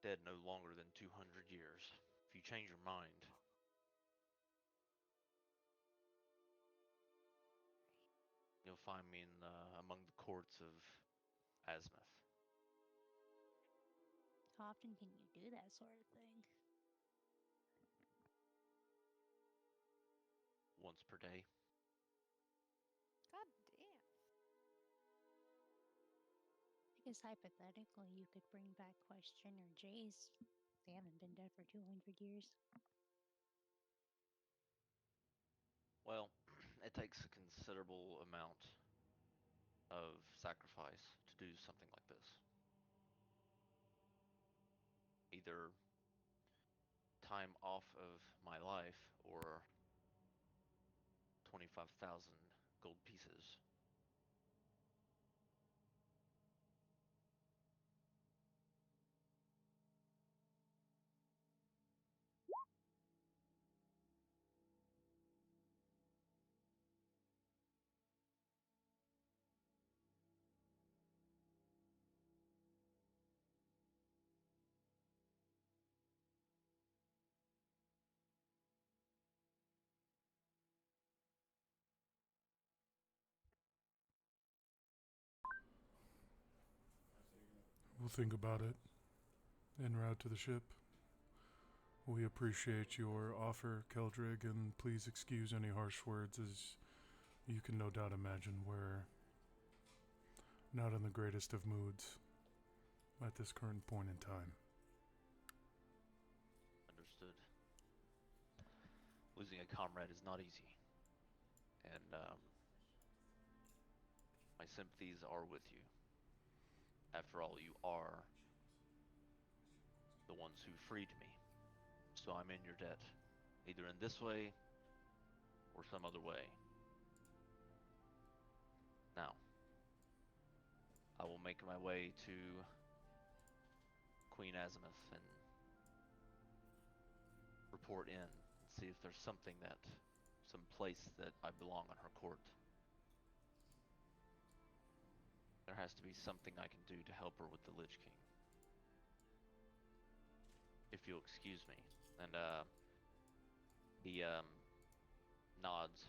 dead no longer than 200 years. If you change your mind, you'll find me among the courts of Azimuth. How often can you do that sort of thing? Once per day. God damn. I guess hypothetically, you could bring back Question or Jace. They haven't been dead for 200 years. Well, it takes a considerable amount of sacrifice to do something like this. Either time off of my life or 25,000 gold pieces. We'll think about it en route to the ship. We appreciate your offer, Keldrig, and please excuse any harsh words, as you can no doubt imagine we're not in the greatest of moods at this current point in time. Understood. Losing a comrade is not easy. And my sympathies are with you. After all, you are the ones who freed me. So I'm in your debt, either in this way or some other way. Now, I will make my way to Queen Azimuth and report in and see if there's some place that I belong on her court. There has to be something I can do to help her with the Lich King. If you'll excuse me. And he nods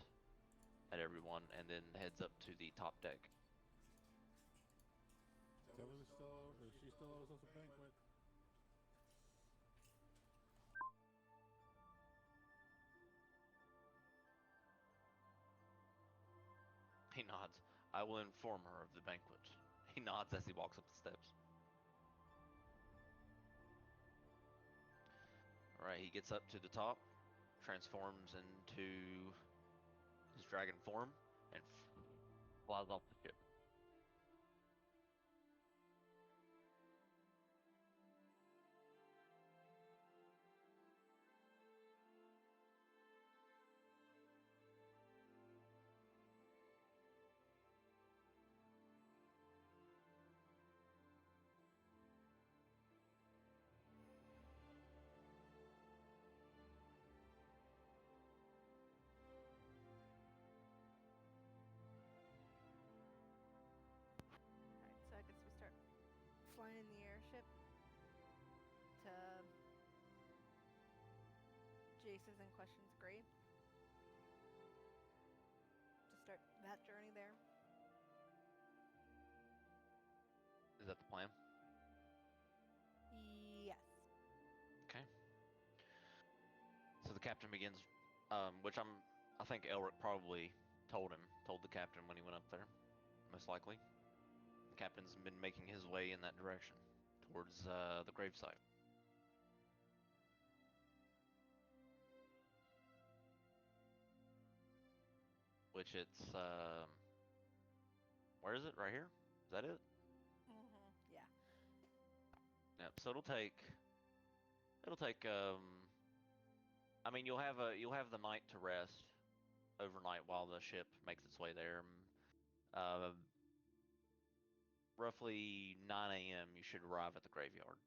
at everyone and then heads up to the top deck. Tell her she still owes us a banquet. He nods. I will inform her of the banquet. He nods as he walks up the steps. Alright, he gets up to the top, transforms into his dragon form, and flies off the ship. Alright, so I guess we start flying in the airship to Jace's and Question's grave. To start that journey there. Is that the plan? Yes. Okay. So the captain begins, which I think Elric probably told the captain when he went up there, most likely. The captain's been making his way in that direction, towards the gravesite. Which it's, where is it? Right here? Is that it? Yeah. Yep. So it'll take, I mean, you'll have the night to rest overnight while the ship makes its way there. Roughly 9 a.m. you should arrive at the graveyard.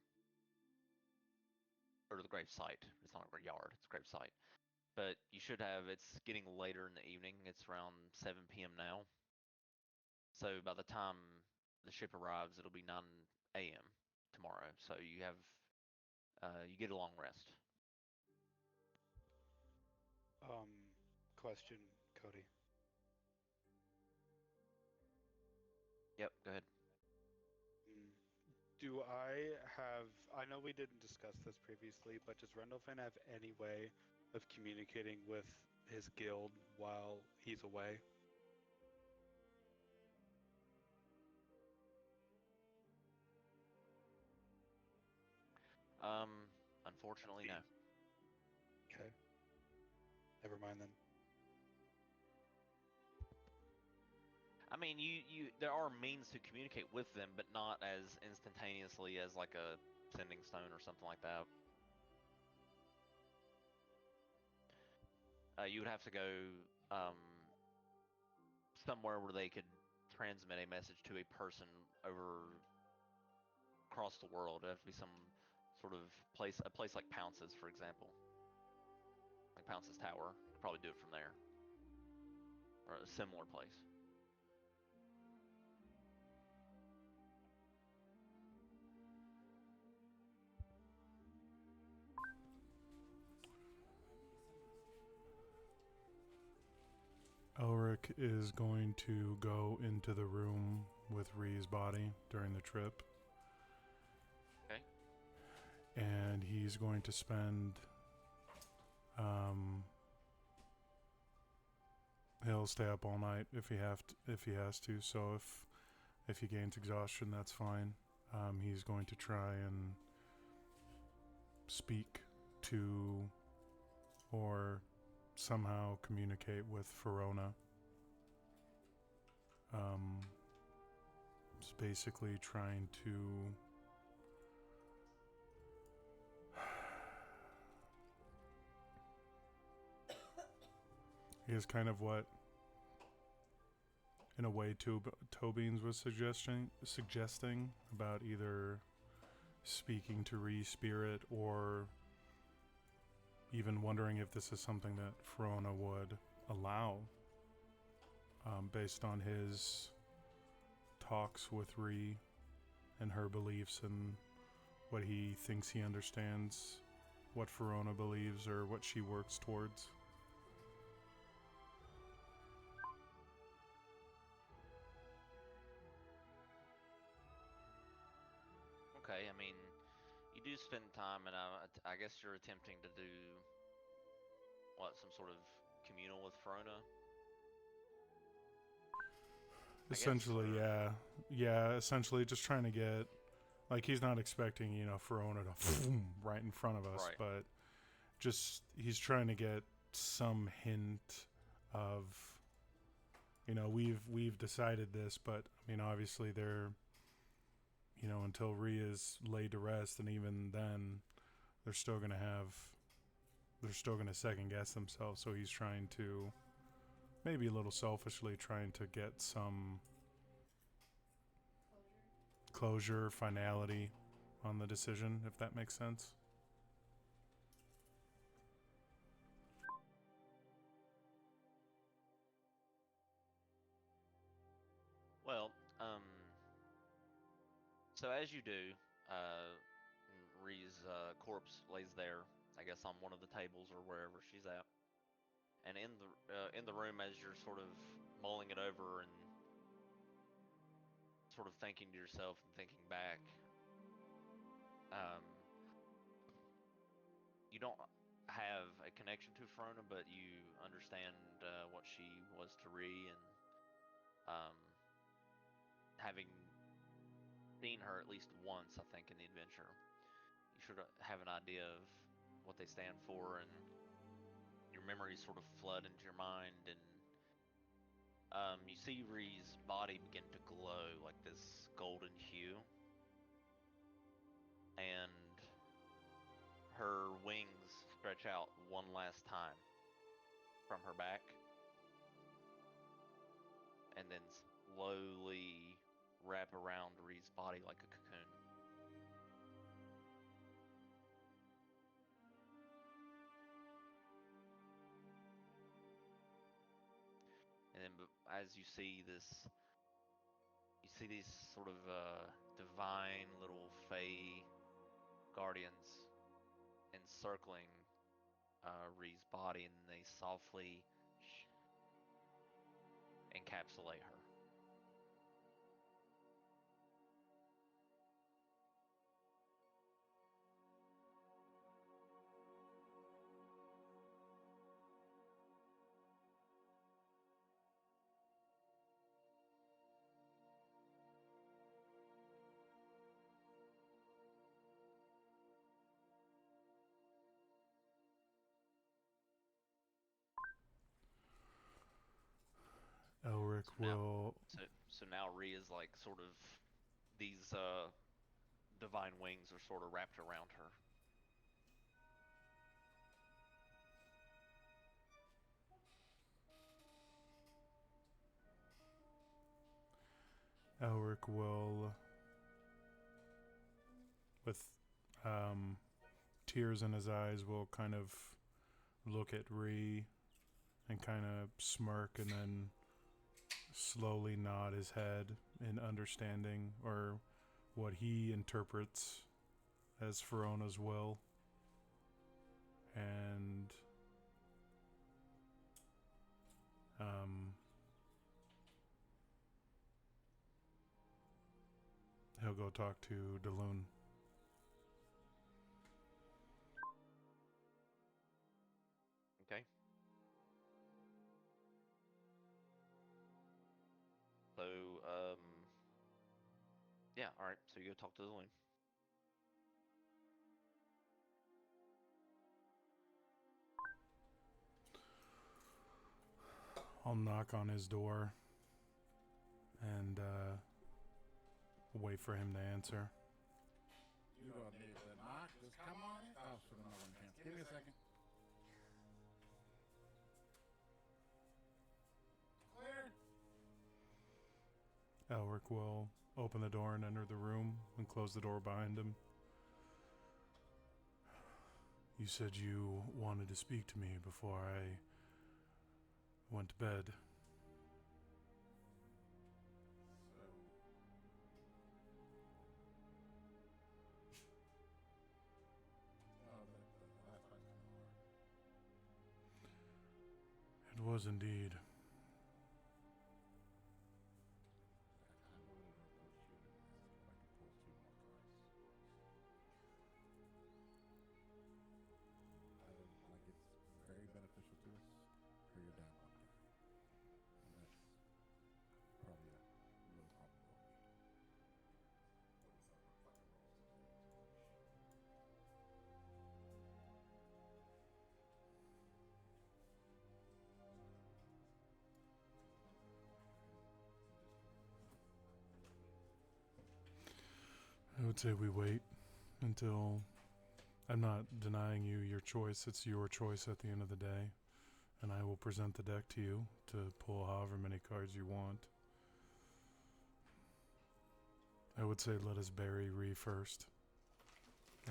Or the grave site. It's not a yard, it's a grave site. But you should have, it's getting later in the evening. It's around 7 p.m. now. So by the time the ship arrives, it'll be 9 a.m. tomorrow. So you have, you get a long rest. Question, Cody. Yep, go ahead. Do I have? I know we didn't discuss this previously, but does Rendolphin have any way of communicating with his guild while he's away? Unfortunately, no. Okay. Never mind then. I mean, there are means to communicate with them, but not as instantaneously as like a sending stone or something like that. You would have to go um, somewhere where they could transmit a message to a person over across the world. It would have to be some sort of place, a place like Pounce's, for example, like Pounce's Tower. You could probably do it from there, or a similar place. Elric is going to go into the room with Ree's body during the trip. Okay. And he's going to spend. He'll stay up all night if he has to. So if he gains exhaustion, that's fine. He's going to try and speak to or somehow communicate with Verona. It's basically trying to is kind of what, in a way, Tobin's was suggesting about either speaking to Ree's spirit or even wondering if this is something that Verona would allow, based on his talks with Ree and her beliefs and what he thinks he understands, what Verona believes or what she works towards. Okay, I mean, you do spend time, and I guess you're attempting to do what, some sort of communal with Verona, I guess. Essentially, Or, yeah. Essentially, just trying to get, like, he's not expecting Verona to right in front of us, right. but just he's trying to get some hint of, we've decided this, but I mean, obviously they're, until Rhea is laid to rest, and even then, they're still gonna second guess themselves. So he's trying to, maybe a little selfishly, trying to get some closure, finality on the decision, if that makes sense. Well, so as you do, Ree's corpse lays there, I guess, on one of the tables or wherever she's at. And in the room, as you're sort of mulling it over and sort of thinking to yourself and thinking back, um, you don't have a connection to Frona, but you understand what she was to Ree, and um, having seen her at least once, I think, in the adventure, you should have an idea of what they stand for, and your memories sort of flood into your mind, and you see Ree's body begin to glow like this golden hue, and her wings stretch out one last time from her back, and then slowly wrap around Ree's body like a cocoon. And then as you see this, you see these sort of divine little fey guardians encircling Ree's body, and they softly encapsulate her. now, will. so now Rhea is like sort of these divine wings are sort of wrapped around her. Elric will, with tears in his eyes, will kind of look at Ree and kind of smirk and then slowly nod his head in understanding or what he interprets as Ferona's will. And he'll go talk to Daloon. Okay. So, yeah, all right. So you go talk to the loon. I'll knock on his door and wait for him to answer. You don't need to knock. Just come on in. Oh, shit, I'm not wearing pants. Give me a second. Clear. Elric will open the door and enter the room and close the door behind him. You said you wanted to speak to me before I went to bed. So, oh, the last part's kind of hard. It was indeed. I would have approached you and asked if I could pull 2 more cards. Like it's very beneficial to us. Or you're down 1 guy. And that's probably a low probability. I would say we wait until. I'm not denying you your choice. It's your choice at the end of the day. And I will present the deck to you to pull however many cards you want. I would say let us bury Ree first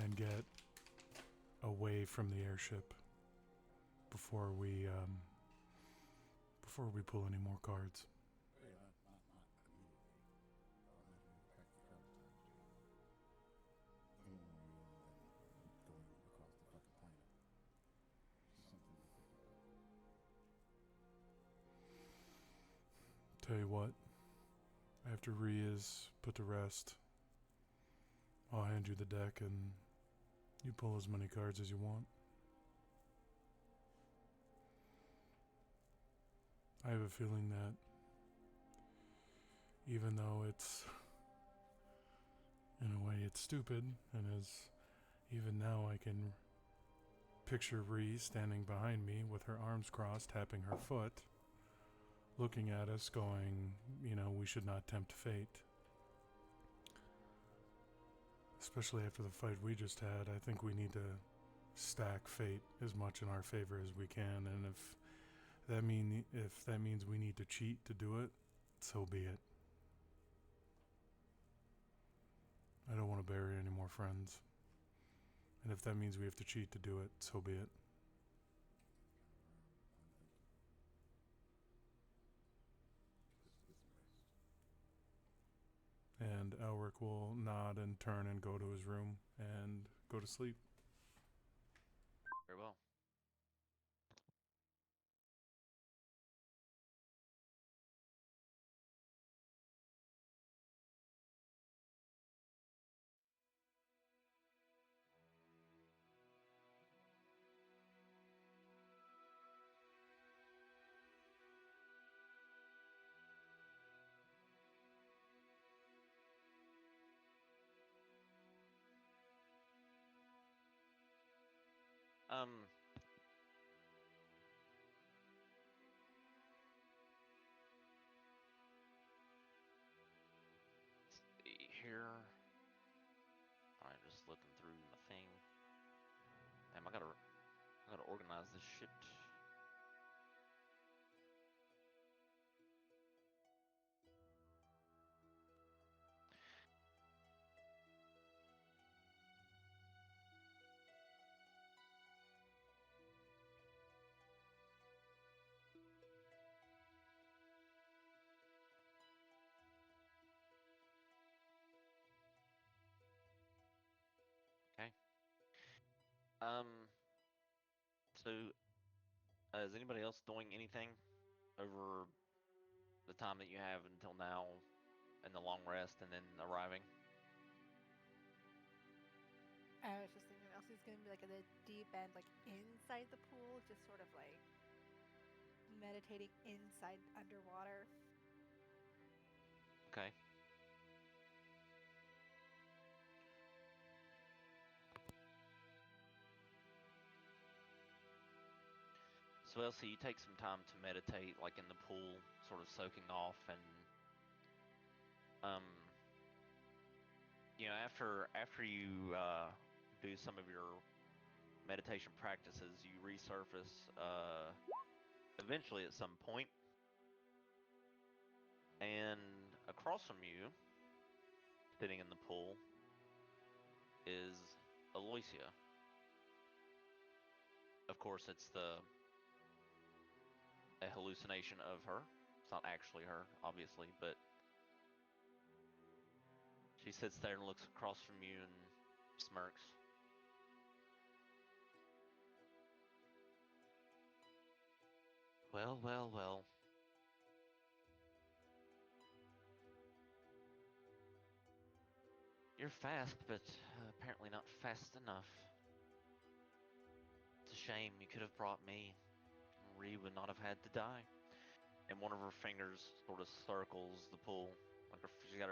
and get away from the airship before we pull any more cards. Oh, yeah, not immediately. I'll imagine you pack your cards times 2. And then going across the fucking planet. Something to think about. Tell you what, after Ree is put to rest, I'll hand you the deck and you pull as many cards as you want. I have a feeling that even though it's, in a way, it's stupid, and as even now I can picture Ree standing behind me with her arms crossed, tapping her foot, looking at us going, we should not tempt fate. Especially after the fight we just had, I think we need to stack fate as much in our favor as we can, and if that means we need to cheat to do it, so be it. I don't want to bury any more friends. And if that means we have to cheat to do it, so be it. Just get some rest. And Elric will nod and turn and go to his room and go to sleep. Very well. Um, organize this shit. Okay. Um. So, is anybody else doing anything over the time that you have until now, and the long rest, and then arriving? I was just thinking Elsie's gonna be like at the deep end, like inside the pool, just sort of like meditating inside underwater. Okay. So, Elsie, you take some time to meditate, like in the pool, sort of soaking off, and um, after you do some of your meditation practices, you resurface eventually at some point, and across from you, sitting in the pool, is Aloysia. Of course, it's a hallucination of her. It's not actually her, obviously, but she sits there and looks across from you and smirks. Well, well, well. You're fast, but apparently not fast enough. It's a shame. You could have brought me. Ree would not have had to die. And one of her fingers sort of circles the pool, like she's got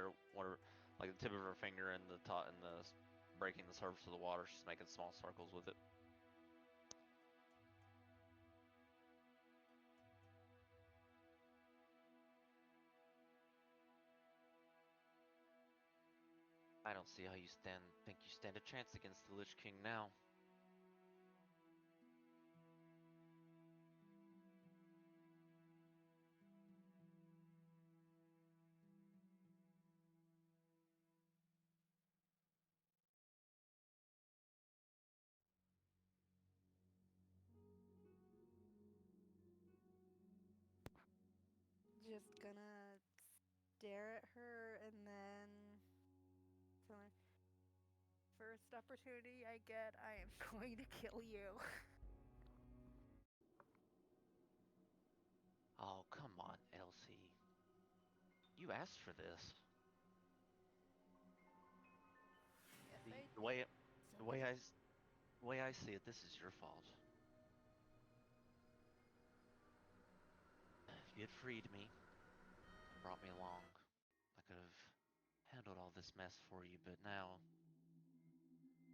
like the tip of her finger and the top and the breaking the surface of the water. She's making small circles with it. I don't see how you think you stand a chance against the Lich King now. Just gonna stare at her and then tell her, first opportunity I get, I am going to kill you. Oh, come on, Elsie. You asked for this. Yes, The, I the way did. it, the way the way I see it, this is your fault. If you had freed me and brought me along, I could have handled all this mess for you, but now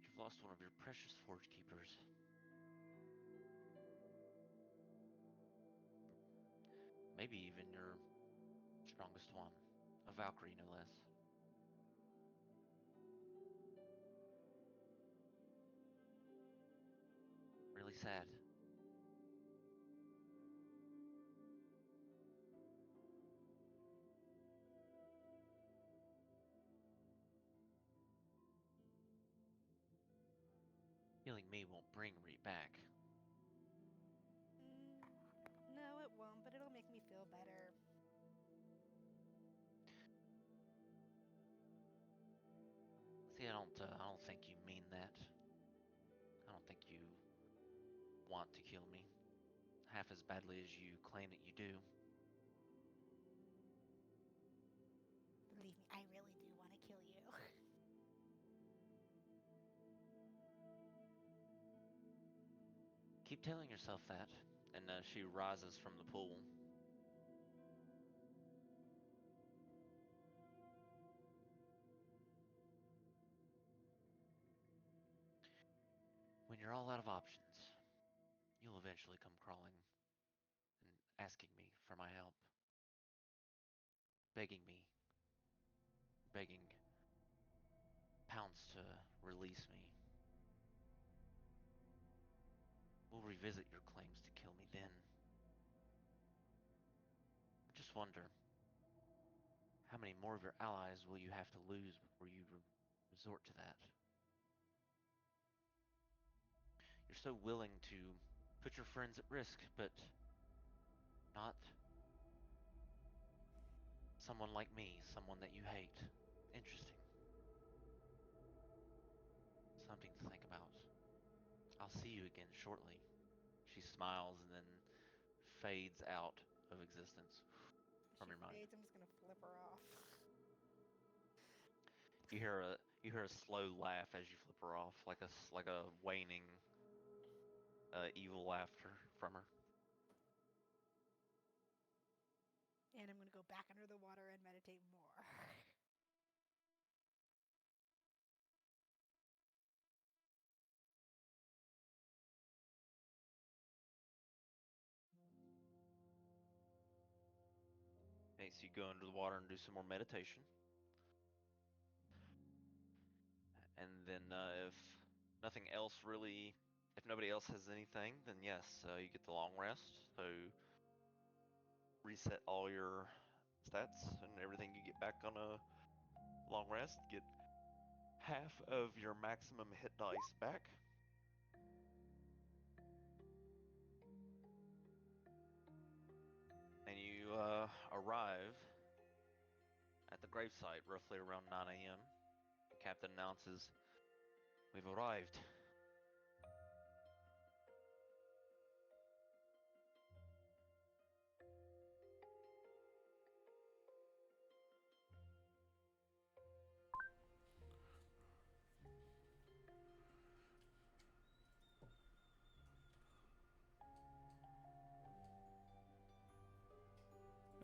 you've lost one of your precious forge keepers. Maybe even your strongest one. A Valkyrie, no less. Really sad. Killing me won't bring Ree back. No, it won't, but it'll make me feel better. See, I don't think you mean that. I don't think you want to kill me half as badly as you claim that you do. Believe me, I really do want to kill you. Keep telling yourself that. And she rises from the pool. When you're all out of options, you'll eventually come crawling and asking me for my help, begging me, begging Pounce to release me. We'll revisit your claims to kill me then. I just wonder, how many more of your allies will you have to lose before you resort to that? You're so willing to put your friends at risk, but not someone like me, someone that you hate. Interesting. Something to think about. I'll see you again shortly. She smiles and then fades out of existence from She your mind. fades. I'm just gonna flip her off. You hear a slow laugh as you flip her off, like a waning, evil laughter from her. And I'm gonna go back under the water and meditate more. Okay, so you go under the water and do some more meditation, and then if nobody else has anything, then yes, you get the long rest. So reset all your stats and everything you get back on a long rest. Get half of your maximum hit dice back. And you arrive at the gravesite roughly around 9 a.m. The captain announces, "We've arrived."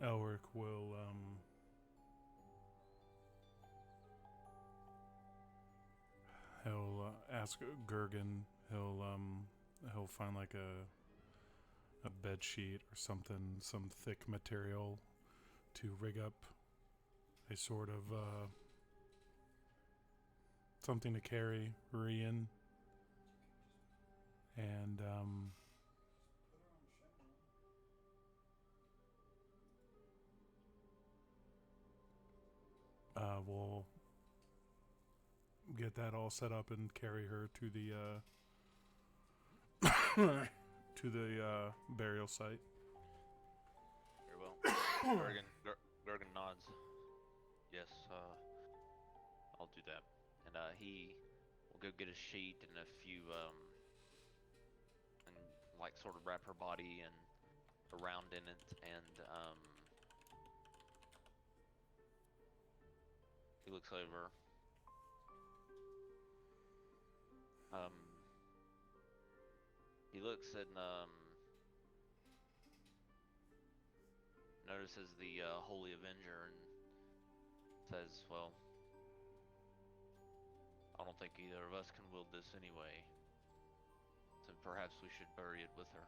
Elric will he'll ask Gergen. He'll find like a bed sheet or something, some thick material to rig up a sort of something to carry her in, and we'll get that all set up and carry her to the to the burial site. Very well. Gergen nods. Yes, I'll do that. And he will go get a sheet and a few and like sort of wrap her body and around in it, and he looks over. Um, he looks and notices the Holy Avenger and says, "Well, I don't think either of us can wield this anyway, so perhaps we should bury it with her."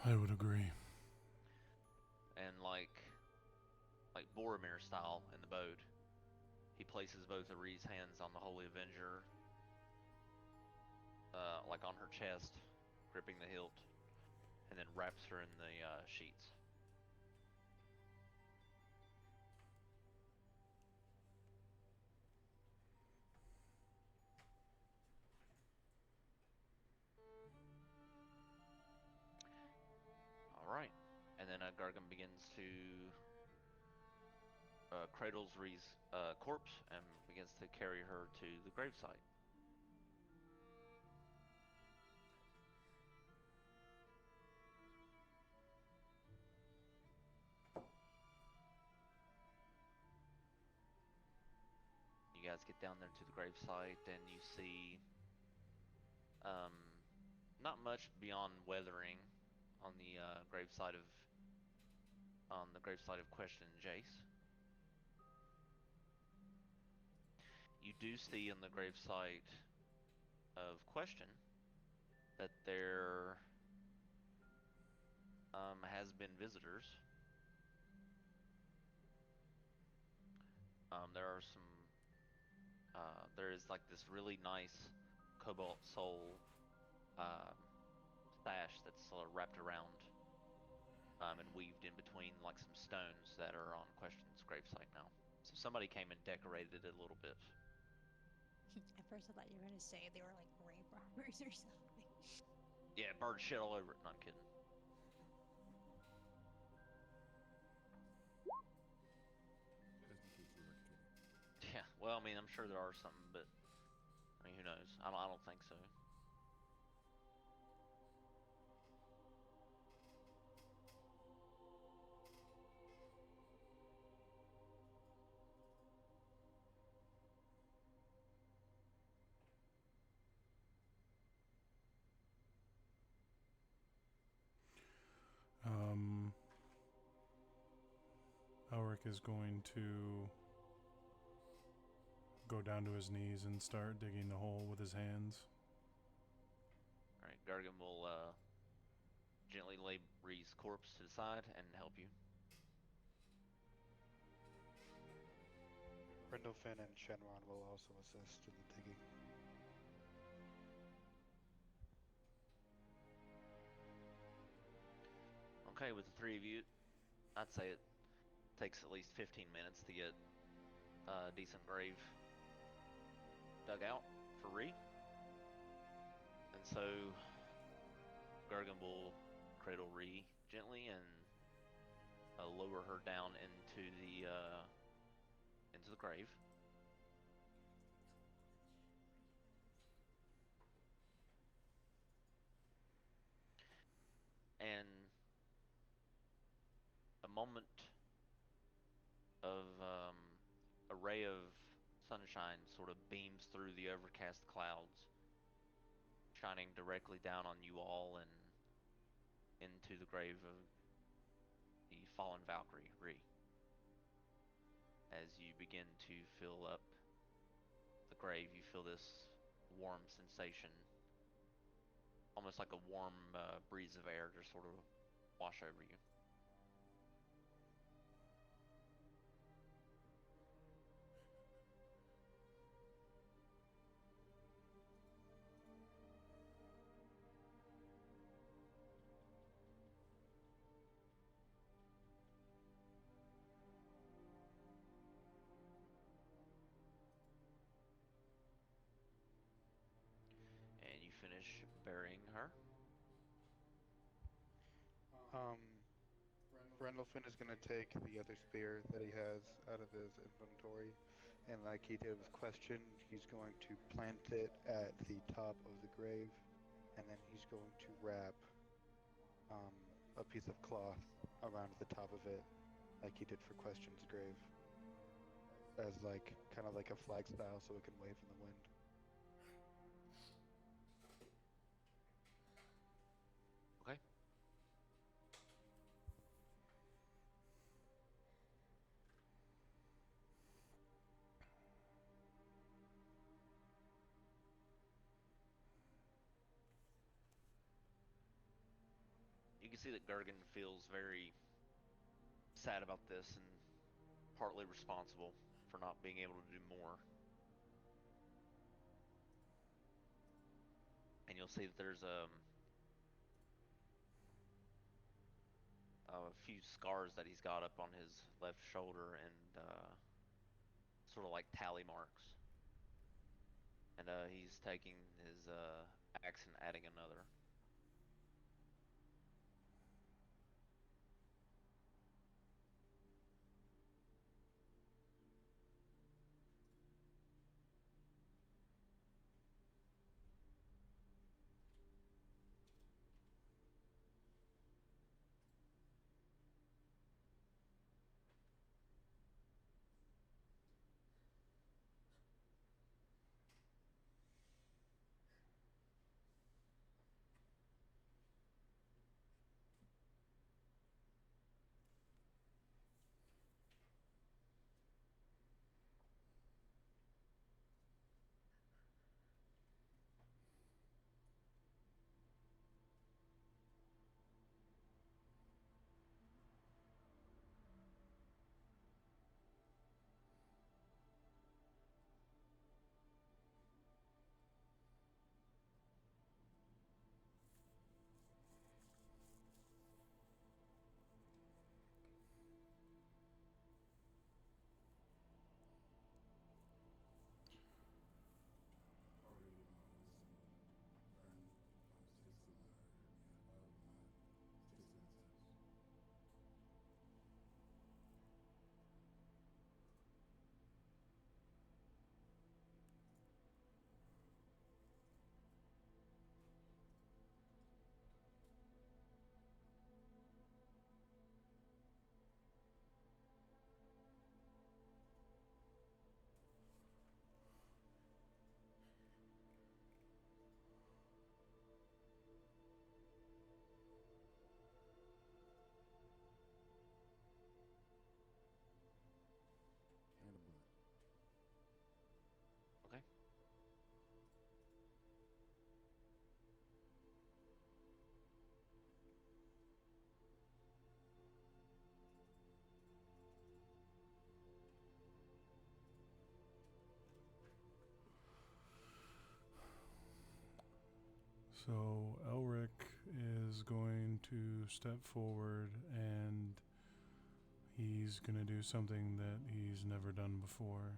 I would agree. And like Boromir style in the boat, he places both of Ree's hands on the Holy Avenger, like on her chest, gripping the hilt, and then wraps her in the sheets. All right, and then Gargan begins to cradles Ree's corpse and begins to carry her to the gravesite. You guys get down there to the gravesite, and you see um, not much beyond weathering on the gravesite of Question Jace. You do see in the gravesite of Question that there has been visitors. There are some there is like this really nice cobalt soul um, sash that's sort of wrapped around and weaved in between like some stones that are on Question's gravesite now. So somebody came and decorated it a little bit. At first, I thought you were gonna say they were like grave robbers or something. Yeah, bird shit all over it. Not kidding. Just in case you weren't kidding. Yeah. Well, I mean, I'm sure there are some, but I mean, who knows? I don't think so. Um, Elric is going to go down to his knees and start digging the hole with his hands. All right, Gargan will gently lay Ree's corpse to the side and help you. Brindlefin and Shenron will also assist in the digging. Okay, with the three of you, I'd say it takes at least 15 minutes to get a decent grave dug out for Ree. And so Gargan will cradle Ree gently and lower her down into the grave. And a moment of a ray of sunshine sort of beams through the overcast clouds, shining directly down on you all and into the grave of the fallen Valkyrie, Ree. As you begin to fill up the grave, you feel this warm sensation, almost like a warm breeze of air just sort of wash over you. And you finish burying her. Um, Brindlefin is going to take the other spear that he has out of his inventory, and like he did with Question, he's going to plant it at the top of the grave, and then he's going to wrap a piece of cloth around the top of it, like he did for Question's grave, as like kind of like a flag style, so it can wave in the wind. Okay. You can see that Gergen feels very sad about this and partly responsible for not being able to do more. And you'll see that there's a few scars that he's got up on his left shoulder and sort of like tally marks. And he's taking his axe and adding another. So Elric is going to step forward and he's going to do something that he's never done before.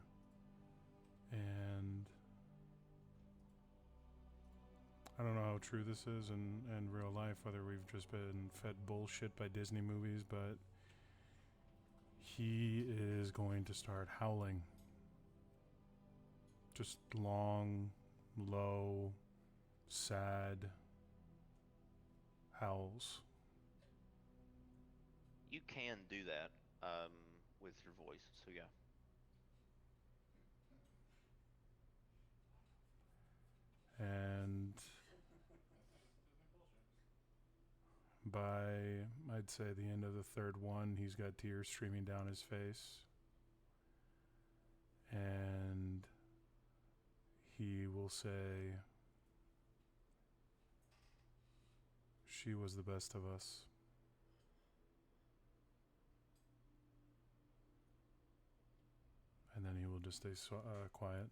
And I don't know how true this is in real life, whether we've just been fed bullshit by Disney movies, but he is going to start howling. Just long, low, sad howls. You can do that with your voice, so yeah. And by, I'd say, the end of the third one, he's got tears streaming down his face. And he will say, "She was the best of us." And then he will just stay quiet.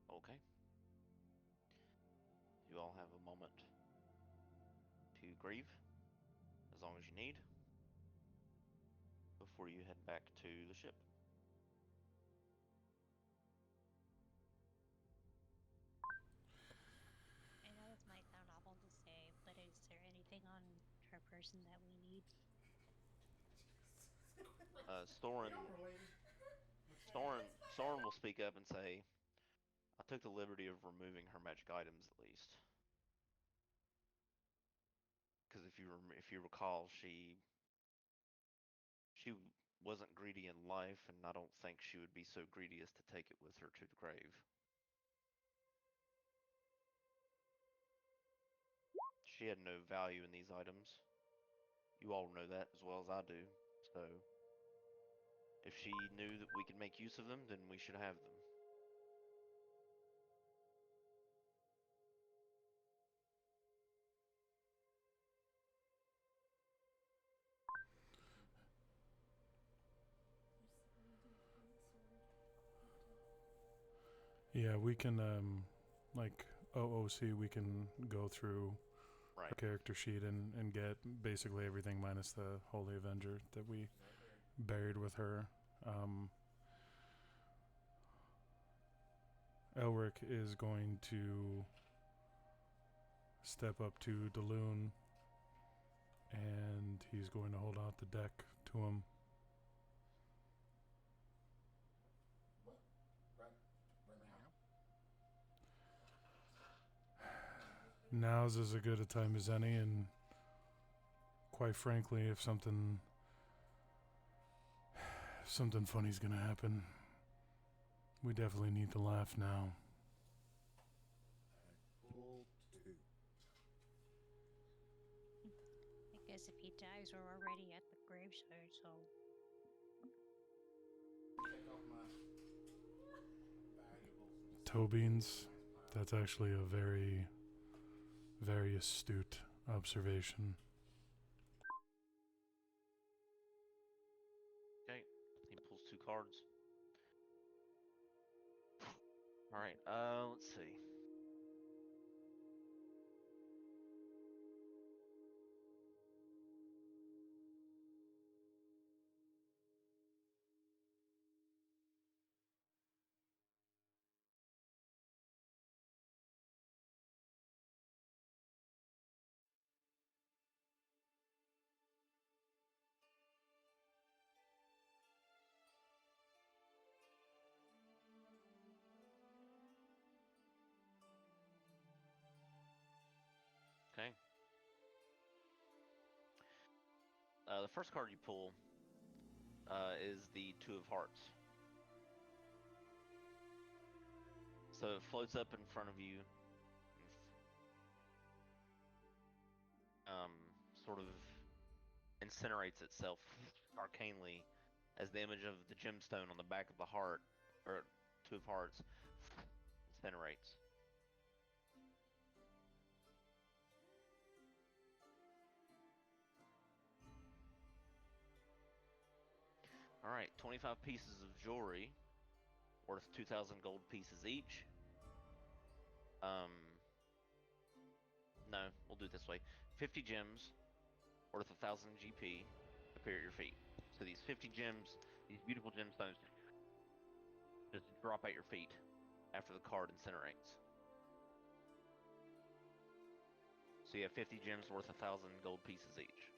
Okay. You all have a moment to grieve, as long as you need, before you head back to the ship. I know this might sound awful to say, but is there anything on her person that we need? Storin, Storin will speak up and say, "I took the liberty of removing her magic items at least, because if you recall, she wasn't greedy in life, and I don't think she would be so greedy as to take it with her to the grave. She had no value in these items. You all know that as well as I do. So, if she knew that we could make use of them, then we should have them." Yeah, we can, like OOC, we can go through Right. her character sheet and get basically everything minus the Holy Avenger that we buried with her. Elric is going to step up to Daloon and he's going to hold out the deck to him. What? Right now? Now's as good a time as any, and quite frankly, if something funny's gonna happen, we definitely need to laugh now. Pull two. I guess if he dies, we're already at the graveside, so Take off my valuables. Toe beans. That's actually a very, very astute observation. Okay. He pulls 2 cards. All right. Let's see. Okay. The first card you pull is the 2 of Hearts. So it floats up in front of you. incinerates itself arcanely as the image of the gemstone on the back of the heart, or two of hearts, incinerates. All right, 25 pieces of jewelry worth 2,000 gold pieces each. Um, no, we'll do it this way. 50 gems worth 1,000 GP appear at your feet. So these 50 gems, these beautiful gemstones, just drop at your feet after the card incinerates. So you have 50 gems worth 1,000 gold pieces each.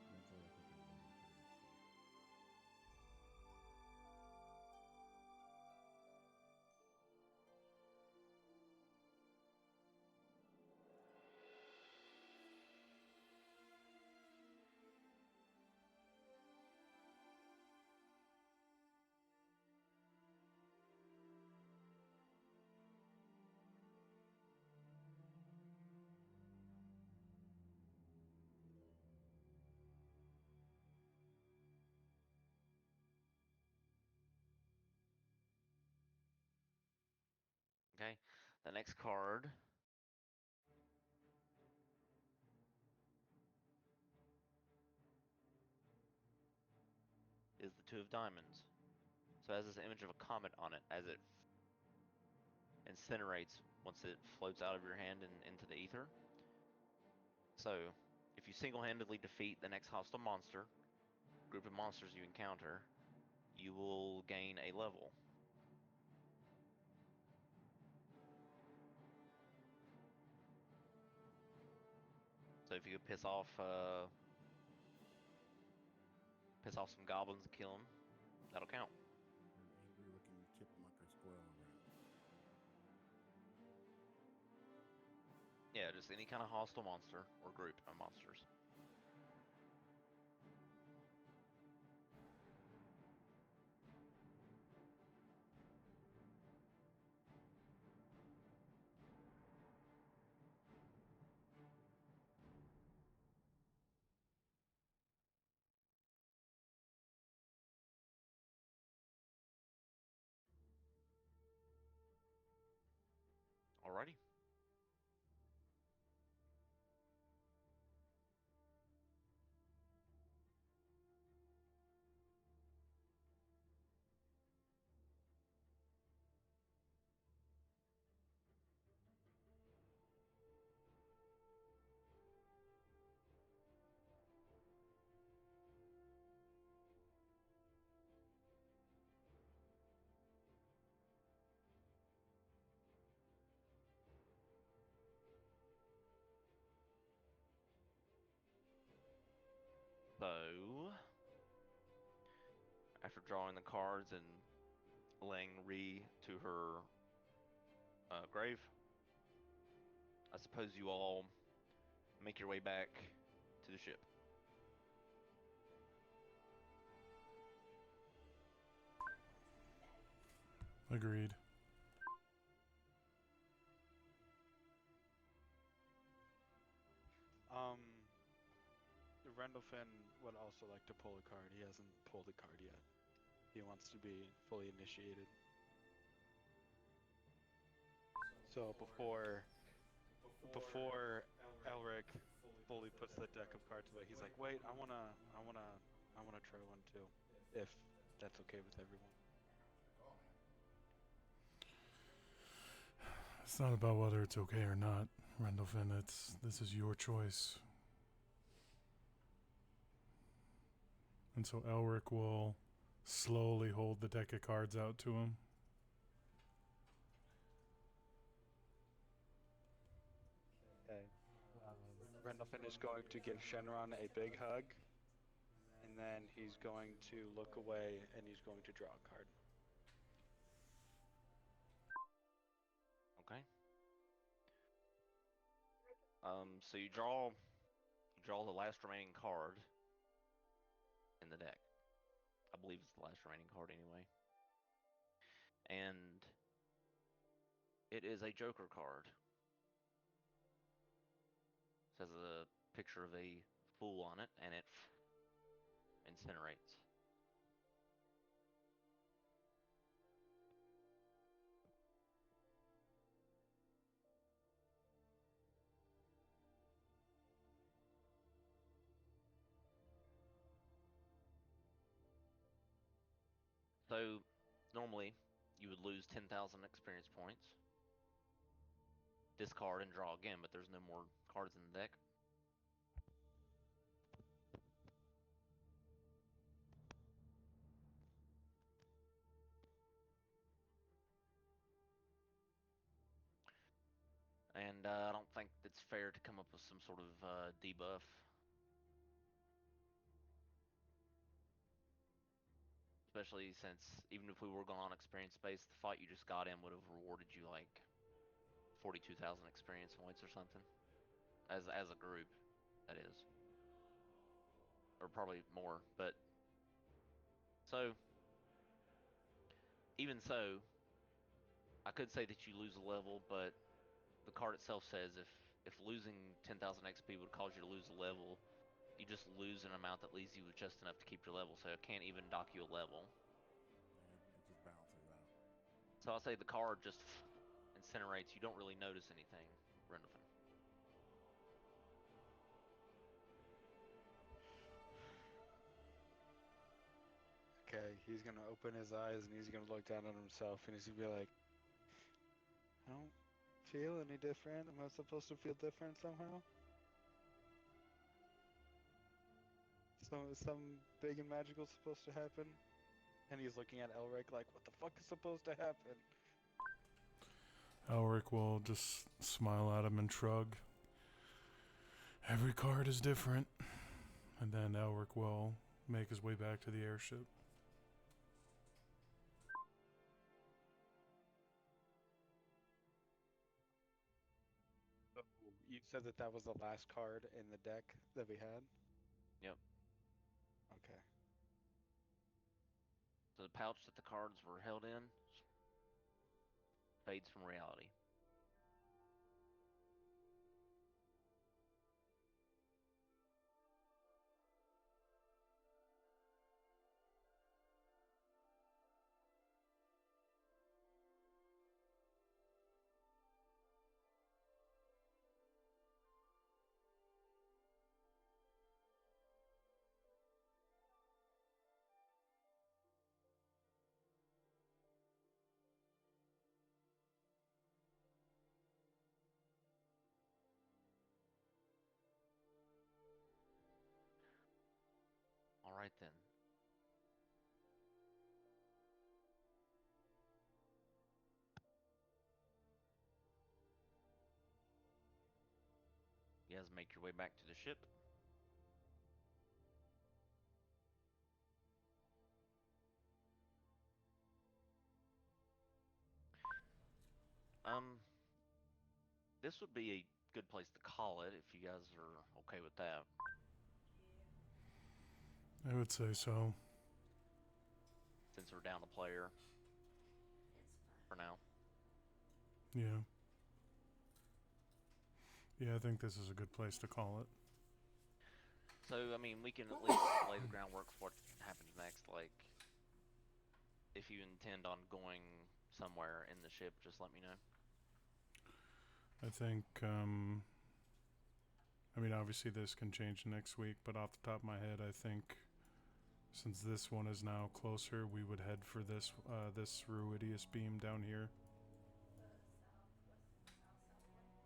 Eventually, I think I'm going to. Okay, the next card is the Two of Diamonds. So it has this image of a comet on it as it incinerates once it floats out of your hand and into the ether. So, if you single-handedly defeat the next hostile monster, group of monsters you encounter, you will gain a level. So if you could piss off some goblins and kill them, that'll count. An angry-looking chipmunk or squirrel around. Yeah, just any kind of hostile monster or group of monsters. Alrighty. So, after drawing the cards and laying Ree to her grave, I suppose you all make your way back to the ship. Agreed. Rendolphin would also like to pull a card. He hasn't pulled a card yet. He wants to be fully initiated. So before Elric fully puts the deck of cards away, he's like, "Wait, I wanna try one too, if that's okay with everyone." It's not about whether it's okay or not, Rendolphin. This is your choice. And so Elric will slowly hold the deck of cards out to him. Okay. Rendolphin is going to give Shenron a big hug, and then he's going to look away and he's going to draw a card. Okay. So you draw the last remaining card in the deck. I believe it's the last remaining card anyway. And It is a Joker card. It has a picture of a fool on it, and it incinerates. So, normally, you would lose 10,000 experience points, discard and draw again, but there's no more cards in the deck. And I don't think it's fair to come up with some sort of debuff. Especially since even if we were going on experience base, the fight you just got in would have rewarded you like 42,000 experience points or something. As a group, that is. Or probably more, but so even so, I could say that you lose a level, but the card itself says if losing 10,000 XP would cause you to lose a level, you just lose an amount that leaves you with just enough to keep your level, so it can't even dock you a level. Yeah, it just balances out. So I'll say the card just incinerates. You don't really notice anything, Rendleton. Okay, he's gonna open his eyes and he's gonna look down at himself and he's gonna be like, I don't feel any different. Am I supposed to feel different somehow? Some big and magical supposed to happen? And he's looking at Elric like, what the fuck is supposed to happen? Elric will just smile at him and shrug. Every card is different. And then Elric will make his way back to the airship. So you said that that was the last card in the deck that we had? Yep. Okay. So the pouch that the cards were held in fades from reality. All right then. You guys make your way back to the ship. This would be a good place to call it if you guys are okay with that. I would say so. Since we're down a player It's fine. for now. Yeah. Yeah, I think this is a good place to call it. So, I mean, we can at least lay the groundwork for what happens next. Like, if you intend on going somewhere in the ship, just let me know. I think, I mean, obviously this can change next week, but off the top of my head, I think since this one is now closer, we would head for this Ruidius beam down here. The southwest, south one.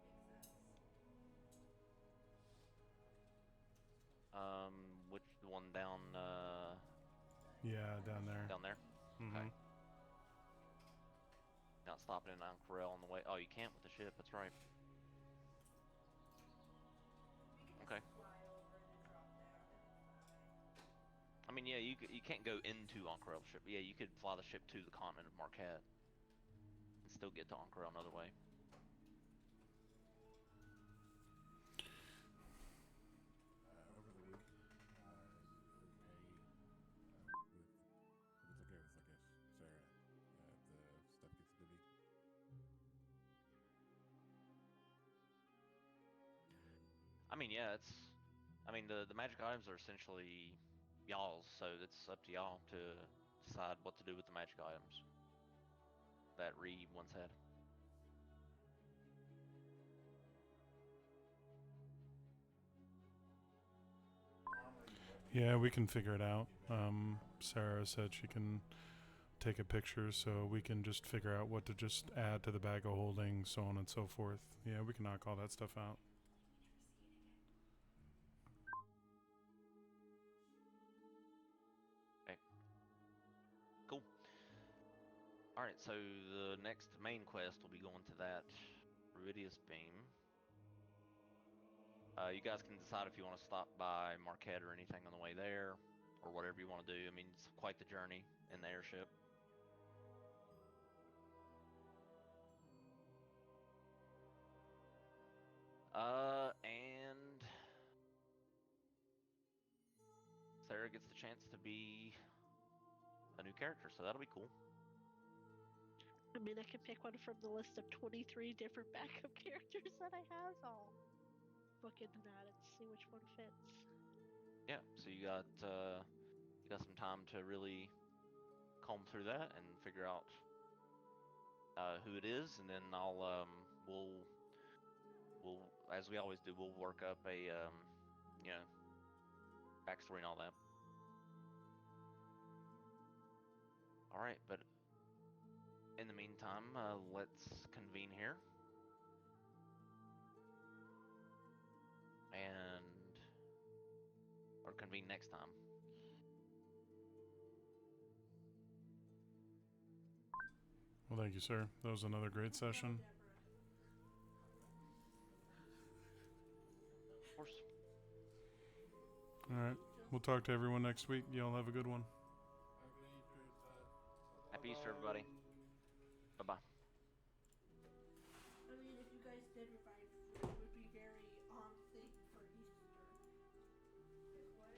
Yeah. Makes sense. Which the one down, Yeah, down there. down there? Mm-hmm. Okay. Not stopping in Ancorel on the way. Oh, you can't with the ship. That's right. We can just Okay. fly over and then drop down. It'll be fine. I mean, yeah, you can't go into Ancorel ship. Yeah, you could fly the ship to the continent of Marquette and still get to Ancorel another way. Over the week, if we pay, if it's okay with, I guess, Sarah I mean, yeah, it's. I mean, the magic items are essentially y'all's, so it's up to y'all to decide what to do with the magic items that Reed once had. Yeah, we can figure it out. Sarah said she can take a picture so we can just figure out what to just add to the bag of holding, so on and so forth. Yeah, we can knock all that stuff out. Okay, cool. All right, so the next main quest will be going to that Ruidius Beam. You guys can decide if you want to stop by Marquette or anything on the way there, or whatever you want to do. I mean, it's quite the journey in the airship. And Sarah gets the chance to be a new character, so that'll be cool. I mean, I can pick one from the list of 23 different backup characters that I have. I'll look into that and see which one fits. Yeah, so you got some time to really comb through that and figure out who it is, and then we'll as we always do, we'll work up a you know backstory and all that. All right, but in the meantime, let's convene here and or convene next time. Well, thank you, sir. That was another great session. Of course. All right. We'll talk to everyone next week. Y'all have a good one. Happy Easter, everybody. Bye bye. I mean, if you guys did revive food, it would be very on thing for Easter. Like what?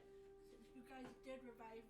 Since you guys did revive